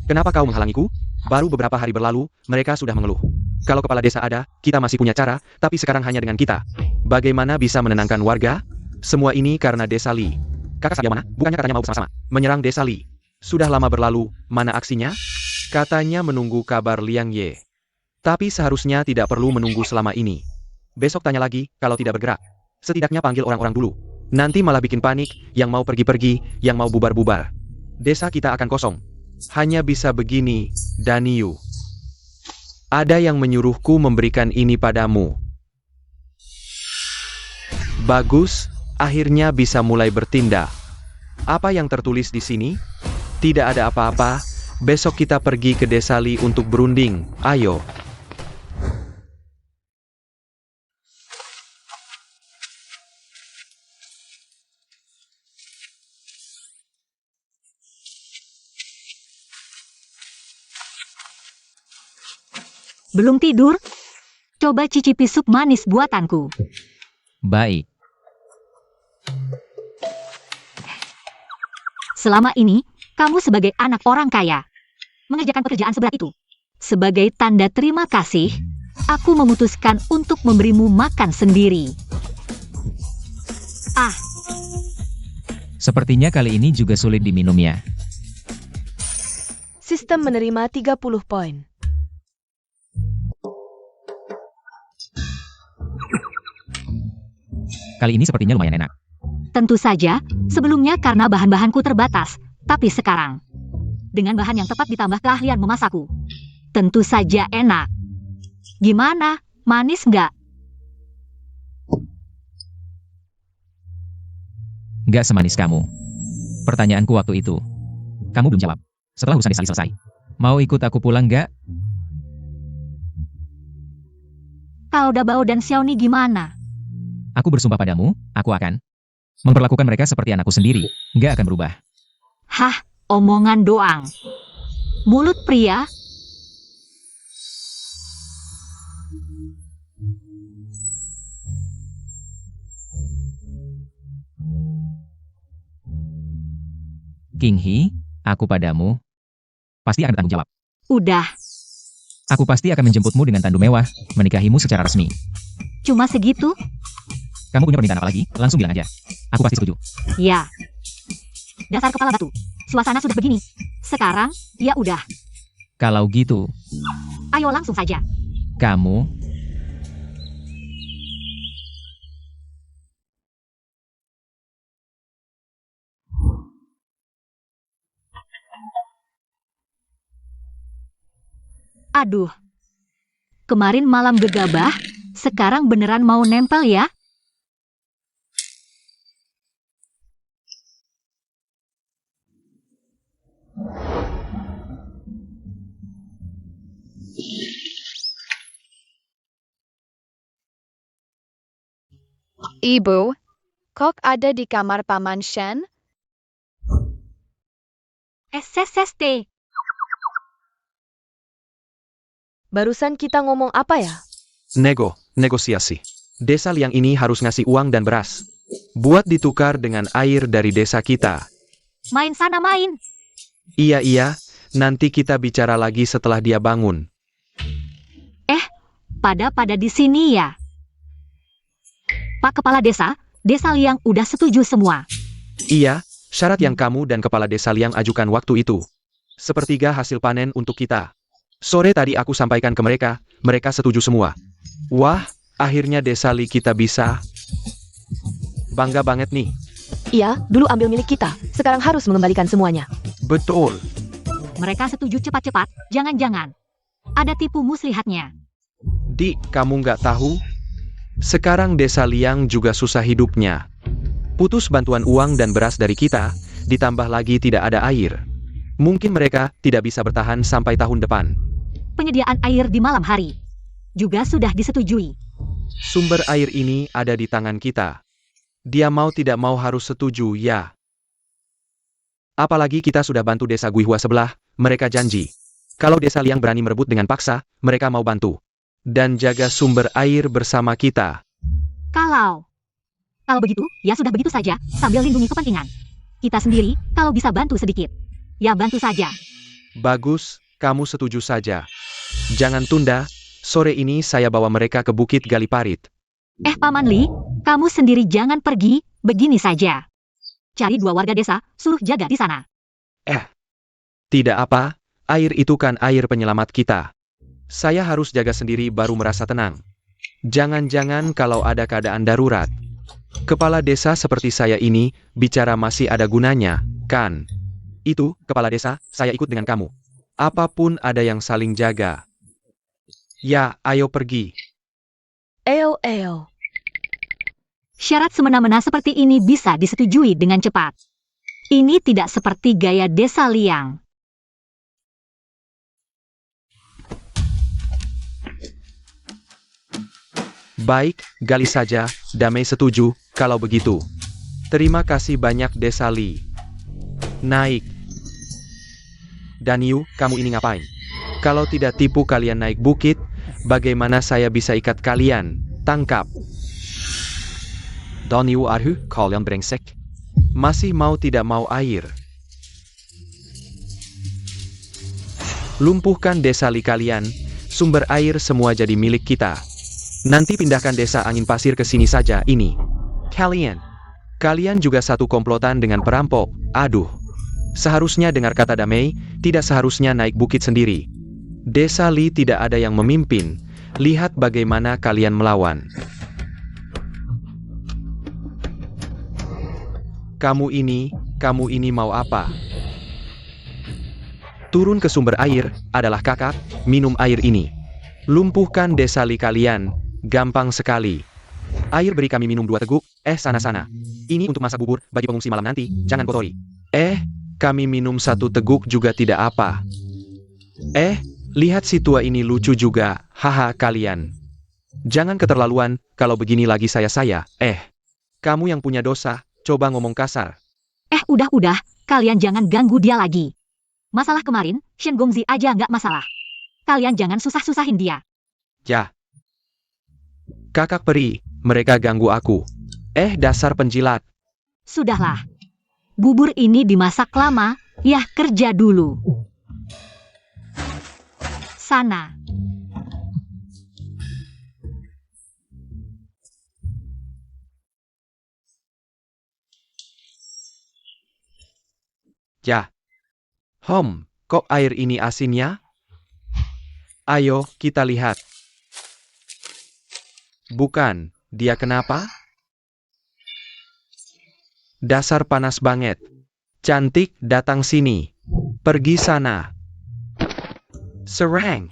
Kenapa kau menghalangiku? Baru beberapa hari berlalu, mereka sudah mengeluh. Kalau kepala desa ada, kita masih punya cara, tapi sekarang hanya dengan kita. Bagaimana bisa menenangkan warga? Semua ini karena desa Li. Kakak saya mana? Bukannya katanya mau bersama-sama menyerang desa Li. Sudah lama berlalu, mana aksinya? Katanya menunggu kabar Liang Ye. Tapi seharusnya tidak perlu menunggu selama ini. Besok tanya lagi, kalau tidak bergerak. Setidaknya panggil orang-orang dulu. Nanti malah bikin panik, yang mau pergi-pergi, yang mau bubar-bubar. Desa kita akan kosong. Hanya bisa begini, Danyu. Ada yang menyuruhku memberikan ini padamu. Bagus, akhirnya bisa mulai bertindak. Apa yang tertulis di sini? Tidak ada apa-apa. Besok kita pergi ke desa Li untuk berunding. Ayo.
Belum tidur? Coba cicipi sup manis buatanku.
Baik.
Selama ini, kamu sebagai anak orang kaya, mengerjakan pekerjaan seberat itu. Sebagai tanda terima kasih, aku memutuskan untuk memberimu makan sendiri. Ah,
Sepertinya kali ini juga sulit diminumnya.
Sistem menerima 30 poin.
Kali ini sepertinya lumayan enak.
tentu saja, sebelumnya karena bahan-bahanku terbatas, tapi sekarang, dengan bahan yang tepat ditambah keahlian memasakku, tentu saja enak. Gimana? Manis nggak?
Nggak semanis kamu. Pertanyaanku waktu itu. Kamu belum jawab. Setelah urusan desa selesai. Mau ikut aku pulang nggak?
Kalau Dabao dan Xiaoni gimana?
Aku bersumpah padamu, aku akan memperlakukan mereka seperti anakku sendiri. Nggak akan berubah.
Hah, omongan doang. Mulut pria?
King He, aku padamu. Pasti ada tanggung jawab.
Udah,
Aku pasti akan menjemputmu dengan tandu mewah, menikahimu secara resmi.
cuma segitu?
Kamu punya permintaan apa lagi? Langsung bilang aja. Aku pasti setuju.
Ya. Dasar kepala batu. Suasana sudah begini. Sekarang, ya udah.
Kalau gitu,
Ayo langsung saja.
kamu...
Aduh. Kemarin malam gegabah, sekarang beneran mau nempel ya?
Ibu, Kok ada di kamar Paman Shen?
SSST.
Barusan kita ngomong apa ya?
Negosiasi. Desa Liang ini harus ngasih uang dan beras. Buat ditukar dengan air dari desa kita.
Main sana main.
Iya, nanti kita bicara lagi setelah dia bangun.
Pada di sini ya. Pak Kepala Desa, Desa Liang udah setuju semua.
Iya, syarat yang kamu dan Kepala Desa Liang ajukan waktu itu. Sepertiga hasil panen untuk kita. Sore tadi aku sampaikan ke mereka, mereka setuju semua. Wah, akhirnya Desa Li kita bisa. Bangga banget nih.
Iya, dulu ambil milik kita, sekarang harus mengembalikan semuanya.
Betul.
Mereka setuju cepat-cepat, jangan-jangan. Ada tipu muslihatnya.
Di, kamu nggak tahu? Sekarang Desa Liang juga susah hidupnya. Putus bantuan uang dan beras dari kita, ditambah lagi tidak ada air. Mungkin mereka tidak bisa bertahan sampai tahun depan.
Penyediaan air di malam hari juga sudah disetujui.
Sumber air ini ada di tangan kita. Dia mau tidak mau harus setuju, ya. Apalagi kita sudah bantu desa Guihua sebelah, mereka janji. Kalau Desa Liang berani merebut dengan paksa, mereka mau bantu. Dan jaga sumber air bersama kita.
Kalau begitu, ya sudah begitu saja, sambil lindungi kepentingan kita sendiri, kalau bisa bantu sedikit. Ya bantu saja.
Bagus, kamu setuju saja. Jangan tunda, sore ini saya bawa mereka ke Bukit Galiparit.
Paman Li, kamu sendiri jangan pergi, begini saja. Cari 2 warga desa, suruh jaga di sana.
Tidak apa, air itu kan air penyelamat kita. Saya harus jaga sendiri baru merasa tenang. Jangan-jangan kalau ada keadaan darurat. Kepala desa seperti saya ini, bicara masih ada gunanya, kan? Itu, kepala desa, saya ikut dengan kamu. Apapun ada yang saling jaga. Ya, ayo pergi.
Eo.
Syarat semena-mena seperti ini bisa disetujui dengan cepat. Ini tidak seperti gaya Desa Liang.
Baik, gali saja, damai setuju, kalau begitu. Terima kasih banyak Desa Li. Naik. Dan Yu, kamu ini ngapain? Kalau tidak tipu kalian naik bukit, bagaimana saya bisa ikat kalian? Tangkap. Don Yu Arhu, kalian brengsek. Masih mau tidak mau air. Lumpuhkan Desa Li kalian, sumber air semua jadi milik kita. Nanti pindahkan desa angin pasir ke sini saja ini. Kalian juga satu komplotan dengan perampok. Aduh. Seharusnya dengar kata damai, tidak seharusnya naik bukit sendiri. Desa Li tidak ada yang memimpin. Lihat bagaimana kalian melawan. Kamu ini mau apa? Turun ke sumber air, adalah kakak, minum air ini. Lumpuhkan Desa Li kalian. Gampang sekali. Air beri kami minum 2 teguk, sana-sana. Ini untuk masak bubur, bagi pengungsi malam nanti, jangan kotori. Kami minum 1 teguk juga tidak apa. Lihat si tua ini lucu juga, haha kalian. Jangan keterlaluan, kalau begini lagi saya. Kamu yang punya dosa, coba ngomong kasar.
Udah, kalian jangan ganggu dia lagi. Masalah kemarin, Shen Gongzi aja nggak masalah. Kalian jangan susah-susahin dia.
Ya. Kakak peri, mereka ganggu aku. Dasar penjilat.
Sudahlah. Bubur ini dimasak lama, ya kerja dulu. Sana.
Ya. Kok air ini asin ya? Ayo, kita lihat. Bukan, dia kenapa? Dasar panas banget. Cantik, datang sini. Pergi sana. Serang.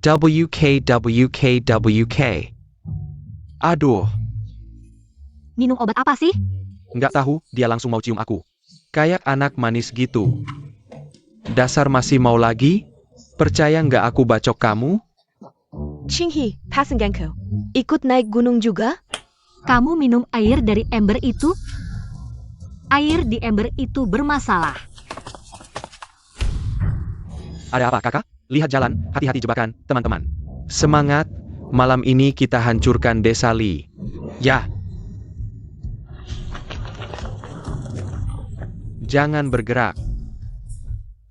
WK. Aduh,
Minum obat apa sih?
nggak tahu, dia langsung mau cium aku. Kayak anak manis gitu. Dasar masih mau lagi? Percaya nggak aku bacok kamu?
Qinghe, Pasengganko. Ikut naik gunung juga?
Kamu minum air dari ember itu? Air di ember itu bermasalah.
Ada apa, kakak? Lihat jalan, hati-hati jebakan, teman-teman. Semangat, malam ini kita hancurkan desa Li. Ya. Jangan bergerak.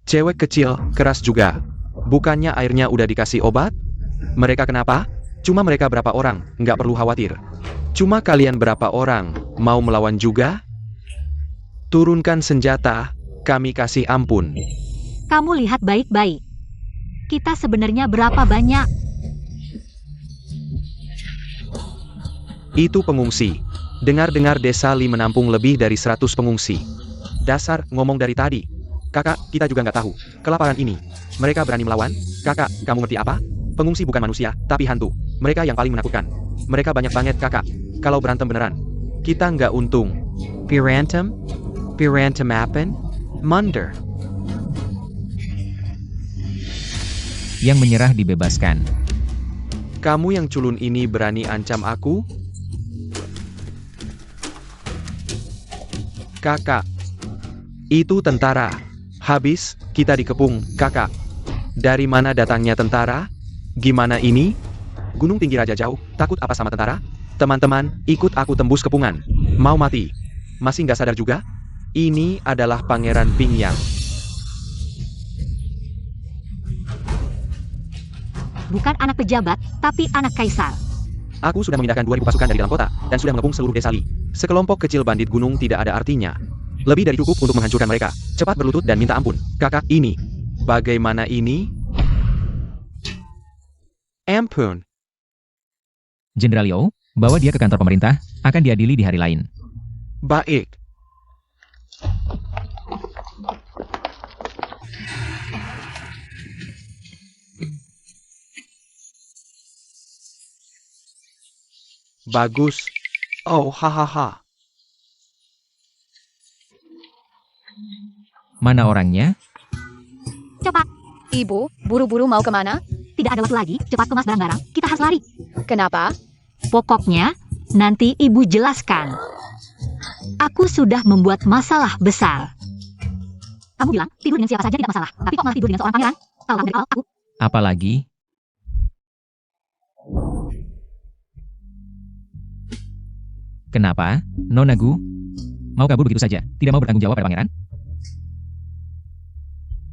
Cewek kecil, keras juga. Bukannya airnya udah dikasih obat? Mereka kenapa? Cuma mereka berapa orang, nggak perlu khawatir. Cuma kalian berapa orang, mau melawan juga? Turunkan senjata, kami kasih ampun.
Kamu lihat baik-baik. Kita sebenarnya berapa banyak?
Itu pengungsi. Dengar-dengar desa Li menampung lebih dari 100 pengungsi. Dasar, ngomong dari tadi. Kakak, kita juga nggak tahu. Kelaparan ini. Mereka berani melawan? Kakak, kamu ngerti apa? Pengungsi bukan manusia, tapi hantu. Mereka yang paling menakutkan. Mereka banyak banget, kakak. Kalau berantem beneran. Kita nggak untung. Pirantem? Pirantem apen? Munder.
Yang menyerah dibebaskan.
Kamu yang culun ini berani ancam aku? Kakak. Itu tentara. Habis, kita dikepung, kakak. Dari mana datangnya tentara? Gimana ini? Gunung tinggi Raja jauh, takut apa sama tentara? Teman-teman, ikut aku tembus kepungan. Mau mati? Masih nggak sadar juga? Ini adalah Pangeran Pingyang.
Bukan anak pejabat, tapi anak kaisar.
Aku sudah memindahkan 2000 pasukan dari dalam kota, dan sudah mengepung seluruh desa Li. Sekelompok kecil bandit gunung tidak ada artinya. Lebih dari cukup untuk menghancurkan mereka. Cepat berlutut dan minta ampun. Kakak, ini. Bagaimana ini? Ampun.
Jenderal Liu, bawa dia ke kantor pemerintah, akan diadili di hari lain.
Baik. Bagus. Oh, hahaha.
Mana orangnya?
Cepat,
Ibu, buru-buru mau kemana?
tidak ada waktu lagi. Cepat kemas barang-barang. Kita harus lari.
Kenapa?
Pokoknya, nanti ibu jelaskan. Aku sudah membuat masalah besar. Kamu bilang, tidur dengan siapa saja tidak masalah. Tapi kok malah tidur dengan seorang pangeran? Tahu dari awal aku.
Apalagi? Kenapa, Nona Gu? Mau kabur begitu saja? Tidak mau bertanggung jawab pada pangeran?